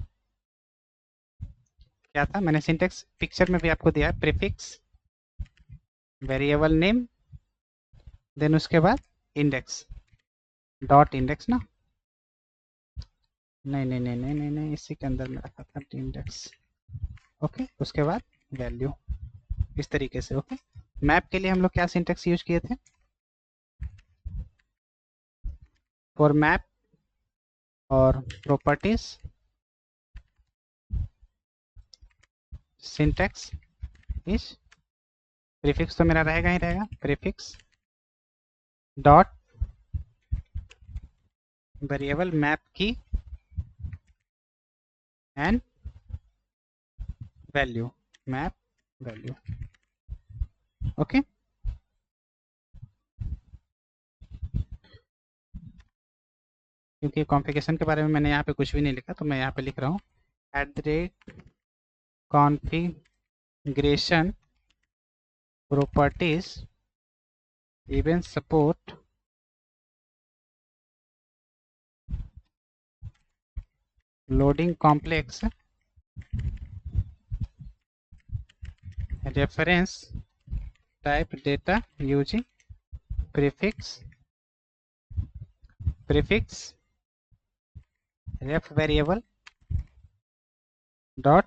क्या था, मैंने सिंटेक्स पिक्चर में भी आपको दिया है, प्रीफिक्स वेरिएबल नेम, देन उसके बाद इंडेक्स डॉट इंडेक्स ना, नहीं नहीं नहीं नहीं नहीं नहीं, इसी के अंदर में रखा था इंडेक्स। ओके, उसके बाद वैल्यू, इस तरीके से। ओके, मैप के लिए हम लोग क्या सिंटेक्स यूज किए थे, फॉर मैप और प्रॉपर्टीज सिंटैक्स इज प्रीफिक्स तो मेरा रहेगा ही रहेगा, प्रीफिक्स डॉट वेरिएबल मैप की and value, map value. Okay, क्योंकि कॉन्फ़िगरेशन के बारे में मैंने यहाँ पे कुछ भी नहीं लिखा तो मैं यहाँ पे लिख रहा हूँ @configuration properties even support loading complex reference type data using prefix ref variable dot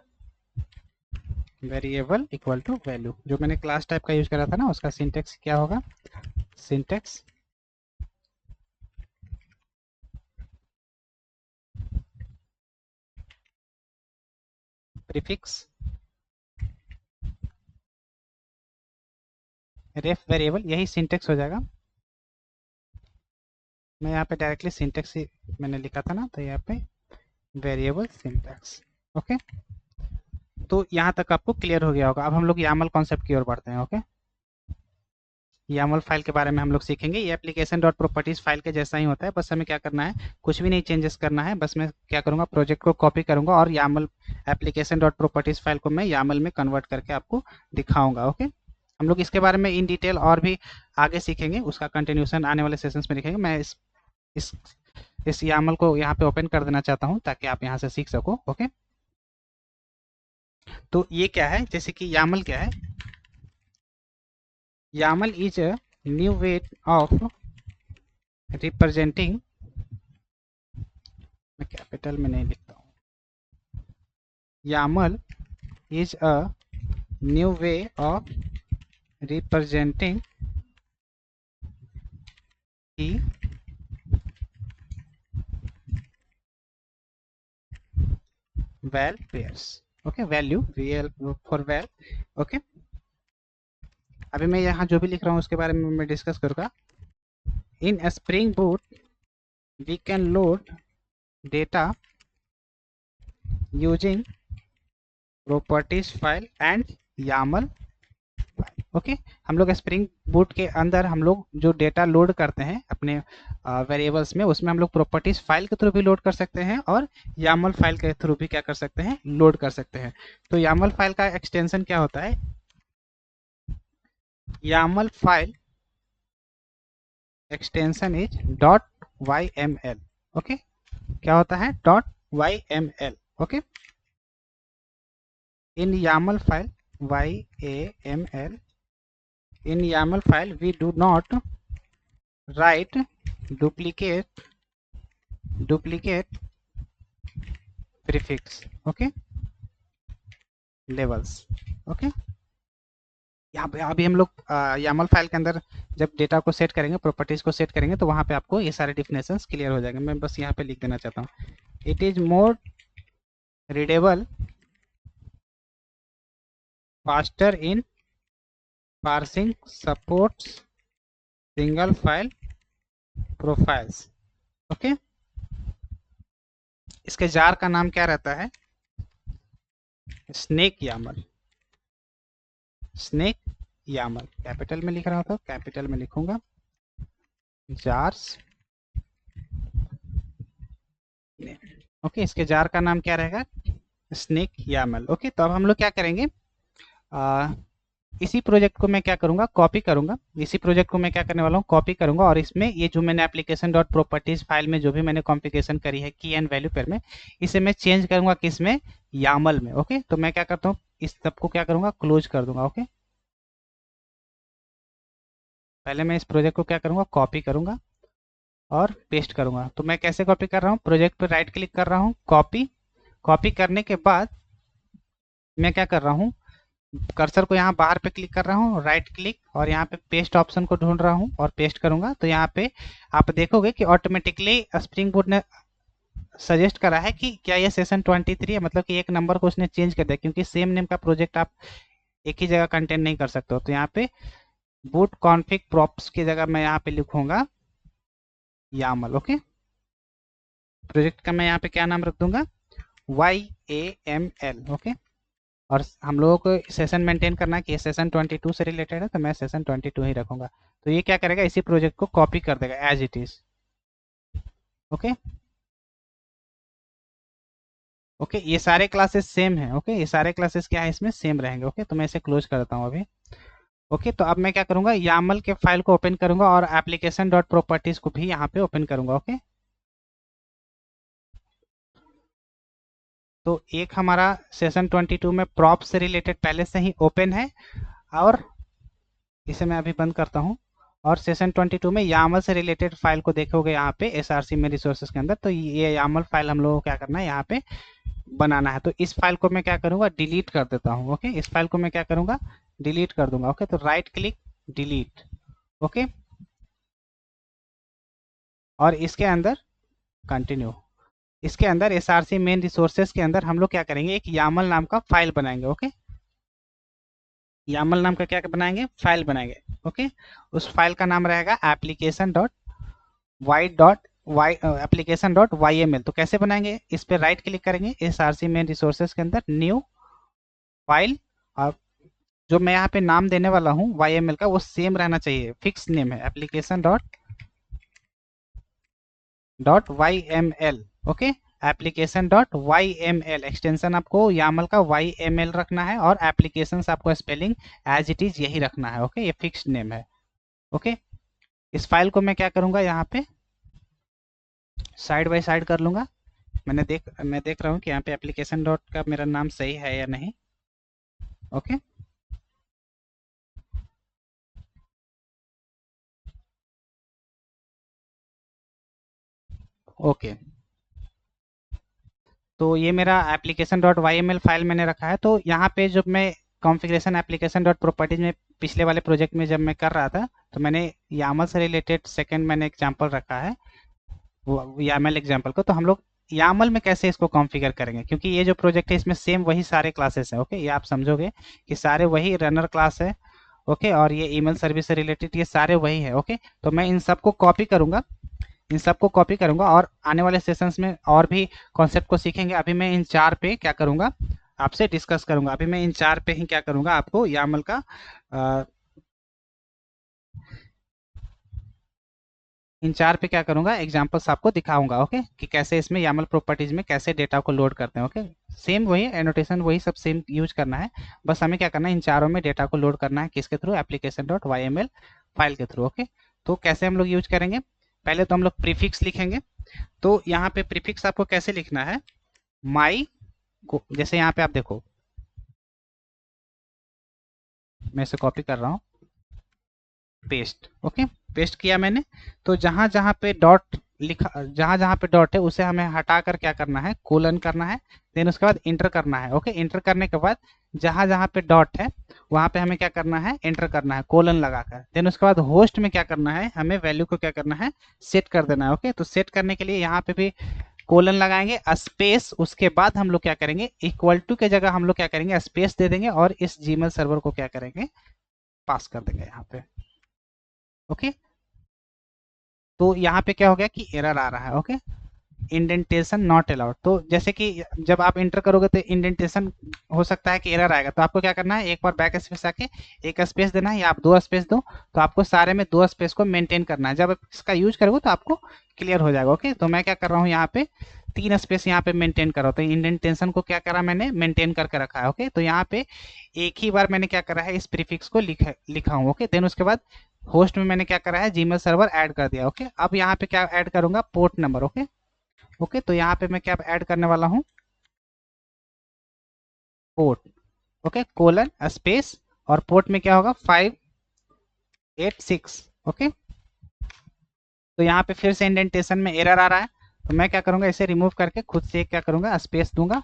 variable equal to value. जो मैंने क्लास टाइप का यूज करा था ना, उसका सिंटेक्स क्या होगा, सिंटेक्स प्रीफिक्स रेफ वेरिएबल, यही सिंटेक्स हो जाएगा। मैं यहाँ पे डायरेक्टली सिंटेक्स ही मैंने लिखा था ना, तो यहाँ पे वेरिएबल सिंटेक्स। ओके, तो यहाँ तक आपको क्लियर हो गया होगा। अब हम लोग यामल कॉन्सेप्ट की ओर बढ़ते हैं। ओके, यामल फाइल के बारे में हम लोग सीखेंगे। ये एप्लीकेशन डॉट प्रॉपर्टीज फाइल के जैसा ही होता है, बस हमें क्या करना है, कुछ भी नहीं चेंजेस करना है। बस मैं क्या करूँगा, प्रोजेक्ट को कॉपी करूँगा और Yamala application dot properties file को मैं यामल में कन्वर्ट करके आपको दिखाऊंगा। ओके, हम लोग इसके बारे में इन डिटेल और भी आगे सीखेंगे, उसका कंटिन्यूशन आने वाले सेशंस में दिखेंगे। मैं इस इस यामल को यहाँ पे ओपन कर देना चाहता हूँ ताकि आप यहाँ से सीख सको। ओके, तो ये क्या है, जैसे कि यामल क्या है, YAML is a new way of representing, मैं कैपिटल में नहीं लिखता हूँ, YAML is a new way of representing key val pairs। Okay, value for val. Okay, अभी मैं यहाँ जो भी लिख रहा हूँ उसके बारे में मैं डिस्कस करूँगा। In Spring Boot we can load data using properties file and YAML file. Okay, हम लोग स्प्रिंग बूट के अंदर हम लोग जो डेटा लोड करते हैं अपने वेरिएबल्स में, उसमें हम लोग प्रॉपर्टीज फाइल के थ्रू भी लोड कर सकते हैं और YAML फाइल के थ्रू भी क्या कर सकते हैं, लोड कर सकते हैं। तो YAML फाइल का एक्सटेंशन क्या होता है, YAML file extension is .yml। Okay, क्या होता है, .yml। Okay, in YAML file YAML, in YAML file we do not write duplicate prefix, okay, levels। Okay, यहाँ पे अभी हम लोग YAML फाइल के अंदर जब डेटा को सेट करेंगे, प्रॉपर्टीज को सेट करेंगे, तो वहाँ पे आपको ये सारे डिफिनेशंस क्लियर हो जाएंगे। मैं बस यहाँ पे लिख देना चाहता हूँ, it is more readable faster in parsing supports single file profiles. Okay, इसके जार का नाम क्या रहता है, snake YAML। Snake YAML capital में लिख रहा था, कैपिटल में लिखूंगा, जार्स। ओके, इसके जार का नाम क्या रहेगा, स्नेक YAML। ओके, तो अब हम लोग क्या करेंगे, इसी प्रोजेक्ट को मैं क्या करूंगा, कॉपी करूंगा। इसी प्रोजेक्ट को मैं क्या करने वाला हूँ, कॉपी करूंगा और इसमें ये जो मैंने एप्लीकेशन डॉट प्रॉपर्टीज फाइल में जो भी मैंने कॉन्फ़िगरेशन करी है की एंड वैल्यू पेयर में, इसे मैं चेंज करूंगा किस में, YAML में। ओके, तो मैं क्या करता हूँ, इस सब को क्या करूंगा, क्लोज कर दूंगा। ओके, पहले मैं इस प्रोजेक्ट को क्या करूंगा, कॉपी करूंगा और पेस्ट करूंगा। तो मैं कैसे कॉपी कर रहा हूँ, प्रोजेक्ट पर राइट क्लिक कर रहा हूँ, कॉपी। कॉपी करने के बाद मैं क्या कर रहा हूँ, कर्सर को यहाँ बाहर पे क्लिक कर रहा हूँ, राइट क्लिक, और यहाँ पे पेस्ट ऑप्शन को ढूंढ रहा हूँ और पेस्ट करूंगा। तो यहाँ पे आप देखोगे कि ऑटोमेटिकली स्प्रिंग बूट ने सजेस्ट करा है कि क्या ये सेशन 23 है, मतलब कि एक नंबर को उसने चेंज कर दिया, क्योंकि सेम नेम का प्रोजेक्ट आप एक ही जगह कंटेंट नहीं कर सकते हो। तो यहाँ पे बूट कॉन्फिग प्रॉप्स की जगह मैं यहाँ पे लिखूंगा यामल। ओके, प्रोजेक्ट का मैं यहाँ पे क्या नाम रख दूंगा, YAML। ओके, और हम लोगों को सेशन मेंटेन करना है कि ये सेशन 22 से रिलेटेड है, तो मैं सेशन 22 ही रखूंगा। तो ये क्या करेगा, इसी प्रोजेक्ट को कॉपी कर देगा as it is. Okay okay, ये सारे क्लासेस सेम हैं। ओके, ये सारे क्लासेस क्या है, इसमें सेम रहेंगे। ओके, तो मैं इसे क्लोज करता हूँ अभी। ओके, तो अब मैं क्या करूंगा, यामल के फाइल को ओपन करूंगा और एप्लीकेशन डॉट प्रॉपर्टीज को भी यहाँ पे ओपन करूंगा। ओके, तो एक हमारा सेशन 22 में प्रॉप से रिलेटेड पहले से ही ओपन है, और इसे मैं अभी बंद करता हूँ। और सेशन 22 में यामल से रिलेटेड फाइल को देखोगे यहाँ पे SRC में रिसोर्सेज के अंदर, तो ये यामल फाइल हम लोगों को क्या करना है, यहाँ पे बनाना है। तो इस फाइल को मैं क्या करूंगा, डिलीट कर देता हूँ। ओके, इस फाइल को मैं क्या करूंगा, डिलीट कर दूंगा। ओके, तो राइट क्लिक डिलीट। ओके, और इसके अंदर कंटिन्यू, इसके अंदर SRC मेन रिसोर्सेज के अंदर हम लोग क्या करेंगे, एक यामल नाम का फाइल बनाएंगे। ओके, यामल नाम का क्या बनाएंगे, फाइल बनाएंगे। ओके, उस फाइल का नाम रहेगा application dot Y dot Y application dot YML। तो कैसे बनाएंगे, इस पर राइट क्लिक करेंगे SRC मेन रिसोर्सेज के अंदर, न्यू फाइल, और जो मैं यहाँ पे नाम देने वाला हूँ YML का, वो सेम रहना चाहिए, फिक्स नेम है application dot dot YML। Okay, application dot YML extension आपको यामल का YML रखना है, और एप्लीकेशन आपको स्पेलिंग एज इट इज यही रखना है। ओके, ये फिक्स्ड नेम है। ओके, इस फाइल को मैं क्या करूंगा, यहाँ पे साइड बाय साइड कर लूंगा। मैं देख रहा हूँ कि यहाँ पे एप्लीकेशन डॉट का मेरा नाम सही है या नहीं। ओके, ओके, तो ये मेरा एप्लीकेशन डॉट YML फाइल मैंने रखा है। तो यहाँ पे जब मैं कॉन्फ़िगरेशन एप्लीकेशन डॉट प्रॉपर्टीज में पिछले वाले प्रोजेक्ट में जब मैं कर रहा था, तो मैंने यामल से रिलेटेड सेकंड मैंने एग्जांपल रखा है, वो यामल एग्जांपल को। तो हम लोग यामल में कैसे इसको कॉन्फ़िगर करेंगे, क्योंकि ये जो प्रोजेक्ट है इसमें सेम वही सारे क्लासेस हैं। ओके, ये आप समझोगे कि सारे वही रनर क्लास है। ओके, और ये ईमेल सर्विस से रिलेटेड ये सारे वही है। ओके, तो मैं इन सबको कॉपी करूंगा, इन सबको कॉपी करूंगा, और आने वाले सेशंस में और भी कॉन्सेप्ट को सीखेंगे। अभी मैं इन चार पे क्या करूंगा, आपसे डिस्कस करूंगा। अभी मैं इन चार पे ही क्या करूंगा, आपको यामल का इन चार पे क्या करूंगा, एग्जांपल्स आपको दिखाऊंगा। ओके, कि कैसे इसमें यामल प्रॉपर्टीज में कैसे डेटा को लोड करते हैं। ओके, सेम वही एनोटेशन, वही सब सेम यूज करना है, बस हमें क्या करना है, इन चारों में डेटा को लोड करना है। किसके through, application dot YML file के थ्रू। ओके, तो कैसे हम लोग यूज करेंगे, पहले तो हम लोग प्रीफिक्स लिखेंगे। तो यहाँ पे प्रीफिक्स आपको कैसे लिखना है, माई को, जैसे यहाँ पे आप देखो, मैं इसे कॉपी कर रहा हूँ, पेस्ट। ओके, पेस्ट किया मैंने। तो जहां जहां पे डॉट लिखा, जहां जहां पे डॉट है उसे हमें हटाकर क्या करना है, कोलन करना है। देन उसके बाद इंटर करना है। ओके, इंटर करने के बाद जहां जहां पे डॉट है वहां पे हमें क्या करना है, एंटर करना है कोलन लगाकर। देन उसके बाद होस्ट में क्या करना है, हमें वैल्यू को क्या करना है, सेट कर देना है। ओके, तो सेट करने के लिए यहाँ पे भी कोलन लगाएंगे, स्पेस, उसके बाद हम लोग क्या करेंगे, इक्वल टू के जगह हम लोग क्या करेंगे, स्पेस दे देंगे, और इस जीमेल सर्वर को क्या करेंगे, पास कर देंगे यहाँ पे। ओके, तो यहाँ पे क्या हो गया कि एरर आ रहा है। Okay, indentation not allowed. तो जैसे कि जब आप इंटर करोगे तो इंडेंटेशन हो सकता है कि एरर आएगा, तो आपको क्या करना है, एक बार बैक स्पेस आके एक स्पेस देना है, या आप दो स्पेस दो, तो आपको सारे में दो स्पेस को मेंटेन करना है। जब आप इसका यूज करोगे तो आपको क्लियर हो जाएगा। ओके, तो मैं क्या कर रहा हूँ, यहाँ पे तीन स्पेस यहाँ पे मेंटेन कर रहा हूँ। तो इंडेंटेशन को क्या करा मैंने, मेंटेन करके रखा है। ओके, तो यहाँ पे एक ही बार मैंने क्या करा है, इस प्रीफिक्स को लिखा हूँ। ओके, देन उसके बाद होस्ट में मैंने क्या करा है, जीमेल सर्वर ऐड कर दिया। ओके, अब यहाँ पे क्या ऐड करूंगा, पोर्ट नंबर। ओके ओके, तो यहाँ पे मैं क्या ऐड करने वाला हूँ, पोर्ट। ओके, कोलन स्पेस, और पोर्ट में क्या होगा, 586। ओके, तो यहाँ पे फिर से इंडेंटेशन में एरर आ रहा है, तो मैं क्या करूंगा, इसे रिमूव करके खुद से क्या करूंगा, स्पेस दूंगा,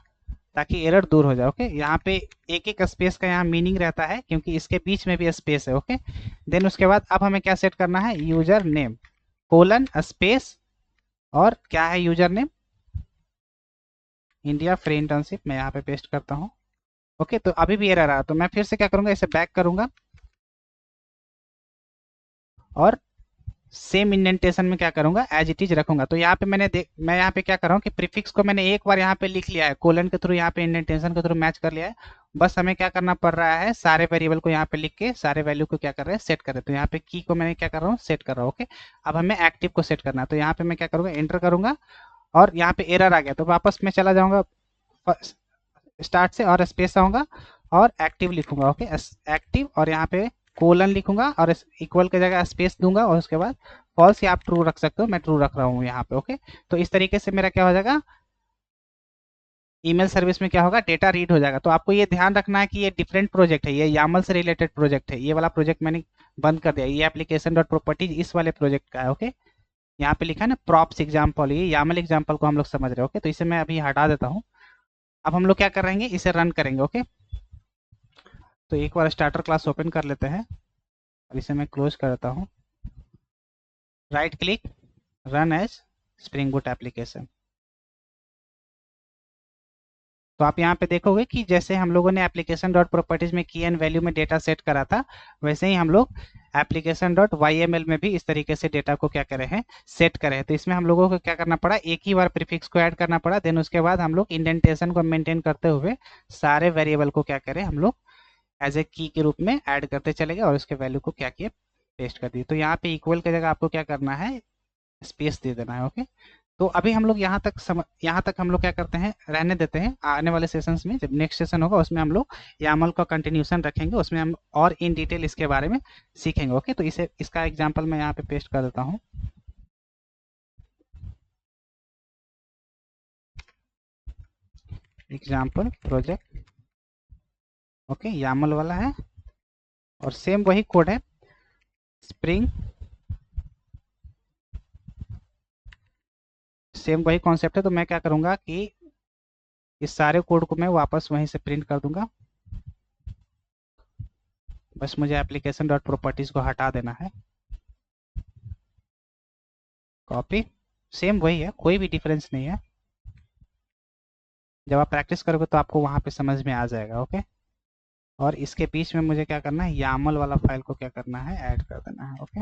ताकि एरर दूर हो जाए। ओके, यहाँ पे एक एक स्पेस का यहाँ मीनिंग रहता है, क्योंकि इसके बीच में भी स्पेस है। ओके, देन उसके बाद अब हमें क्या सेट करना है, यूजर नेम कोलन स्पेस, और क्या है user name, India free internship मैं यहाँ पे पेस्ट करता हूँ। ओके, तो अभी भी एरर आ रहा, तो मैं फिर से क्या करूँगा, इसे बैक करूँगा और सेम इंडेंटेशन में क्या करूंगा, एज इट इज रखूंगा। तो यहाँ पे मैं यहाँ पे क्या कर रहा हूँ कि प्रीफिक्स को मैंने एक बार यहाँ पे लिख लिया है, कोलन के थ्रू यहाँ पे इंडेंटेशन के थ्रू मैच कर लिया है। बस हमें क्या करना पड़ रहा है, सारे वेरिएबल को यहाँ पे लिख के सारे वैल्यू को क्या कर रहे हैं, सेट कर रहे हैं। तो यहाँ पे की को मैंने क्या कर रहा हूँ, सेट कर रहा हूँ। ओके, अब हमें एक्टिव को सेट करना है, तो यहाँ पे मैं क्या करूँगा, एंटर करूंगा और यहाँ पे एरर आ गया तो वापस मैं चला जाऊंगा स्टार्ट से और स्पेस आऊंगा और एक्टिव लिखूंगा। ओके, एक्टिव और यहाँ पे कोलन लिखूंगा और इक्वल की जगह स्पेस दूंगा और उसके बाद फॉल्स या आप ट्रू रख सकते हो, मैं ट्रू रख रहा हूँ यहाँ पे। ओके, तो इस तरीके से मेरा क्या हो जाएगा, ईमेल सर्विस में क्या होगा, डेटा रीड हो जाएगा। तो आपको ये ध्यान रखना है कि ये डिफरेंट प्रोजेक्ट है, ये यामल से रिलेटेड प्रोजेक्ट है। ये वाला प्रोजेक्ट मैंने बंद कर दिया, ये एप्लीकेशन डॉट प्रॉपर्टीज इस वाले प्रोजेक्ट का है। ओके, यहाँ पे लिखा है ना प्रॉप्स एग्जाम्पल, ये यामल एग्जाम्पल को हम लोग समझ रहे हैं। ओके, तो इसे मैं अभी हटा देता हूँ। अब हम लोग क्या कर रहेंगे, इसे रन करेंगे। ओके, तो एक बार स्टार्टर क्लास ओपन कर लेते हैं और इसे मैं क्लोज कर देता हूँ। Right click, run as Spring Boot application. तो आप यहाँ पे देखोगे कि जैसे हम लोगों ने एप्लीकेशन डॉट प्रॉपर्टीज में की एंड वैल्यू में डेटा सेट करा था, वैसे ही हम लोग एप्लीकेशन डॉट वाईएमएल में भी इस तरीके से डेटा को क्या करे हैं, सेट करे हैं। तो इसमें हम लोगों को क्या करना पड़ा, एक ही बार प्रीफिक्स को ऐड करना पड़ा, देन उसके बाद हम लोग इंडेंटेशन को मेंटेन करते हुए सारे वेरिएबल को क्या करें, हम लोग एज ए की के रूप में ऐड करते चले गए और उसके वैल्यू को क्या किए, पेस्ट कर दिए। तो यहाँ पे इक्वल की जगह आपको क्या करना है, स्पेस दे देना है। ओके, तो अभी हम लोग यहाँ तक हम लोग क्या करते हैं, रहने देते हैं। आने वाले सेशंस में जब नेक्स्ट सेशन होगा उसमें हम लोग यामल का कंटिन्यूशन रखेंगे, उसमें हम और इन डिटेल इसके बारे में सीखेंगे। ओके, तो इसका एग्जाम्पल मैं यहाँ पे पेस्ट कर देता हूँ। एग्जाम्पल प्रोजेक्ट, ओके, यामल वाला है और सेम वही कोड है, स्प्रिंग, सेम वही कॉन्सेप्ट है। तो मैं क्या करूंगा कि इस सारे कोड को मैं वापस वहीं से प्रिंट कर दूंगा। बस मुझे एप्लीकेशन डॉट प्रॉपर्टीज को हटा देना है, कॉपी, सेम वही है, कोई भी डिफरेंस नहीं है। जब आप प्रैक्टिस करोगे तो आपको वहां पे समझ में आ जाएगा। ओके, और इसके बीच में मुझे क्या करना है, यामल वाला फाइल को क्या करना है, ऐड कर देना है। ओके,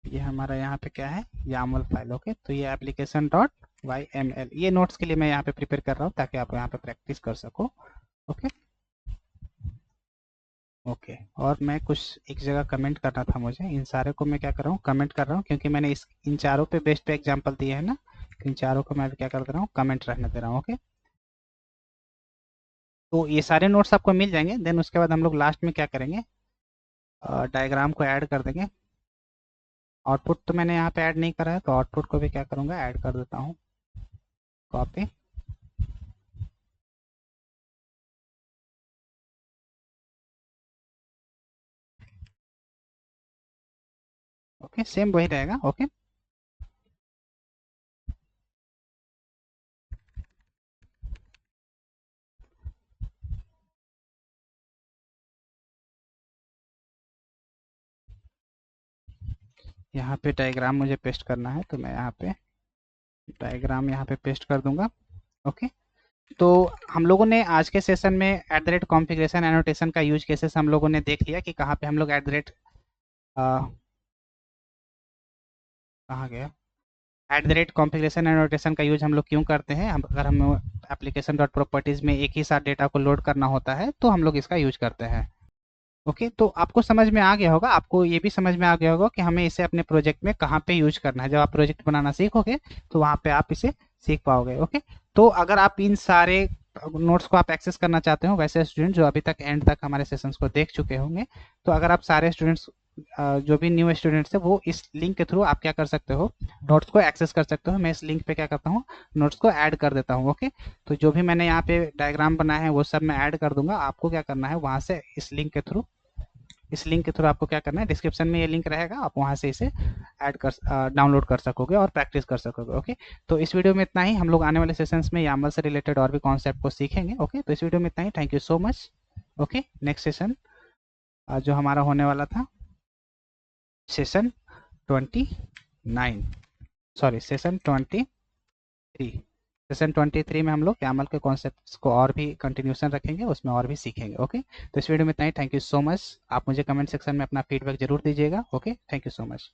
ये हमारा यहाँ पे क्या है, यामल फाइल। ओके, तो ये एप्लीकेशन डॉट YML, ये नोट्स के लिए मैं यहाँ पे प्रिपेयर कर रहा हूँ ताकि आप यहाँ पे प्रैक्टिस कर सको। ओके, ओके, और मैं कुछ एक जगह कमेंट करना था मुझे, इन सारे को मैं क्या कर रहा हूँ, कमेंट कर रहा हूँ, क्योंकि मैंने इन चारों पे बेस्ट पे एग्जाम्पल दिए है ना, इन चारों को मैं क्या कर दे रहा हूँ, कमेंट रहने दे रहा हूँ। ओके, तो ये सारे नोट्स आपको मिल जाएंगे। देन उसके बाद हम लोग लास्ट में क्या करेंगे, डायग्राम को ऐड कर देंगे। आउटपुट तो मैंने यहाँ पे ऐड नहीं करा है, तो आउटपुट को भी क्या करूँगा, ऐड कर देता हूँ, कॉपी, ओके, सेम वही रहेगा। ओके, यहाँ पे डायग्राम मुझे पेस्ट करना है, तो मैं यहाँ पे डायग्राम यहाँ पे पेस्ट कर दूंगा। ओके, तो हम लोगों ने आज के सेशन में eight the rate configuration annotation का यूज केसेस हम लोगों ने देख लिया कि कहाँ पे हम लोग एट द रेट, कहाँ गया, eight the rate configuration annotation का यूज हम लोग क्यों करते हैं। अगर हम एप्लीकेशन डॉट प्रॉपर्टीज में एक ही साथ डेटा को लोड करना होता है तो हम लोग इसका यूज करते हैं। ओके, तो आपको समझ में आ गया होगा, आपको ये भी समझ में आ गया होगा कि हमें इसे अपने प्रोजेक्ट में कहाँ पे यूज करना है। जब आप प्रोजेक्ट बनाना सीखोगे तो वहाँ पे आप इसे सीख पाओगे। ओके, तो अगर आप इन सारे नोट्स को आप एक्सेस करना चाहते हो, वैसे स्टूडेंट जो अभी तक एंड तक हमारे सेशंस को देख चुके होंगे, तो अगर आप सारे स्टूडेंट्स जो भी न्यू स्टूडेंट्स है वो इस लिंक के थ्रू आप क्या कर सकते हो, नोट्स को एक्सेस कर सकते हो। मैं इस लिंक पे क्या करता हूँ, नोट्स को ऐड कर देता हूँ। ओके, तो जो भी मैंने यहाँ पे डायग्राम बनाया है वो सब मैं ऐड कर दूंगा। आपको क्या करना है, वहाँ से इस लिंक के थ्रू आपको क्या करना है, डिस्क्रिप्शन में ये लिंक रहेगा, आप वहाँ से इसे डाउनलोड कर सकोगे और प्रैक्टिस कर सकोगे। ओके, तो इस वीडियो में इतना ही। हम लोग आने वाले सेशंस में यामल से रिलेटेड और भी कॉन्सेप्ट को सीखेंगे। ओके, तो इस वीडियो में इतना ही। Thank you so much. Okay, next session जो हमारा होने वाला था, सेशन 20 9 सॉरी सेशन 23 सेशन 23 में हम लोग YAML के कॉन्सेप्ट्स को और भी कंटिन्यूशन रखेंगे, उसमें और भी सीखेंगे। ओके, तो इस वीडियो में इतना ही। Thank you so much. आप मुझे कमेंट सेक्शन में अपना फीडबैक जरूर दीजिएगा। Okay, thank you so much.